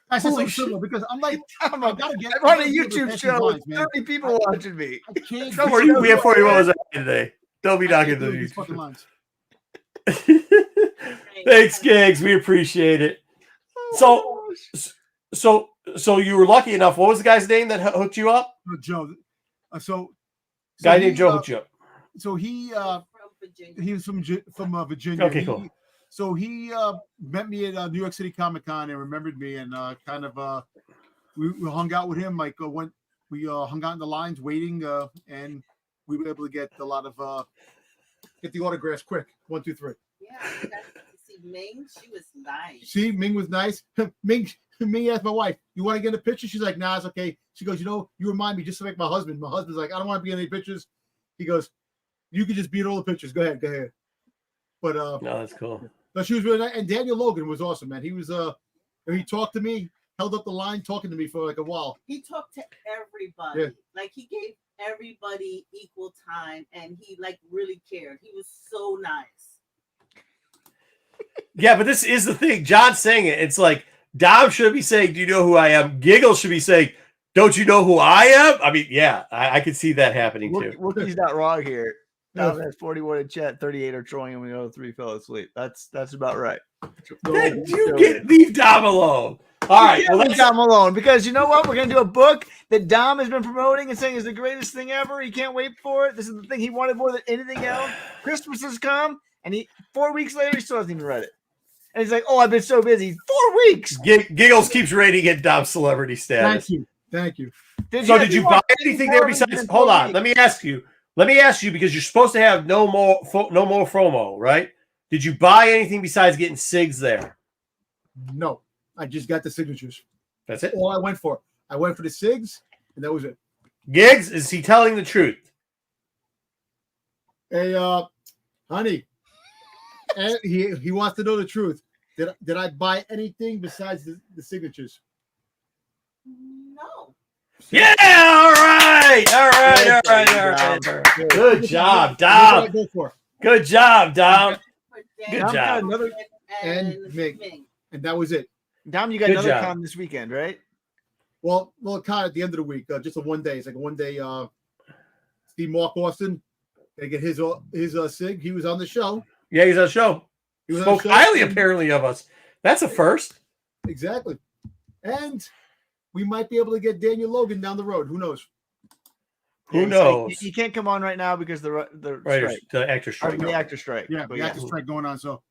[SPEAKER 1] I said
[SPEAKER 3] Holy
[SPEAKER 1] something similar because I'm like,
[SPEAKER 2] I'm
[SPEAKER 1] I gotta get.
[SPEAKER 2] on a
[SPEAKER 1] I gotta get
[SPEAKER 2] YouTube
[SPEAKER 1] those
[SPEAKER 2] show with
[SPEAKER 1] lines, man.
[SPEAKER 2] 30 people watching me.
[SPEAKER 1] I can't.
[SPEAKER 3] Don't worry, we have 41 hours today. Don't be
[SPEAKER 1] I can't
[SPEAKER 3] knocking
[SPEAKER 1] do
[SPEAKER 3] the
[SPEAKER 1] these fucking
[SPEAKER 3] YouTube.
[SPEAKER 1] lines.
[SPEAKER 3] Thanks, Giggs. We appreciate it. So you were lucky enough. What was the guy's name that hooked you up?
[SPEAKER 1] Joe.
[SPEAKER 3] Guy
[SPEAKER 1] he,
[SPEAKER 3] named Joe hooked you up.
[SPEAKER 1] So he
[SPEAKER 5] From Virginia.
[SPEAKER 1] he was from Virginia.
[SPEAKER 3] Okay, cool.
[SPEAKER 1] So he met me at New York City Comic-Con and remembered me and we hung out with him. Like we hung out in the lines waiting and we were able to get a lot of get the autographs quick. 1, 2, 3.
[SPEAKER 5] Yeah, I got to see Ming. She was nice.
[SPEAKER 1] See, Ming was nice. Ming asked my wife, "You want to get in a picture?" She's like, "Nah, it's okay." She goes, "You remind me just like my husband." My husband's like, "I don't want to be in any pictures." He goes, "You can just be in all the pictures. Go ahead." But
[SPEAKER 3] No, that's cool.
[SPEAKER 1] no, she was really nice. And Daniel Logan was awesome, man. He was he talked to me, held up the line, talking to me for like a while.
[SPEAKER 5] He talked to everybody.
[SPEAKER 1] Yeah.
[SPEAKER 5] Like he gave everybody equal time, and he like really cared. He was so nice.
[SPEAKER 3] Yeah, but this is the thing. John's saying it. It's like Dom should be saying, "Do you know who I am?" Giggle should be saying, "Don't you know who I am?" I mean, yeah, I could see that happening too.
[SPEAKER 2] Wookie's not wrong here. Dom has 41 in chat, 38 are trolling, and we know 3 fell asleep. That's about right.
[SPEAKER 3] Leave Dom alone. All right, well,
[SPEAKER 2] leave Dom alone, because you know what? We're gonna do a book that Dom has been promoting and saying is the greatest thing ever. He can't wait for it. This is the thing he wanted more than anything else. Christmas has come, and 4 weeks later, he still hasn't even read it. And he's like, "Oh, I've been so busy. 4 weeks."
[SPEAKER 3] Giggles keeps rating at Dom's celebrity status.
[SPEAKER 1] Thank you.
[SPEAKER 3] Did you buy anything there besides? Hold on, let me ask you because you're supposed to have no more FOMO, right? Did you buy anything besides getting SIGs there?
[SPEAKER 1] No, I just got the signatures.
[SPEAKER 3] That's it.
[SPEAKER 1] All I went for. I went for the SIGs, and that was it.
[SPEAKER 3] Gigs, is he telling the truth?
[SPEAKER 1] Hey, honey, and he wants to know the truth. Did I buy anything besides the signatures?
[SPEAKER 5] No.
[SPEAKER 3] Yeah, all right. Good job, Dom. Good job, Dom. Good job.
[SPEAKER 1] And Ming. And that was it.
[SPEAKER 2] Dom, you got another con this weekend, right?
[SPEAKER 1] Well, con at the end of the week, just a 1 day. It's like a 1 day. Steve Mark Austin, they get his SIG. He was on the show.
[SPEAKER 3] Yeah, he's on the show. He spoke highly, apparently, of us. That's a first.
[SPEAKER 1] Exactly. And we might be able to get Daniel Logan down the road. Who knows?
[SPEAKER 3] Who knows?
[SPEAKER 2] He can't come on right now because the
[SPEAKER 3] actor strike.
[SPEAKER 2] The actor strike.
[SPEAKER 1] Yeah, the actor strike going on. So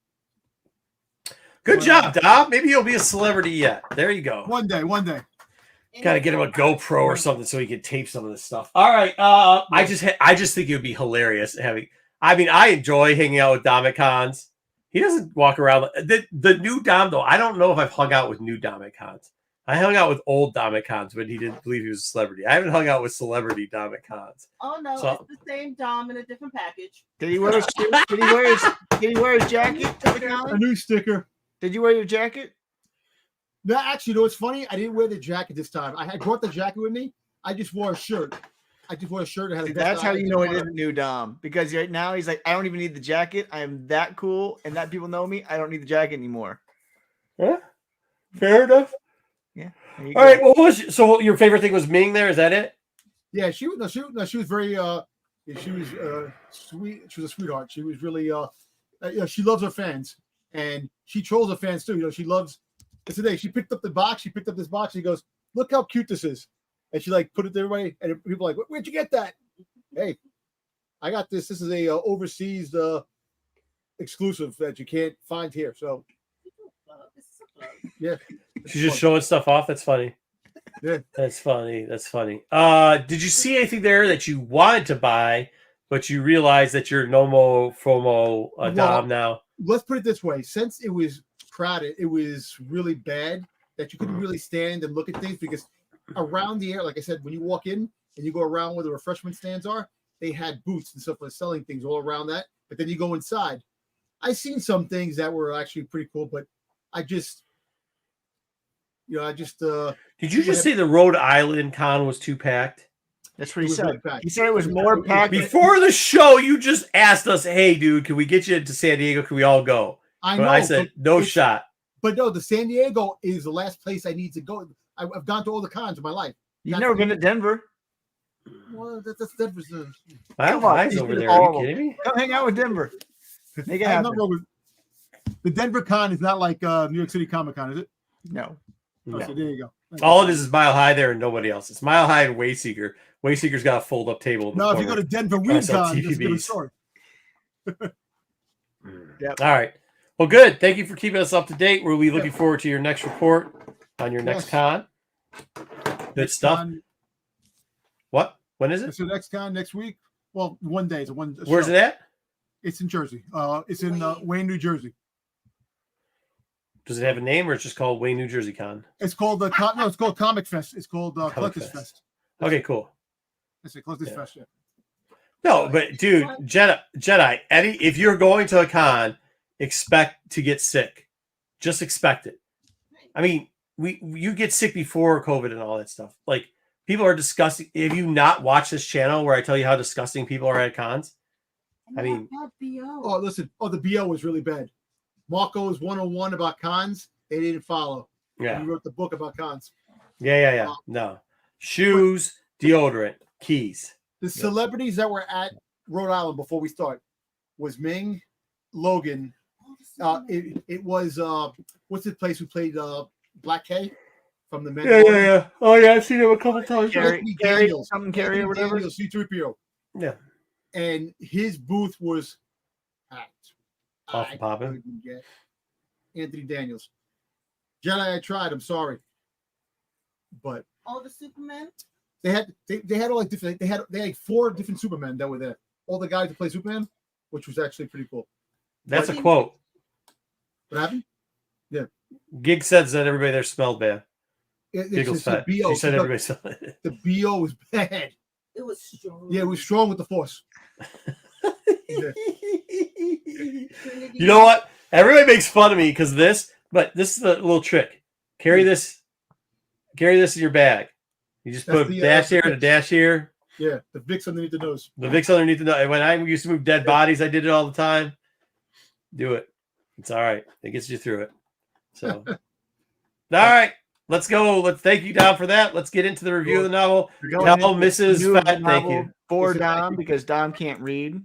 [SPEAKER 3] good job, Dom. Maybe he'll be a celebrity yet. There you go.
[SPEAKER 1] 1 day.
[SPEAKER 3] Gotta get him a GoPro or something so he can tape some of this stuff. All right. I just think it would be hilarious having. I mean, I enjoy hanging out with Dom at cons. He doesn't walk around the new Dom though. I don't know if I've hung out with new Dom at cons. I hung out with old Dom at cons when he didn't believe he was a celebrity. I haven't hung out with celebrity Dom at cons.
[SPEAKER 5] Oh no, it's the same Dom in a different package.
[SPEAKER 2] Did he wear his jacket to the con?
[SPEAKER 1] A new sticker.
[SPEAKER 2] Did you wear your jacket?
[SPEAKER 1] No, actually, you know what's funny? I didn't wear the jacket this time. I had brought the jacket with me. I just wore a shirt.
[SPEAKER 2] That's how you know it isn't new Dom, because right now he's like, I don't even need the jacket. I am that cool, and that people know me. I don't need the jacket anymore.
[SPEAKER 3] Yeah, fair enough.
[SPEAKER 2] Yeah.
[SPEAKER 3] All right. Well, so your favorite thing was Ming there? Is that it?
[SPEAKER 1] Yeah, she was very she was sweet. She was a sweetheart. She was really she loves her fans, and she trolls her fans too. You know, she loves. Today she picked up the box. She picked up this box. She goes, "Look how cute this is," and she like put it to everybody, and people are like, "Where'd you get that?" Hey, I got this. This is a overseas exclusive that you can't find here. So yeah.
[SPEAKER 3] She's just showing stuff off. That's funny.
[SPEAKER 1] Yeah.
[SPEAKER 3] That's funny. Did you see anything there that you wanted to buy, but you realized that you're no more FOMO Dom now?
[SPEAKER 1] Let's put it this way. Since it was crowded, it was really bad that you couldn't really stand and look at things, because around the air, like I said, when you walk in and you go around where the refreshment stands are, they had booths and stuff for selling things all around that. But then you go inside. I seen some things that were actually pretty cool, but I just
[SPEAKER 3] Did you just say the Rhode Island con was too packed?
[SPEAKER 2] That's what he said. He said it was more packed.
[SPEAKER 3] Before the show, you just asked us, "Hey, dude, can we get you to San Diego? Can we all go?" I said, "No shot."
[SPEAKER 1] But no, the San Diego is the last place I need to go. I've gone to all the cons in my life.
[SPEAKER 2] You've never been to Denver.
[SPEAKER 1] Well, that's Denver's.
[SPEAKER 3] Come on, he's over there. Are you kidding me?
[SPEAKER 2] Come hang out with Denver. Make it happen.
[SPEAKER 1] The Denver con is not like New York City Comic-Con, is it?
[SPEAKER 2] No.
[SPEAKER 1] Oh, so there you go.
[SPEAKER 3] All it is Mile High there and nobody else. It's Mile High and Wayseeker. Wayseeker's got a fold-up table.
[SPEAKER 1] No, if you go to Denver WeedCon, it's a different story.
[SPEAKER 3] Yep. All right. Well, good. Thank you for keeping us up to date. We'll be looking forward to your next report on your next con. Good stuff. What? When is it?
[SPEAKER 1] It's the next con next week. Well, 1 day.
[SPEAKER 3] Where's it at?
[SPEAKER 1] It's in Jersey. It's in Wayne, New Jersey.
[SPEAKER 3] Does it have a name, or it's just called Wayne, New Jersey Con?
[SPEAKER 1] It's called it's called Comic Fest. It's called Collectors Fest.
[SPEAKER 3] Okay, cool.
[SPEAKER 1] It's a Collectors Fest. Yeah.
[SPEAKER 3] No, but dude, Jedi, Eddie, if you're going to a con, expect to get sick. Just expect it. I mean, you get sick before COVID and all that stuff. Like, people are disgusting. Have you not watched this channel where I tell you how disgusting people are at cons? I mean,
[SPEAKER 1] oh, listen. Oh, the BO was really bad. Marco's 101 about cons. They didn't follow.
[SPEAKER 3] yeah.
[SPEAKER 1] He wrote the book about cons.
[SPEAKER 3] Yeah. No. Shoes, deodorant, keys.
[SPEAKER 1] The celebrities that were at Rhode Island before we start was Ming, Logan. It was what's the place who played Black K from the Men?
[SPEAKER 3] Yeah. Oh yeah, I've seen him a couple times.
[SPEAKER 2] Carrie or whatever.
[SPEAKER 1] C-3PO.
[SPEAKER 3] Yeah.
[SPEAKER 1] And his booth was packed.
[SPEAKER 3] Off and popping.
[SPEAKER 1] couldn't get Anthony Daniels. Jedi, I tried. I'm sorry, but
[SPEAKER 5] All the Supermen.
[SPEAKER 1] they had all like different. They had like 4 different Supermen that were there. All the guys to play Superman, which was actually pretty cool.
[SPEAKER 3] That's a quote.
[SPEAKER 1] What happened?
[SPEAKER 3] Gig says that everybody there smelled bad.
[SPEAKER 1] It's
[SPEAKER 3] fat.
[SPEAKER 1] the BO.
[SPEAKER 3] She said everybody smelled it.
[SPEAKER 1] The BO was bad.
[SPEAKER 5] It was strong.
[SPEAKER 1] Yeah, it was strong with the Force. Yeah.
[SPEAKER 3] You know what? Everybody makes fun of me because of this, but this is a little trick. Carry this in your bag. You just put a dash here and a dash here.
[SPEAKER 1] Yeah, the Vicks underneath the nose.
[SPEAKER 3] The Vicks underneath the nose. When I used to move dead bodies, I did it all the time. Do it. It's all right. It gets you through it. So, all right. Let's go. Let's thank you, Dom, for that. Let's get into the review of the novel. Tell Mrs. Fat, thank you.
[SPEAKER 2] For Dom, because Dom can't read.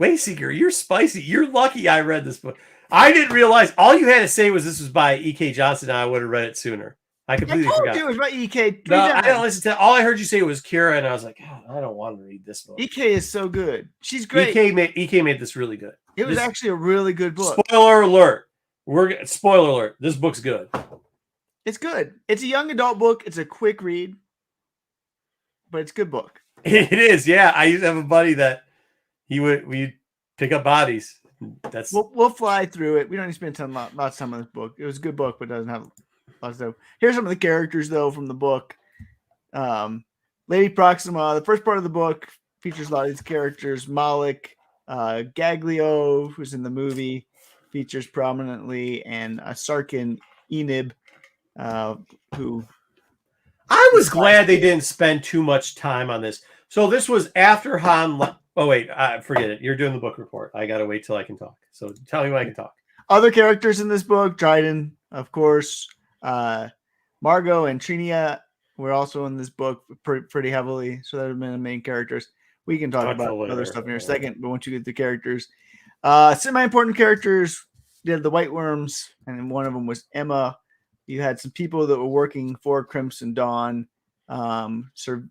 [SPEAKER 3] Wayseeker, you're spicy. You're lucky I read this book. I didn't realize all you had to say was this was by E.K. Johnson, and I would have read it sooner. I completely forgot.
[SPEAKER 2] It was by E.K.
[SPEAKER 3] No, I didn't listen to all I heard you say was Qi'ra, and I was like, oh, I don't want to read this book.
[SPEAKER 2] E.K. is so good. She's great.
[SPEAKER 3] EK made this really good.
[SPEAKER 2] It was actually a really good book.
[SPEAKER 3] Spoiler alert. Spoiler alert. This book's good.
[SPEAKER 2] It's good. It's a young adult book. It's a quick read, but it's a good book.
[SPEAKER 3] It is, yeah. I used to have a buddy that we'd pick up bodies. That's
[SPEAKER 2] We'll fly through it. We don't need to spend lots of time on this book. It was a good book, but it doesn't have lots of. Here's some of the characters though from the book. Lady Proxima. The first part of the book features a lot of these characters. Malik, Gaglio, who's in the movie, features prominently, and Sarkin Enib, who.
[SPEAKER 3] I was glad they didn't spend too much time on this. So this was after Han. Oh wait, forget it. You're doing the book report. I gotta wait till I can talk. So tell me when I can talk.
[SPEAKER 2] Other characters in this book: Dryden, of course. Margot and Trinia were also in this book pretty heavily. So that have been the main characters. We can talk about other stuff in a second, but once you get the characters, semi-important characters, you had the White Worms, and one of them was Emma. You had some people that were working for Crimson Dawn, Severtiri,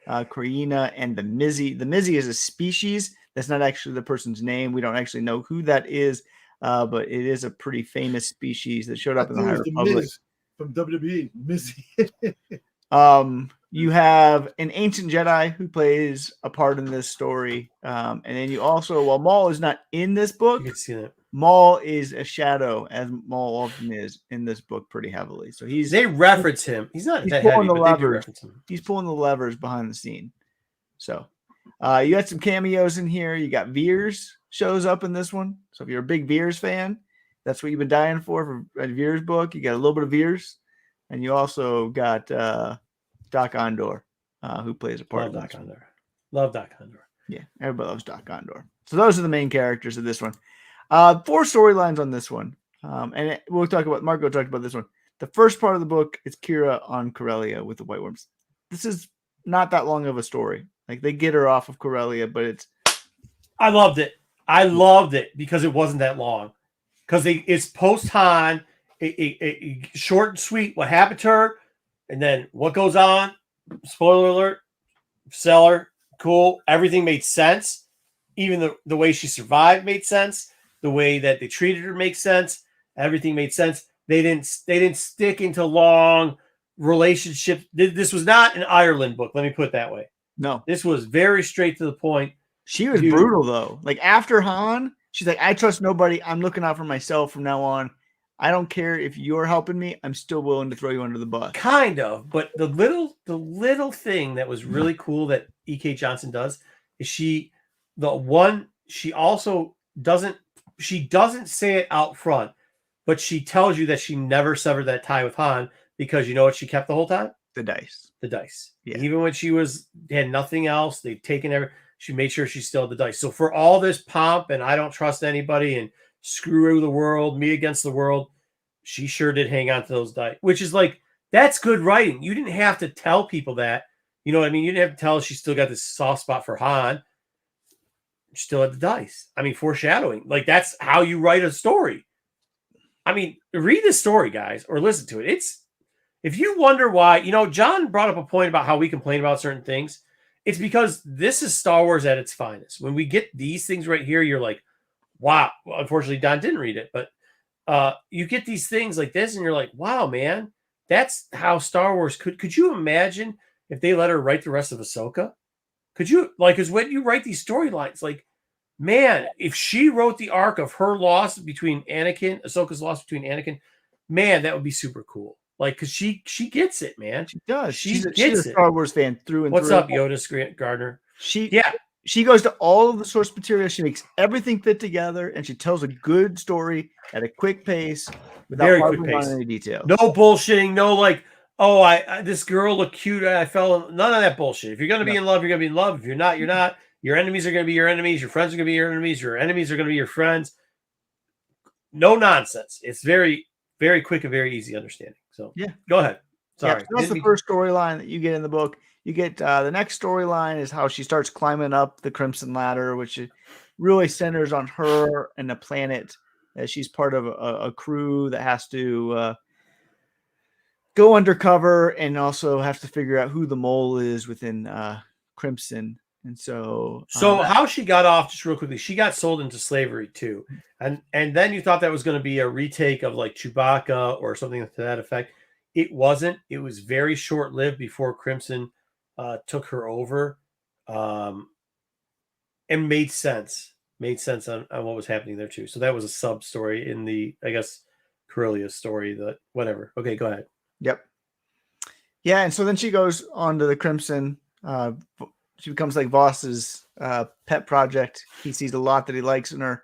[SPEAKER 2] Corina, and the Mizzy. The Mizzy is a species. That's not actually the person's name. We don't actually know who that is, but it is a pretty famous species that showed up in the High Republic.
[SPEAKER 1] From WWE, Mizzy.
[SPEAKER 2] You have an ancient Jedi who plays a part in this story. And then you also, while Maul is not in this book,
[SPEAKER 3] You can see that.
[SPEAKER 2] Maul is a shadow, as Maul often is in this book pretty heavily. So
[SPEAKER 3] They reference him. He's not that heavy, but they do reference him.
[SPEAKER 2] He's pulling the levers behind the scene. So you got some cameos in here. You got Veers shows up in this one. So if you're a big Veers fan, that's what you've been dying for a Veers book. You got a little bit of Veers. And you also got Doc Ondor, who plays a part of
[SPEAKER 3] Doc Ondor. Love Doc Ondor.
[SPEAKER 2] Yeah, everybody loves Doc Ondor. So those are the main characters of this one. 4 storylines on this one. We'll talk about, Marco talked about this one. The first part of the book is Qi'ra on Corellia with the White Worms. This is not that long of a story. Like, they get her off of Corellia, but
[SPEAKER 3] I loved it. I loved it because it wasn't that long. Because it's post-Han, short and sweet, what happened to her, and then what goes on. Spoiler alert, seller, cool. Everything made sense. Even the way she survived made sense. The way that they treated her makes sense. Everything made sense. They didn't stick into long relationships. This was not an Ireland book. Let me put it that way.
[SPEAKER 2] no.
[SPEAKER 3] This was very straight to the point.
[SPEAKER 2] She was brutal, though. Like, after Han, she's like, I trust nobody. I'm looking out for myself from now on. I don't care if you're helping me. I'm still willing to throw you under the bus.
[SPEAKER 3] Kind of, but the little thing that was really cool that E.K. Johnson does is she also doesn't say it out front, but she tells you that she never severed that tie with Han because you know what she kept the whole time?
[SPEAKER 2] The dice.
[SPEAKER 3] The dice.
[SPEAKER 2] Yeah.
[SPEAKER 3] Even when she had nothing else, they'd taken she made sure she still had the dice. So for all this pomp and I don't trust anybody and screw the world, me against the world, she sure did hang on to those dice, which is like, that's good writing. You didn't have to tell people that. You know what I mean? You didn't have to tell she still got this soft spot for Han. She still had the dice. I mean, foreshadowing. Like, that's how you write a story. I mean, read the story, guys, or listen to it. If you wonder why, John brought up a point about how we complain about certain things. It's because this is Star Wars at its finest. When we get these things right here, you're like, wow. Well, unfortunately, Don didn't read it, but you get these things like this and you're like, wow, man, that's how Star Wars could you imagine if they let her write the rest of Ahsoka? Could you, because when you write these storylines, like, man, if she wrote the arc of her loss between Ahsoka's loss between Anakin, man, that would be super cool. Like, because she gets it, man.
[SPEAKER 2] She does.
[SPEAKER 3] She's a
[SPEAKER 2] Star Wars fan through and
[SPEAKER 3] What's
[SPEAKER 2] through.
[SPEAKER 3] up, Yoda Gardner?
[SPEAKER 2] She goes to all of the source material. She makes everything fit together, and she tells a good story at a quick pace without harping on any detail.
[SPEAKER 3] No bullshitting. No I this girl looked cute. I fell. None of that bullshit. If you're gonna be in love, you're gonna be in love. If you're not, you're not. Your enemies are gonna be your enemies. Your friends are gonna be your enemies. Your enemies are gonna be your friends. No nonsense. It's very, very quick and very easy understanding. So
[SPEAKER 2] yeah,
[SPEAKER 3] go ahead. Sorry,
[SPEAKER 2] so that's the first storyline that you get in the book. You get the next storyline is how she starts climbing up the Crimson Ladder, which really centers on her and the planet. As she's part of a crew that has to go undercover and also have to figure out who the mole is within Crimson. And so
[SPEAKER 3] how she got off, just real quickly, she got sold into slavery too. And then you thought that was going to be a retake of like Chewbacca or something to that effect. It wasn't. It was very short-lived before Crimson took her over, and made sense on what was happening there too. So that was a sub story in the, I guess, Corellia story. That whatever. Okay, go ahead.
[SPEAKER 2] Yep. Yeah, and so then she goes on to the Crimson. She becomes like Voss's pet project. He sees a lot that he likes in her,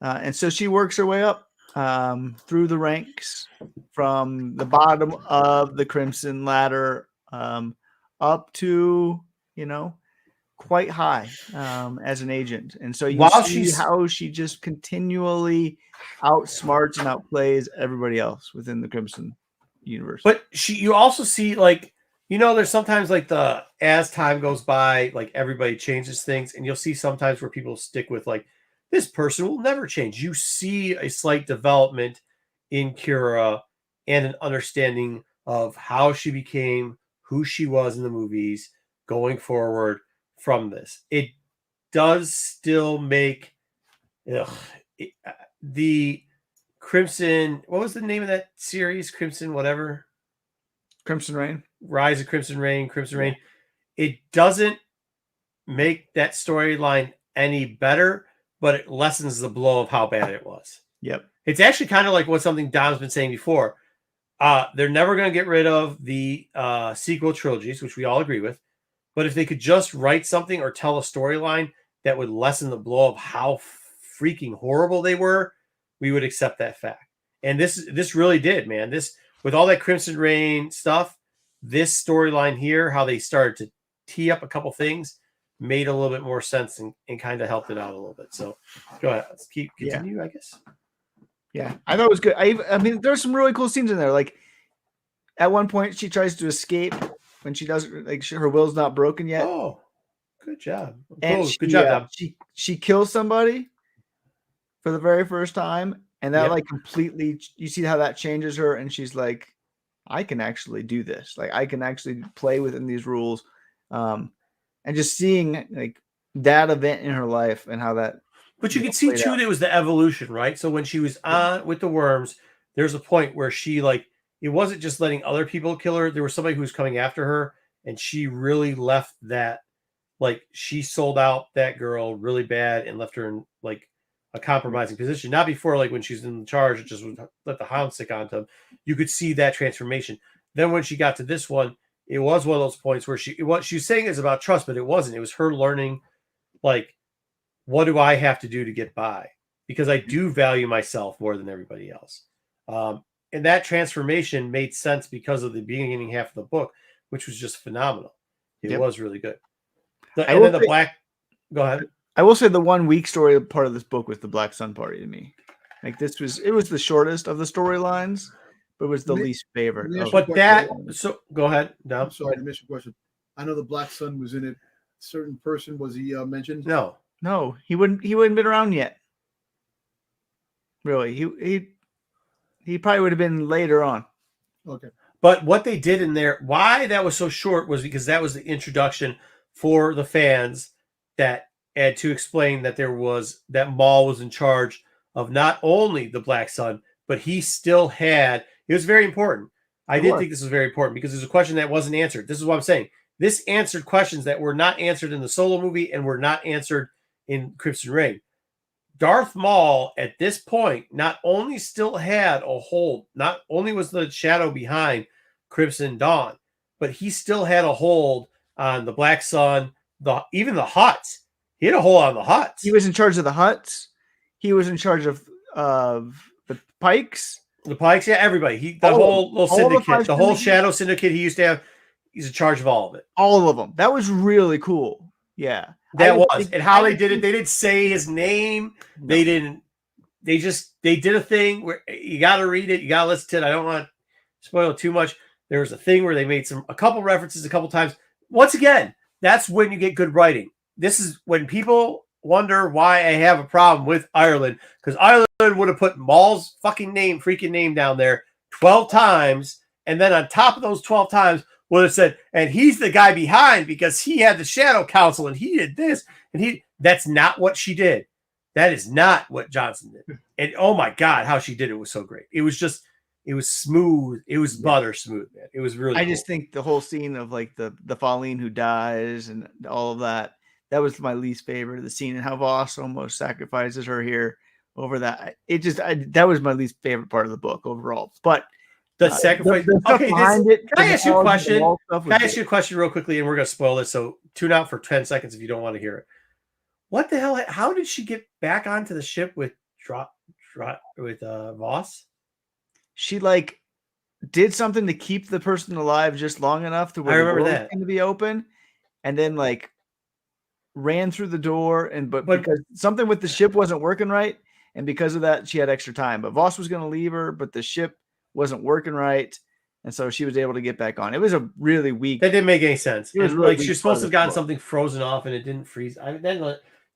[SPEAKER 2] and so she works her way up through the ranks from the bottom of the Crimson Ladder up to quite high as an agent. And so you see how she just continually outsmarts and outplays everybody else within the Crimson universe.
[SPEAKER 3] But you also see, like, there's sometimes like as time goes by, like everybody changes things, and you'll see sometimes where people stick with like, this person will never change. You see a slight development in Qi'ra and an understanding of how she became who she was in the movies going forward from this. It does still make the Crimson, what was the name of that series? Crimson whatever?
[SPEAKER 2] Crimson Reign.
[SPEAKER 3] Rise of Crimson Reign, Crimson Reign. It doesn't make that storyline any better, but it lessens the blow of how bad it was.
[SPEAKER 2] Yep.
[SPEAKER 3] It's actually kind of like what something Don's been saying before. They're never going to get rid of the sequel trilogies, which we all agree with. But if they could just write something or tell a storyline that would lessen the blow of how freaking horrible they were, we would accept that fact. And this really did, man. This, with all that Crimson Reign stuff, this storyline here, how they started to tee up a couple things, made a little bit more sense and kind of helped it out a little bit. So go ahead. Let's continue, I guess.
[SPEAKER 2] Yeah, I thought it was good. I mean, there's some really cool scenes in there. Like at one point, she tries to escape when she doesn't, like, her will's not broken yet.
[SPEAKER 3] Oh, good job.
[SPEAKER 2] And
[SPEAKER 3] good job, Dom.
[SPEAKER 2] She kills somebody for the very first time, and that like completely, you see how that changes her, and she's like, I can actually do this. Like, I can actually play within these rules. And just seeing like that event in her life and how that.
[SPEAKER 3] But you can see too, that it was the evolution, right? So when she was on with the worms, there's a point where she, like, it wasn't just letting other people kill her. There was somebody who was coming after her, and she really left that, like, she sold out that girl really bad and left her in like a compromising position. Not before, like, when she's in charge, it just would let the hound stick onto him. You could see that transformation. Then when she got to this one, it was one of those points where she was saying is about trust, but it wasn't. It was her learning, like, what do I have to do to get by? Because I do value myself more than everybody else. And that transformation made sense because of the beginning half of the book, which was just phenomenal. It was really good. Go ahead.
[SPEAKER 2] I will say the one weak story part of this book was the Black Sun party to me. Like it was the shortest of the storylines, but it was the least favorite.
[SPEAKER 3] Go ahead.
[SPEAKER 1] I'm sorry to miss your question. I know the Black Sun was in it. Certain person, was he mentioned?
[SPEAKER 2] No, he wouldn't been around yet. Really, he probably would have been later on.
[SPEAKER 1] Okay.
[SPEAKER 3] But what they did in there, why that was so short, was because that was the introduction for the fans that had to explain that that Maul was in charge of not only the Black Sun, but he still had. It was very important. I did think this was very important because there's a question that wasn't answered. This is what I'm saying. This answered questions that were not answered in the Solo movie and were not answered in Crimson Reign. Darth Maul at this point not only still had a hold, not only was the shadow behind Crimson Dawn, but he still had a hold on the Black Sun, even the Hutts. He had a hold on the Hutts.
[SPEAKER 2] He was in charge of the Hutts. He was in charge of the Pikes.
[SPEAKER 3] The Pikes, yeah, everybody. The whole little syndicate, the whole Shadow Syndicate he used to have, he's in charge of all of it.
[SPEAKER 2] All of them. That was really cool. Yeah.
[SPEAKER 3] That was. And how they did it, they didn't say his name. No. They didn't. They did a thing where you got to read it. You got to listen to it. I don't want to spoil it too much. There was a thing where they made a couple references a couple times. Once again, that's when you get good writing. This is when people wonder why I have a problem with Ireland, because Ireland would have put Maul's freaking name down there 12 times. And then on top of those 12 times, would have said, and he's the guy behind because he had the Shadow Council and he did this. And that's not what she did. That is not what Johnson did. And oh my God, how she did it was so great. It was smooth. It was butter smooth, man. It was really
[SPEAKER 2] I just think the whole scene of like the Falleen who dies and all of that was my least favorite of the scene, and how Voss almost sacrifices her here over that. That was my least favorite part of the book overall. But
[SPEAKER 3] the sacrifice. Okay, can I ask you a question? Can I ask you a question real quickly, and we're going to spoil this, so tune out for 10 seconds if you don't want to hear it. What the hell? How did she get back onto the ship with Voss?
[SPEAKER 2] She did something to keep the person alive just long enough to where the door was going to be open, and then ran through the door, but because something with the ship wasn't working right, and because of that she had extra time. But Voss was going to leave her, but the ship wasn't working right, and so she was able to get back on. It was a really weak.
[SPEAKER 3] That didn't make any sense. It was
[SPEAKER 2] really
[SPEAKER 3] she was supposed to have gotten something frozen off, and it didn't freeze.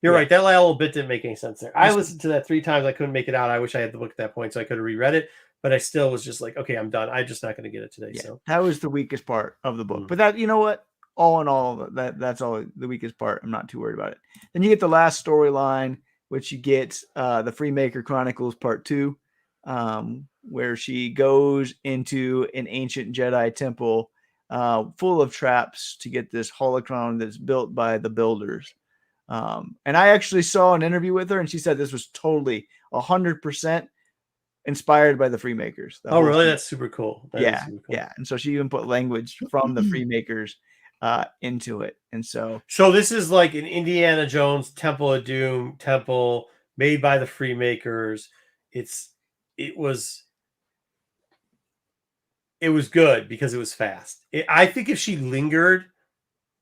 [SPEAKER 3] You're right. That little bit didn't make any sense there. I listened to that 3 times. I couldn't make it out. I wish I had the book at that point so I could have reread it, but I still was just like, okay, I'm done. I'm just not going to get it today.
[SPEAKER 2] Yeah,
[SPEAKER 3] so
[SPEAKER 2] that was the weakest part of the book. But that, you know what? All in all, that's all the weakest part. I'm not too worried about it. Then you get the last storyline, which you get the Freemaker Chronicles Part 2. Where she goes into an ancient Jedi temple full of traps to get this holocron that's built by the builders. And I actually saw an interview with her, and she said this was totally 100% inspired by the Freemakers.
[SPEAKER 3] Oh, really? That's super cool.
[SPEAKER 2] Yeah. And so she even put language from the Freemakers into it. And so
[SPEAKER 3] this is like an Indiana Jones Temple of Doom temple made by the Freemakers. It was good because it was fast. I think if she lingered,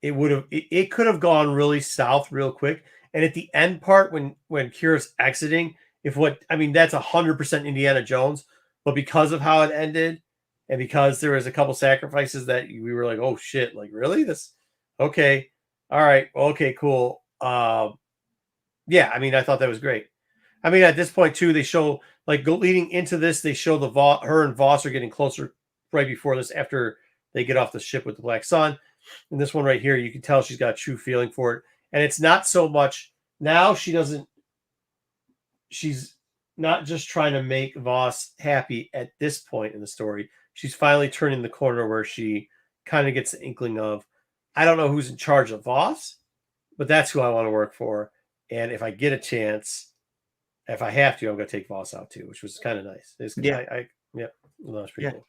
[SPEAKER 3] it could have gone really south real quick. And at the end part, when Qi'ra's exiting, that's 100% Indiana Jones. But because of how it ended, and because there was a couple sacrifices that we were like, oh shit, really? This okay. All right, okay, cool. I thought that was great. At this point too, they show leading into this, they show her and Voss are getting closer right before this, after they get off the ship with the Black Sun. And this one right here, you can tell she's got a true feeling for it. And it's not so much now, she's not just trying to make Voss happy at this point in the story. She's finally turning the corner where she kind of gets the inkling of, I don't know who's in charge of Voss, but that's who I want to work for. And if I get a chance, if I have to, I'm going to take Voss out too, which was kind of nice. That was pretty cool.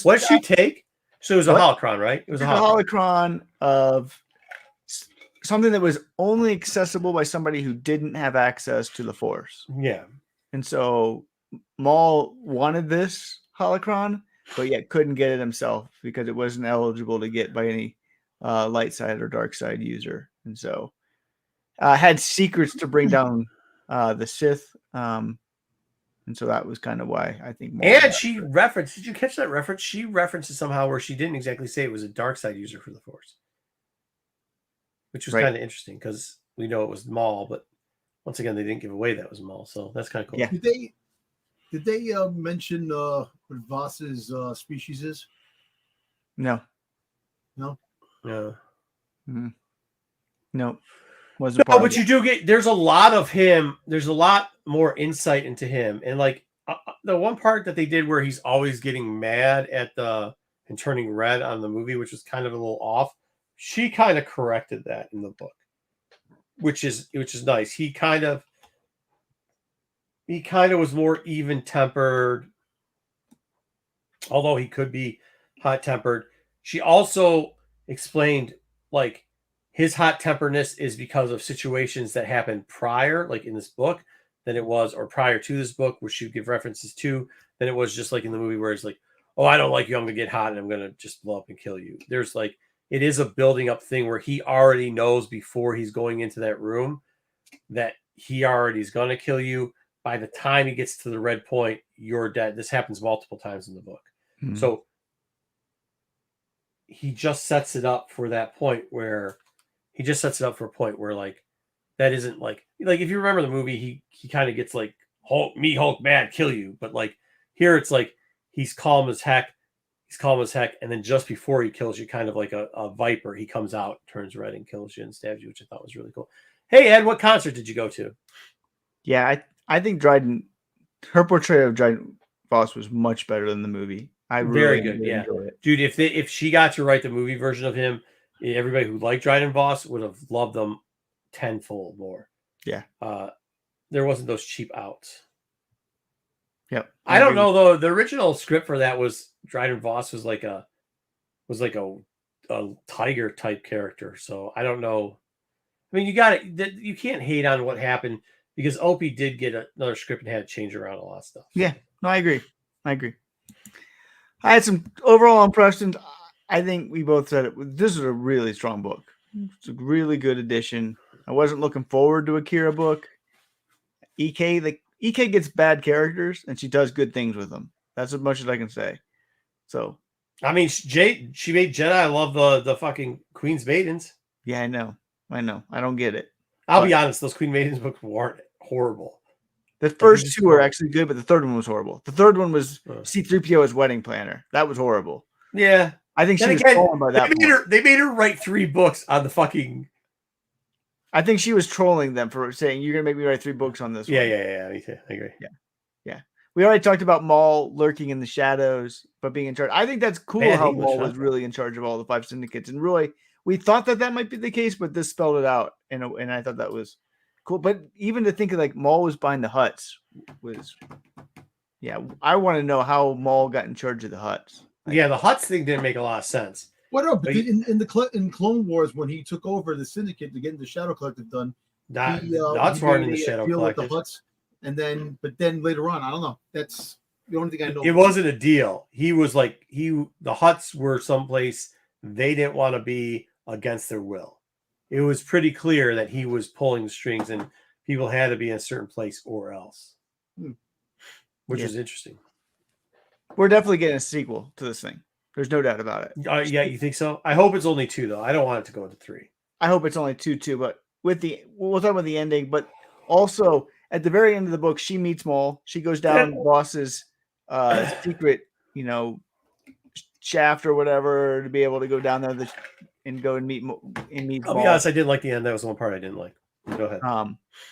[SPEAKER 3] What did she take? So it was a holocron, right?
[SPEAKER 2] It was a holocron of something that was only accessible by somebody who didn't have access to the Force.
[SPEAKER 3] Yeah.
[SPEAKER 2] And so Maul wanted this holocron, but yet couldn't get it himself because it wasn't eligible to get by any light side or dark side user. And so had secrets to bring down the Sith. And so that was kind of why I think Maul.
[SPEAKER 3] And she referenced, did you catch that reference? She referenced it somehow where she didn't exactly say it was a dark side user for the Force. Which was kind of interesting because we know it was Maul, but once again, they didn't give away that was Maul. So that's kind of cool.
[SPEAKER 2] Yeah.
[SPEAKER 1] Did they mention what Voss's species is?
[SPEAKER 2] No.
[SPEAKER 1] No?
[SPEAKER 3] No.
[SPEAKER 2] Mm-hmm. No. Wasn't
[SPEAKER 3] no, but you do get, there's a lot of him. There's a lot more insight into him. And like the one part that they did where he's always getting mad at and turning red on the movie, which was kind of a little off. She kind of corrected that in the book, which is nice. He kind of was more even tempered, although he could be hot tempered. She also explained like his hot temperedness is because of situations that happened prior, like in this book, than it was, or prior to this book, which she would give references to, than it was just like in the movie where it's like, oh, I don't like you, I'm gonna get hot and I'm gonna just blow up and kill you. There's like, it is a building up thing where he already knows before he's going into that room that he already is going to kill you. By the time he gets to the red point, you're dead. This happens multiple times in the book. Mm-hmm. So he just sets it up for that point where like, that isn't like if you remember the movie, he kind of gets like, Hulk mad, kill you. But like here, it's like, he's calm as heck. And then just before he kills you, kind of like a viper, he comes out, turns red, and kills you and stabs you, which I thought was really cool. Hey, Ed, what concert did you go to?
[SPEAKER 2] Yeah, I think Dryden, her portrayal of Dryden Voss was much better than the movie.
[SPEAKER 3] Very good, yeah. Dude, if she got to write the movie version of him, everybody who liked Dryden Voss would have loved them tenfold more.
[SPEAKER 2] Yeah.
[SPEAKER 3] There wasn't those cheap outs.
[SPEAKER 2] Yep.
[SPEAKER 3] I don't know though. The original script for that was Dryden Voss was like a tiger type character. So I don't know. I mean, you can't hate on what happened because Opie did get another script and had to change around a lot of stuff.
[SPEAKER 2] Yeah. No, I agree. I had some overall impressions. I think we both said it. This is a really strong book. It's a really good edition. I wasn't looking forward to a Qi'ra book. EK gets bad characters and she does good things with them. That's as much as I can say. So,
[SPEAKER 3] I mean, she made Jedi love the fucking Queen's Maidens.
[SPEAKER 2] Yeah, I know. I don't get it.
[SPEAKER 3] I'll be honest; those Queen Maidens books weren't horrible.
[SPEAKER 2] The first two were actually good, but the third one was horrible. The third one was C-3PO's wedding planner. That was horrible.
[SPEAKER 3] Yeah,
[SPEAKER 2] I think she was trolling by that point.
[SPEAKER 3] They made her write 3 books on the fucking.
[SPEAKER 2] I think she was trolling them for saying, you're going to make me write 3 books on this
[SPEAKER 3] one.
[SPEAKER 2] Yeah.
[SPEAKER 3] Me too. I agree.
[SPEAKER 2] Yeah. We already talked about Maul lurking in the shadows, but being in charge. I think that's cool how Maul was really in charge of all the 5 syndicates. And really, we thought that might be the case, but this spelled it out. And I thought that was cool. But even to think of like Maul was behind the Hutts was, I want to know how Maul got in charge of the Hutts.
[SPEAKER 3] The Hutts thing didn't make a lot of sense.
[SPEAKER 1] What up? But in Clone Wars, when he took over the Syndicate to get the Shadow Collective done,
[SPEAKER 3] the Hutts weren't in the Shadow Collective.
[SPEAKER 1] The but then later on, I don't know. That's the only thing I know.
[SPEAKER 3] It wasn't a deal. He was like the Hutts were someplace they didn't want to be against their will. It was pretty clear that he was pulling the strings, and people had to be in a certain place or else, which is interesting.
[SPEAKER 2] We're definitely getting a sequel to this thing. There's no doubt about it.
[SPEAKER 3] You think so? I hope it's only 2, though. I don't want it to go into 3.
[SPEAKER 2] I hope it's only 2 too, but we'll talk about the ending. But also at the very end of the book, she meets Maul. She goes down Boss's secret, shaft or whatever to be able to go down there and go and meet Maul.
[SPEAKER 3] I'll be honest, I didn't like the end. That was the one part I didn't like. Go ahead.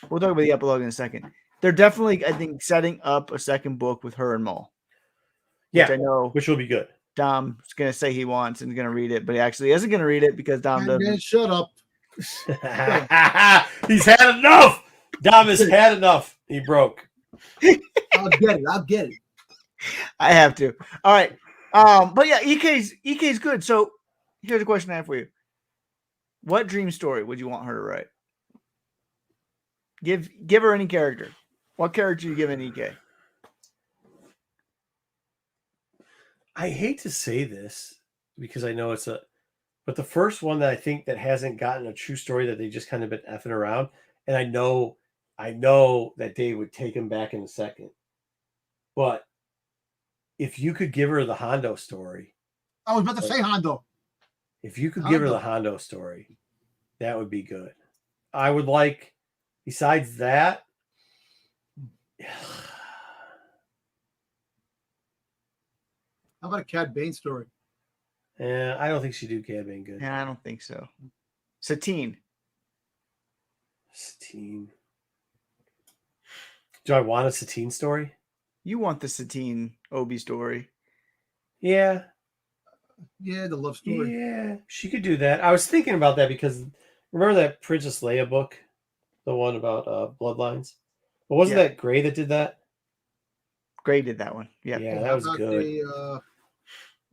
[SPEAKER 2] We'll talk about the epilogue in a second. They're definitely, I think, setting up a second book with her and Maul.
[SPEAKER 3] Yeah,
[SPEAKER 2] I know,
[SPEAKER 3] which will be good.
[SPEAKER 2] Dom's going to say he wants and is going to read it, but he actually isn't going to read it because Dom doesn't.
[SPEAKER 1] Man, shut up.
[SPEAKER 3] He's had enough. Dom has had enough. He broke.
[SPEAKER 1] I'll get it.
[SPEAKER 2] I have to. All right. But yeah, EK's good. So here's a question I have for you. What dream story would you want her to write? Give her any character. What character you give an EK?
[SPEAKER 3] I hate to say this because I know but the first one that I think that hasn't gotten a true story that they just kind of been effing around, and I know that Dave would take him back in a second. But if you could give her the Hondo story,
[SPEAKER 1] I was about to say Hondo.
[SPEAKER 3] If you could give her the Hondo story, that would be good. I would like, besides that,
[SPEAKER 1] how about a Cad Bane story?
[SPEAKER 3] Yeah, I don't think she'd do Cad Bane good.
[SPEAKER 2] Yeah, I don't think so. Satine.
[SPEAKER 3] Do I want a Satine story?
[SPEAKER 2] You want the Satine Obi story.
[SPEAKER 3] Yeah.
[SPEAKER 1] Yeah, the love story.
[SPEAKER 3] Yeah, she could do that. I was thinking about that because remember that Princess Leia book? The one about bloodlines? But wasn't that Gray that did that?
[SPEAKER 2] Gray did that one. Yeah.
[SPEAKER 3] Yeah, that was good.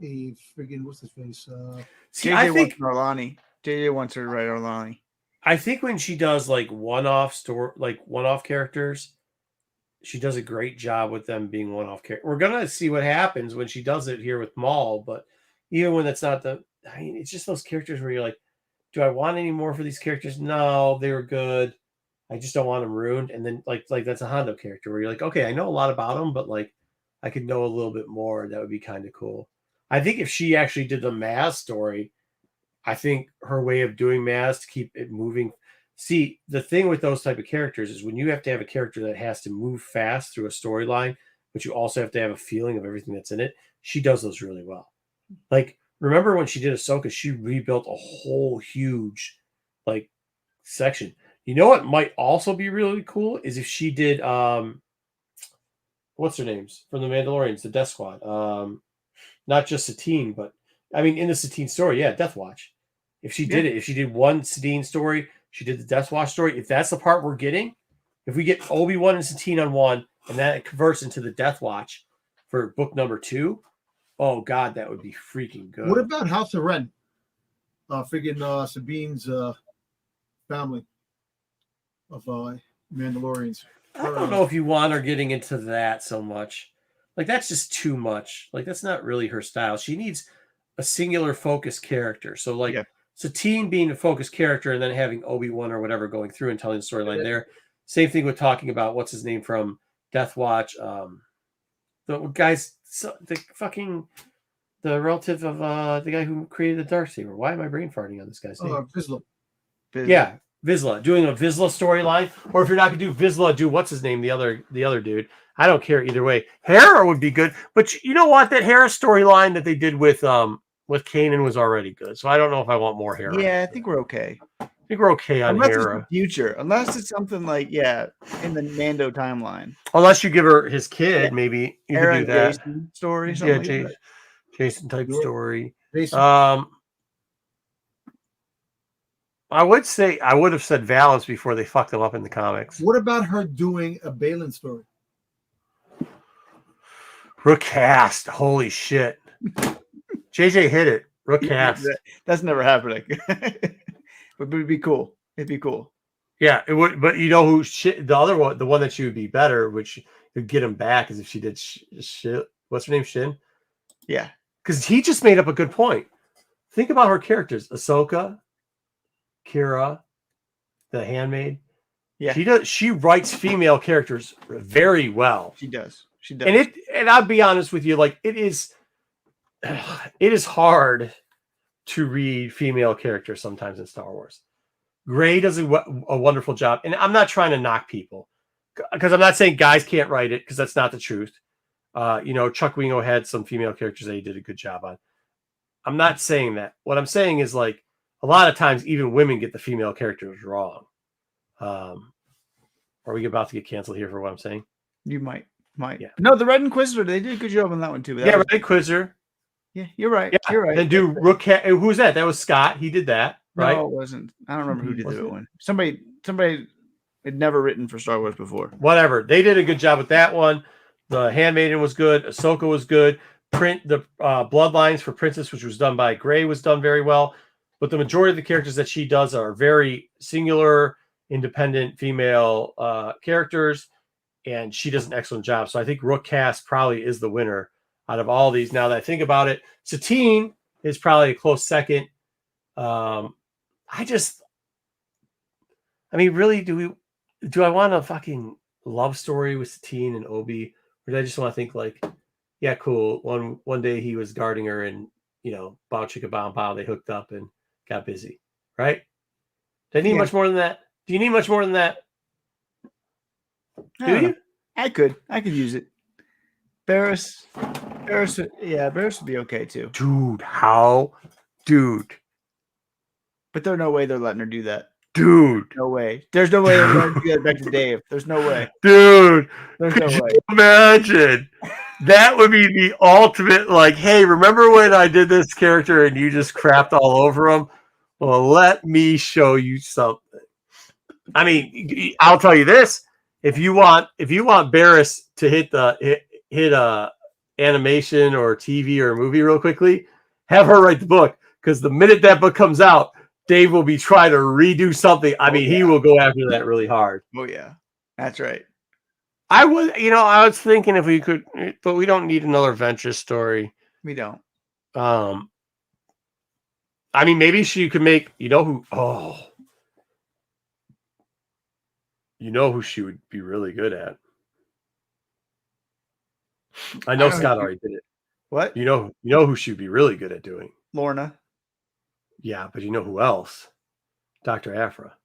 [SPEAKER 1] A friggin' what's his face?
[SPEAKER 2] See, JJ I think Orlani. JJ wants her to write Orlani.
[SPEAKER 3] I think when she does like one-off characters, she does a great job with them being one-off characters. We're gonna see what happens when she does it here with Maul, but even when that's not it's just those characters where you're like, do I want any more for these characters? No, they were good. I just don't want them ruined. And then like that's a Hondo character where you're like, okay, I know a lot about them, but like I could know a little bit more. That would be kind of cool. I think if she actually did the Maz story, I think her way of doing Maz to keep it moving. See, the thing with those type of characters is when you have to have a character that has to move fast through a storyline, but you also have to have a feeling of everything that's in it. She does those really well. Like, remember when she did Ahsoka, she rebuilt a whole huge like section. You know what might also be really cool is if she did what's her names from the Mandalorians, the Death Squad. Not just Satine, but I mean in the Satine story, Death Watch. If she did it, if she did one Satine story, she did the Death Watch story. If that's the part we're getting, if we get Obi-Wan and Satine on one, and that it converts into the Death Watch for book number 2, oh god, that would be freaking good.
[SPEAKER 1] What about House of Ren? Friggin' Sabine's family of Mandalorians.
[SPEAKER 3] I don't know if you want her getting into that so much. Like, that's just too much. Like, that's not really her style. She needs a singular focused character. So, like, Satine being a focused character and then having Obi-Wan or whatever going through and telling the storyline there. Same thing with talking about, what's his name from Death Watch? The guys, the relative of the guy who created the Darksaber. Why am I brain farting on this guy's name?
[SPEAKER 1] Vizsla.
[SPEAKER 3] Yeah, Vizsla. Doing a Vizsla storyline. Or if you're not going to do Vizsla, do what's his name? The other dude. I don't care either way. Hera would be good, but you know what? That Hera storyline that they did with Kanan was already good. So I don't know if I want more Hera.
[SPEAKER 2] Yeah, I think we're okay.
[SPEAKER 3] I think we're okay on Hera.
[SPEAKER 2] Future, unless it's something like in the Mando timeline.
[SPEAKER 3] Unless you give her his kid, maybe you
[SPEAKER 2] Hera
[SPEAKER 3] could do that.
[SPEAKER 2] Jason story, something like
[SPEAKER 3] Jason type story.
[SPEAKER 1] Jason.
[SPEAKER 3] I would have said Valance before they fucked him up in the comics.
[SPEAKER 1] What about her doing a Balin story?
[SPEAKER 3] Rook cast. Holy shit. JJ hit it. Rook cast.
[SPEAKER 2] That's never happening. But it would be cool. It'd be cool.
[SPEAKER 3] Yeah, it would. But you know who the other one, the one that she would be better, which would get him back, is if she did shit. What's her name? Shin?
[SPEAKER 2] Yeah.
[SPEAKER 3] Because he just made up a good point. Think about her characters. Ahsoka, Qi'ra, the handmaid.
[SPEAKER 2] Yeah.
[SPEAKER 3] She writes female characters very well.
[SPEAKER 2] She does.
[SPEAKER 3] And I'll be honest with you, like it is hard to read female characters sometimes in Star Wars. Gray does a wonderful job, and I'm not trying to knock people because I'm not saying guys can't write it because that's not the truth. Chuck Wingo had some female characters that he did a good job on. I'm not saying that. What I'm saying is like a lot of times even women get the female characters wrong. Are we about to get canceled here for what I'm saying?
[SPEAKER 2] You might.
[SPEAKER 3] Yeah.
[SPEAKER 2] No, the Red Inquisitor, they did a good job on that one too.
[SPEAKER 3] Red Inquisitor.
[SPEAKER 2] Yeah, you're right.
[SPEAKER 3] Yeah.
[SPEAKER 2] You're right.
[SPEAKER 3] Then do Rook. Who was that? That was Scott. He did that, right?
[SPEAKER 2] No, it wasn't. I don't remember who did that one. Somebody had never written for Star Wars before.
[SPEAKER 3] Whatever. They did a good job with that one. The Handmaiden was good. Ahsoka was good. The Bloodlines for Princess, which was done by Gray, was done very well. but the majority of the characters that she does are very singular, independent female characters, and she does an excellent job. So I think Rook Cast probably is the winner out of all these. Now that I think about it, Satine is probably a close second. Really, do I want a fucking love story with Satine and Obi? Or do I just want to think like, yeah, cool. One day he was guarding her and, bow chicka bow bow, they hooked up and got busy. Right? Do I need much more than that? Do you need much more than that? Do you?
[SPEAKER 2] I could use it. Barris would be okay too.
[SPEAKER 3] Dude.
[SPEAKER 2] But there's no way they're letting her do that.
[SPEAKER 3] Dude.
[SPEAKER 2] No way. There's no way they're letting her do that back to Dave. There's no way.
[SPEAKER 3] Dude.
[SPEAKER 2] There's no way.
[SPEAKER 3] Imagine. That would be the ultimate, like, hey, remember when I did this character and you just crapped all over him? Well, let me show you something. I mean, I'll tell you this. If you want Barris to hit animation or TV or a movie real quickly, have her write the book. Because the minute that book comes out, Dave will be trying to redo something. I mean, he will go after that really hard.
[SPEAKER 2] Oh yeah, that's right.
[SPEAKER 3] I was thinking if we could, but we don't need another Venture story.
[SPEAKER 2] We don't.
[SPEAKER 3] I mean, maybe she could make. You know who she would be really good at. I know Scott already did it.
[SPEAKER 2] What?
[SPEAKER 3] You know who she'd be really good at doing?
[SPEAKER 2] Lorna.
[SPEAKER 3] Yeah, but you know who else? Dr. Aphra.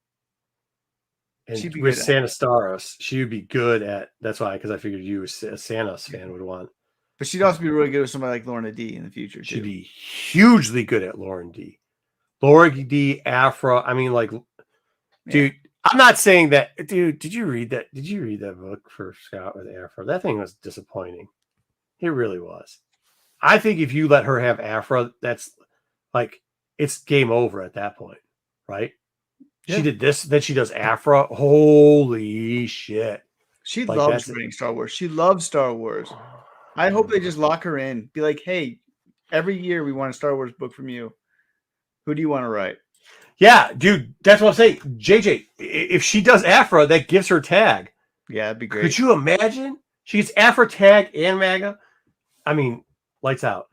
[SPEAKER 3] And
[SPEAKER 2] She'd be
[SPEAKER 3] with
[SPEAKER 2] good at
[SPEAKER 3] Santa Staros, she would be good at. That's why, because I figured you, as a Santa's fan, would want.
[SPEAKER 2] But she'd also be really good with somebody like Lorna D in the future too.
[SPEAKER 3] She'd be hugely good at Lauren D. Lauren D. Aphra. I mean, like, dude. I'm not saying that, dude. Did you read that? Did you read that book for Scott with Aphra? That thing was disappointing. It really was. I think if you let her have Aphra, that's like it's game over at that point, right? Yeah. She did this, then she does Aphra. Holy shit!
[SPEAKER 2] She loves writing Star Wars. She loves Star Wars. I hope they just lock her in. Be like, hey, every year we want a Star Wars book from you. Who do you want to write?
[SPEAKER 3] Yeah, dude, that's what I'm saying. JJ, if she does Aphra, that gives her tag.
[SPEAKER 2] Yeah, that'd be great.
[SPEAKER 3] Could you imagine? She gets Aphra tag and MAGA. I mean, lights out.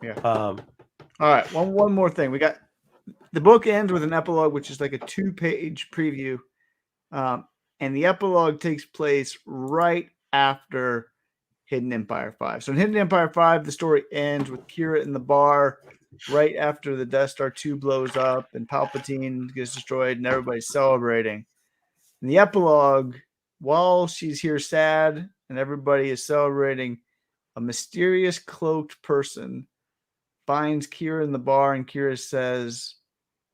[SPEAKER 2] Yeah. All right. One more thing. We got the book ends with an epilogue, which is like a 2-page preview. And the epilogue takes place right after Hidden Empire 5. So in Hidden Empire 5, the story ends with Qi'ra in the bar right after the Death Star 2 blows up and Palpatine gets destroyed and everybody's celebrating. In the epilogue, while she's here sad and everybody is celebrating, a mysterious cloaked person finds Qi'ra in the bar, and Qi'ra says,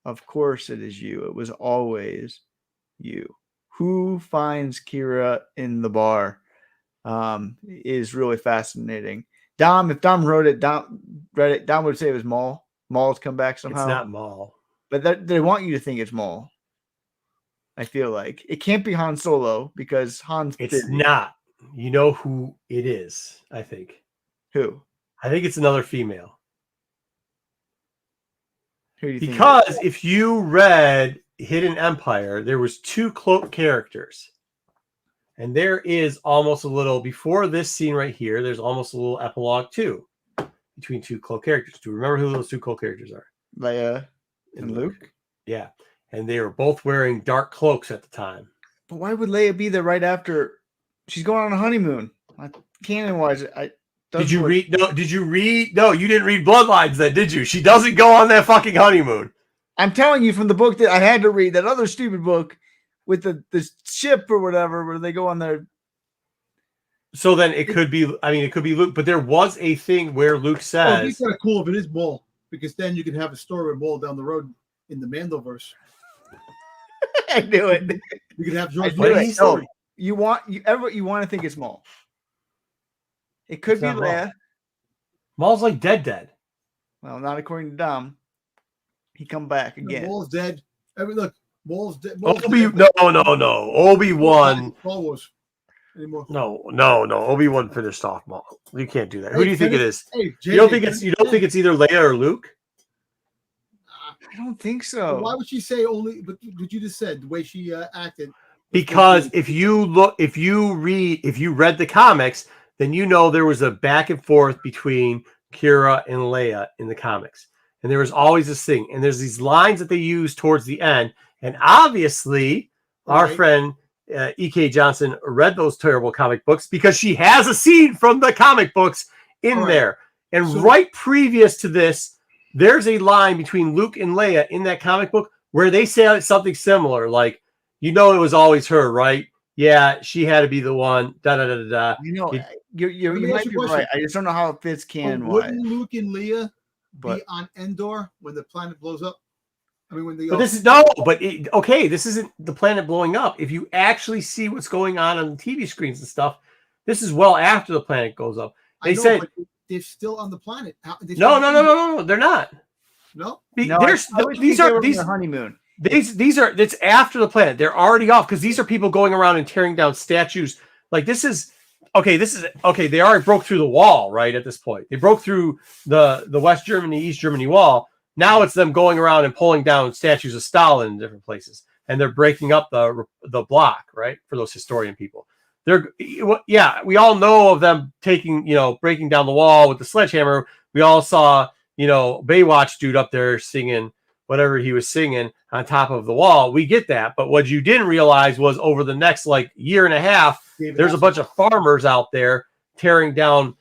[SPEAKER 2] "Of course it is you. It was always you." Who finds Qi'ra in the bar is really fascinating. Dom, if Dom read it, Dom would say it was Maul. Maul's come back somehow.
[SPEAKER 3] It's not Maul.
[SPEAKER 2] But they want you to think it's Maul. I feel like. It can't be Han Solo because Han's
[SPEAKER 3] It's not. You know who it is, I think.
[SPEAKER 2] Who?
[SPEAKER 3] I think it's another female.
[SPEAKER 2] Who do you think?
[SPEAKER 3] Because if you read Hidden Empire, there was 2 cloaked characters. And there is almost a little, before this scene right here, there's almost a little epilogue too, between 2 cloaked characters. Do you remember who those 2 cloaked characters are?
[SPEAKER 2] Leia and Luke?
[SPEAKER 3] Yeah. And they were both wearing dark cloaks at the time.
[SPEAKER 2] But why would Leia be there right after? She's going on a honeymoon. Canon-wise,
[SPEAKER 3] Did you read? No, you didn't read Bloodlines then, did you? She doesn't go on that fucking honeymoon.
[SPEAKER 2] I'm telling you from the book that I had to read, that other stupid book with the ship or whatever, where they go on their.
[SPEAKER 3] So then it could be, it could be Luke, but there was a thing where Luke says.
[SPEAKER 1] Oh, he's kind of cool if it is Maul, because then you can have a story with Maul down the road in the Mandoverse.
[SPEAKER 2] I knew it.
[SPEAKER 1] You can have George
[SPEAKER 2] Lucas' story. You want to think it's Maul. It could be Leia.
[SPEAKER 3] Maul's like dead.
[SPEAKER 2] Well, not according to Dom. He come back again.
[SPEAKER 1] No, Maul's dead. Look, Maul's dead.
[SPEAKER 3] No. Obi-Wan. No. Obi-Wan finished off Maul. You can't do that. Who do you think it is?
[SPEAKER 1] Hey,
[SPEAKER 3] you don't think it's either Leia or Luke?
[SPEAKER 2] I don't think
[SPEAKER 1] But
[SPEAKER 2] so.
[SPEAKER 1] why would she say only? But what you just said, the way she acted.
[SPEAKER 3] Because if you read the comics, then you know there was a back and forth between Qi'ra and Leia in the comics. And there was always this thing. And there's these lines that they use towards the end. And obviously, our friend E.K. Johnson read those terrible comic books because she has a scene from the comic books in there. And right previous to this, there's a line between Luke and Leia in that comic book where they say something similar, like, you know, it was always her, right? Yeah, she had to be the one. Da da da da da.
[SPEAKER 2] You know, you might be right. I just don't know how it fits canon.
[SPEAKER 1] Wouldn't Luke and Leia be on Endor when the planet blows up? I mean, when they.
[SPEAKER 3] But this is this isn't the planet blowing up. If you actually see what's going on the TV screens and stuff, this is well after the planet goes up. They said
[SPEAKER 1] they're still on the planet.
[SPEAKER 3] No, they're not.
[SPEAKER 1] No,
[SPEAKER 3] these are
[SPEAKER 2] their honeymoon.
[SPEAKER 3] It's after the planet. They're already off because these are people going around and tearing down statues. Like this is okay. They already broke through the wall, right? At this point, they broke through the West Germany, East Germany wall. Now it's them going around and pulling down statues of Stalin in different places, and they're breaking up the block, right? For those historian people, we all know of them breaking down the wall with the sledgehammer. We all saw, Baywatch dude up there singing whatever he was singing on top of the wall. We get that. But what you didn't realize was over the next year and a half, there's a bunch of farmers out there tearing down,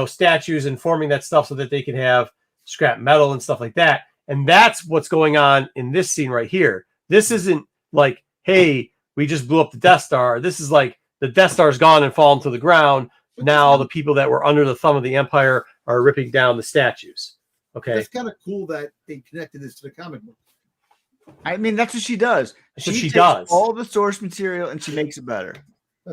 [SPEAKER 3] statues and forming that stuff so that they can have scrap metal and stuff like that. And that's what's going on in this scene right here. This isn't like, hey, we just blew up the Death Star. This is like the Death Star's gone and fallen to the ground. Now the people that were under the thumb of the Empire are ripping down the statues. Okay,
[SPEAKER 1] that's kind of cool that they connected this to the comic book.
[SPEAKER 2] I mean, that's what she does.
[SPEAKER 3] She does
[SPEAKER 2] all the source material and she makes it better.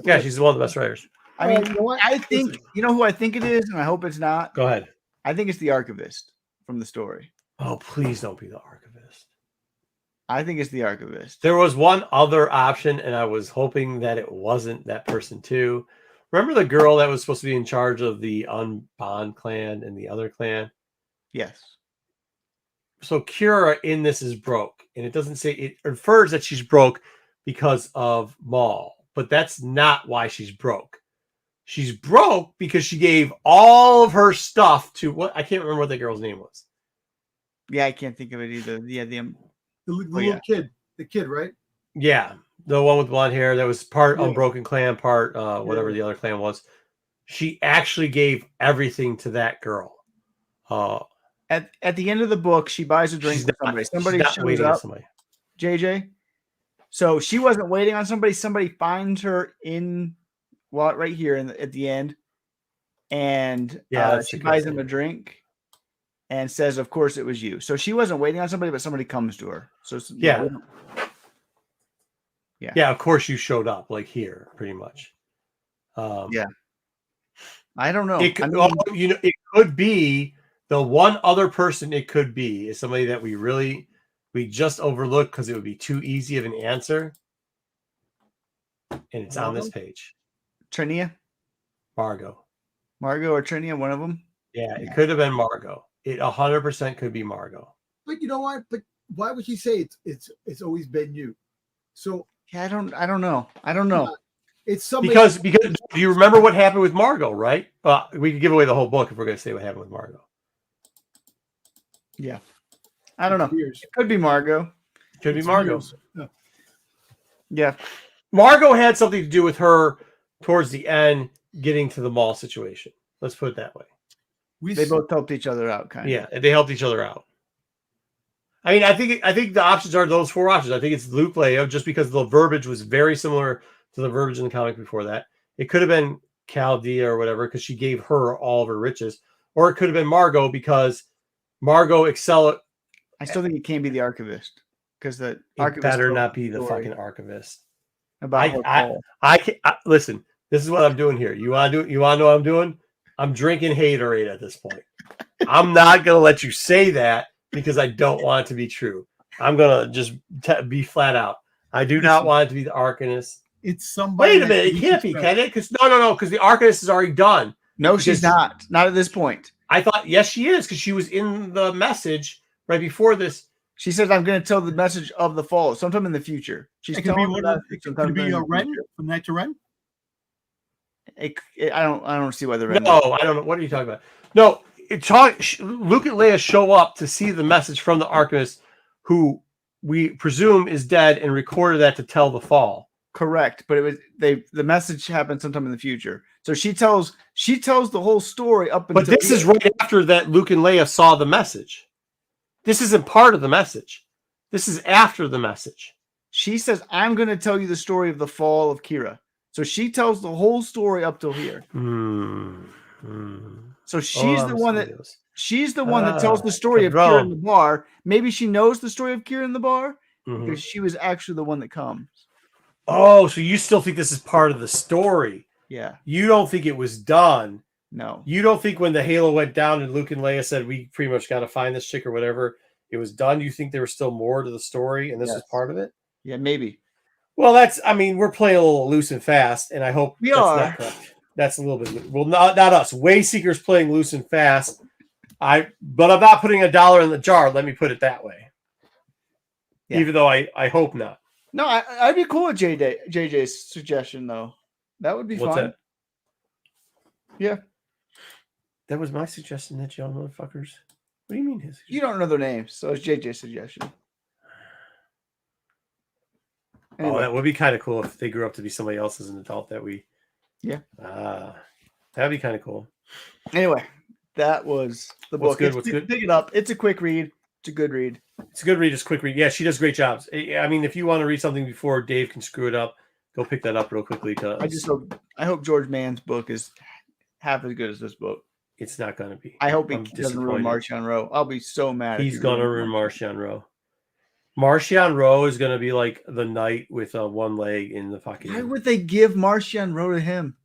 [SPEAKER 3] She's one of the best writers.
[SPEAKER 2] I mean, I think who I think it is, and I hope it's not.
[SPEAKER 3] Go ahead.
[SPEAKER 2] I think it's the archivist from the story.
[SPEAKER 3] Oh, please don't be the archivist.
[SPEAKER 2] I think it's the archivist.
[SPEAKER 3] There was one other option, and I was hoping that it wasn't that person too. Remember the girl that was supposed to be in charge of the Unbond clan and the other clan?
[SPEAKER 2] Yes.
[SPEAKER 3] So Qi'ra in this is broke, and it doesn't say, it infers that she's broke because of Maul, but that's not why she's broke. She's broke because she gave all of her stuff to I can't remember what the girl's name was.
[SPEAKER 2] Yeah, I can't think of it either. Yeah,
[SPEAKER 1] the little kid, right?
[SPEAKER 3] Yeah, the one with blonde hair that was part Unbroken Clan, part whatever the other clan was. She actually gave everything to that girl.
[SPEAKER 2] At the end of the book, she buys a drink for somebody. Somebody shows up. JJ. So she wasn't waiting on somebody. Somebody finds her right here at the end, and she buys him a drink and says, "Of course it was you." So she wasn't waiting on somebody, but somebody comes to her. So
[SPEAKER 3] yeah. Of course you showed up, like here, pretty much.
[SPEAKER 2] Yeah. I don't know.
[SPEAKER 3] It could be. The one other person it could be is somebody that we just overlooked because it would be too easy of an answer. And it's on this page.
[SPEAKER 2] Trinia?
[SPEAKER 3] Margot
[SPEAKER 2] or Trinia, one of them?
[SPEAKER 3] Yeah, it could have been Margot. It 100% could be Margot.
[SPEAKER 1] But you know what? But why would she say it's always been you? So
[SPEAKER 2] yeah, I don't know.
[SPEAKER 1] It's somebody
[SPEAKER 3] because do you remember what happened with Margot, right? We could give away the whole book if we're going to say what happened with Margot.
[SPEAKER 2] Yeah. I don't know. It could be Margot.
[SPEAKER 3] Could be Margot.
[SPEAKER 2] Yeah.
[SPEAKER 3] Margot had something to do with her towards the end getting to the mall situation. Let's put it that way.
[SPEAKER 2] They both helped each other out, kind of.
[SPEAKER 3] Yeah, they helped each other out. I mean, I think the options are those four options. I think it's Luke Leia, just because the verbiage was very similar to the verbiage in the comic before that. It could have been Chaldea or whatever, because she gave her all of her riches. Or it could have been Margot, because Margot excelled.
[SPEAKER 2] I still think it can't be the archivist, because the
[SPEAKER 3] archivist better not be the fucking archivist.
[SPEAKER 2] I
[SPEAKER 3] listen. This is what I'm doing here. You want to know what I'm doing? I'm drinking haterade at this point. I'm not gonna let you say that because I don't want it to be true. I'm gonna just be flat out. I do not want it to be the archivist.
[SPEAKER 1] It's somebody.
[SPEAKER 3] Wait a minute. It can't be, can it? Because no. Because the archivist is already done.
[SPEAKER 2] No, she's not. Not at this point.
[SPEAKER 3] I thought, yes, she is, because she was in the message right before this.
[SPEAKER 2] She says, "I'm going to tell the message of the fall sometime in the future." She's
[SPEAKER 4] It could be
[SPEAKER 2] telling
[SPEAKER 4] one
[SPEAKER 2] the
[SPEAKER 4] of
[SPEAKER 2] message
[SPEAKER 4] could
[SPEAKER 2] sometime
[SPEAKER 4] it be
[SPEAKER 2] in the
[SPEAKER 4] Ren
[SPEAKER 2] future.
[SPEAKER 4] from Night to Ren?
[SPEAKER 2] I don't see why the Ren.
[SPEAKER 6] No, I don't know. What are you talking about? No, Luke and Leia show up to see the message from the Archivist, who we presume is dead, and recorded that to tell the fall.
[SPEAKER 2] Correct, but it was the message happened sometime in the future. So she tells the whole story up until.
[SPEAKER 6] But this is right after that Luke and Leia saw the message. This isn't part of the message. This is after the message.
[SPEAKER 2] She says, "I'm going to tell you the story of the fall of Qi'ra." So she tells the whole story up till here. So she's the one that tells the story of Qi'ra in the bar. Maybe she knows the story of Qi'ra in the bar because she was actually the one that comes.
[SPEAKER 6] Oh, so you still think this is part of the story?
[SPEAKER 2] Yeah.
[SPEAKER 6] You don't think it was done?
[SPEAKER 2] No.
[SPEAKER 6] You don't think when the Halo went down and Luke and Leia said we pretty much got to find this chick or whatever, it was done? You think there was still more to the story and this was part of it?
[SPEAKER 2] Yeah, maybe.
[SPEAKER 6] Well, we're playing a little loose and fast, and I hope that's not correct. That's a little bit. Well, not us. Wayseeker's playing loose and fast. But I'm not putting $1 in the jar. Let me put it that way. Yeah. Even though I hope not.
[SPEAKER 2] No, I'd be cool with JJ's suggestion though. That would be fun.
[SPEAKER 6] That?
[SPEAKER 2] Yeah.
[SPEAKER 6] That was my suggestion, that y'all motherfuckers. What do you mean his suggestion?
[SPEAKER 2] You don't know their names, so it's JJ's suggestion.
[SPEAKER 6] Anyway. Oh, that would be kind of cool if they grew up to be somebody else as an adult that we.
[SPEAKER 2] Yeah.
[SPEAKER 6] That'd be kind of cool.
[SPEAKER 2] Anyway, that was the book.
[SPEAKER 6] What's good?
[SPEAKER 2] Pick it up. It's a quick read. It's a good read.
[SPEAKER 6] It's a good read. It's a quick read. Yeah, she does great jobs. I mean, if you want to read something before Dave can screw it up, go pick that up real quickly.
[SPEAKER 2] I hope George Mann's book is half as good as this book.
[SPEAKER 6] It's not going to be.
[SPEAKER 2] I hope he doesn't ruin Martian Row. I'll be so mad.
[SPEAKER 6] He's going to ruin Martian Row. Martian Row is going to be like the knight with one leg in the fucking.
[SPEAKER 2] Why would they give Martian Row to him?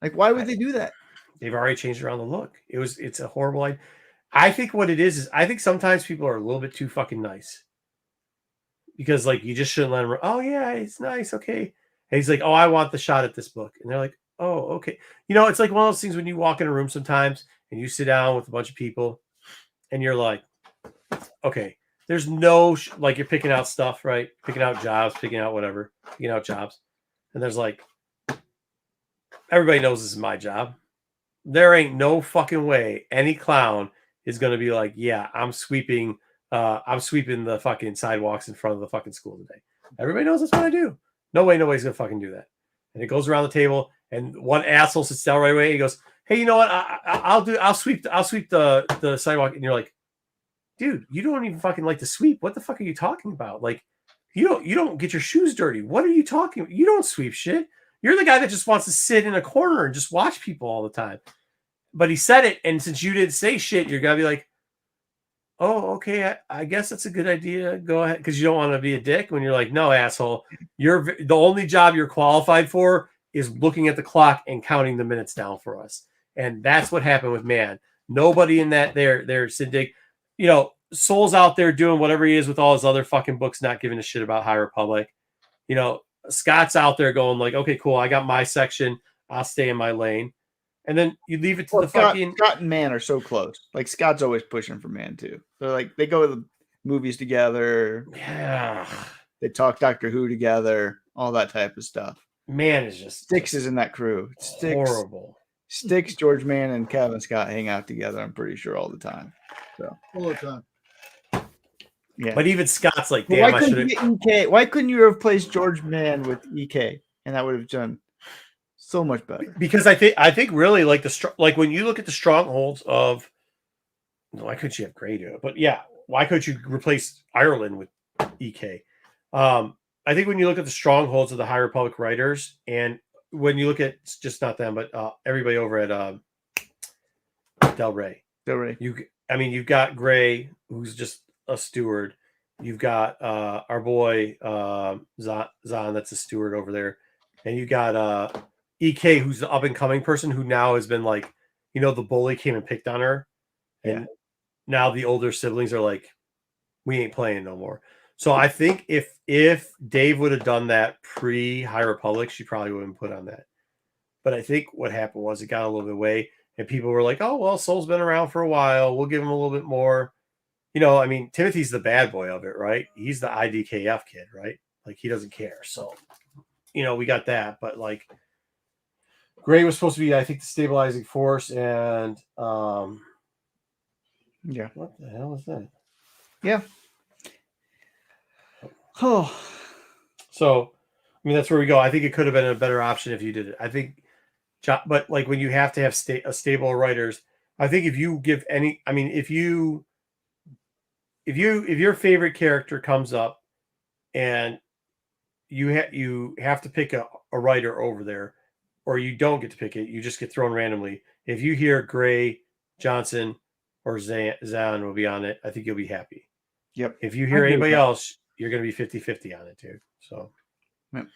[SPEAKER 2] Like, why would they do that?
[SPEAKER 6] They've already changed around the look. It's a horrible idea. I think what it is I think sometimes people are a little bit too fucking nice. Because like you just shouldn't let them. Oh yeah, it's nice. Okay. And he's like, oh, I want the shot at this book, and they're like, oh, okay. You know, it's like one of those things when you walk in a room sometimes and you sit down with a bunch of people, and you're like, okay, there's no like you're picking out stuff, right? Picking out jobs, picking out whatever, picking out jobs, and there's like everybody knows this is my job. There ain't no fucking way any clown is going to be like, yeah, I'm sweeping the fucking sidewalks in front of the fucking school today. Everybody knows that's what I do. No way nobody's going to fucking do that. And it goes around the table, and one asshole sits down right away. He goes, hey, you know what? I'll sweep the sidewalk. And you're like, dude, you don't even fucking like to sweep. What the fuck are you talking about? Like, you don't get your shoes dirty. What are you talking about? You don't sweep shit. You're the guy that just wants to sit in a corner and just watch people all the time. But he said it, and since you didn't say shit, you're gonna be like, oh, okay, I guess that's a good idea. Go ahead, because you don't want to be a dick when you're like, no, asshole. You're the only job you're qualified for is looking at the clock and counting the minutes down for us. And that's what happened with Man. Nobody in that there, Syndic. You know, Soul's out there doing whatever he is with all his other fucking books, not giving a shit about High Republic. You know, Scott's out there going like, okay, cool, I got my section. I'll stay in my lane. And then you leave it to
[SPEAKER 2] Scott and Man are so close. Like Scott's always pushing for Man too. So like they go to the movies together.
[SPEAKER 6] Yeah.
[SPEAKER 2] They talk Doctor Who together, all that type of stuff.
[SPEAKER 6] Man is just
[SPEAKER 2] Styx is in that crew.
[SPEAKER 6] Horrible.
[SPEAKER 2] Styx, George Mann, and Kevin Scott hang out together, I'm pretty sure, all the time. So
[SPEAKER 1] all the time.
[SPEAKER 2] Yeah.
[SPEAKER 6] But even Scott's like, damn,
[SPEAKER 2] why couldn't you have replaced George Mann with EK? And that would have done so much better.
[SPEAKER 6] Because I think really like when you look at the strongholds of, why couldn't you have Gray do it? But yeah, why couldn't you replace Ireland with EK? I think when you look at the strongholds of the High Republic writers, and when you look at just not them, but everybody over at Del Rey, you've got Gray, who's just a steward. You've got our boy Zahn, that's a steward over there, and you got EK, who's the up and coming person who now has been like, you know, the bully came and picked on her, and now the older siblings are like, we ain't playing no more. So I think if Dave would have done that pre High Republic, she probably would have been put on that. But I think what happened was it got a little bit away, and people were like, oh well, Soul's been around for a while, we'll give him a little bit more. you know, I mean, Timothy's the bad boy of it, right? He's the IDKF kid, right? Like he doesn't care. So, you know, we got that, but like Gray was supposed to be, I think, the stabilizing force, and
[SPEAKER 2] Yeah.
[SPEAKER 6] what the hell is that?
[SPEAKER 2] Yeah. Oh.
[SPEAKER 6] So, I mean, that's where we go. I think it could have been a better option if you did it. I think, but like when you have to have a stable of writers, I think if you give any, I mean, if your favorite character comes up and you have to pick a writer over there, or you don't get to pick it, you just get thrown randomly. If you hear Gray, Johnson, or Zan will be on it, I think you'll be happy.
[SPEAKER 2] Yep.
[SPEAKER 6] If you hear anybody else, you're going to be 50-50 on it too. So,
[SPEAKER 2] Yep.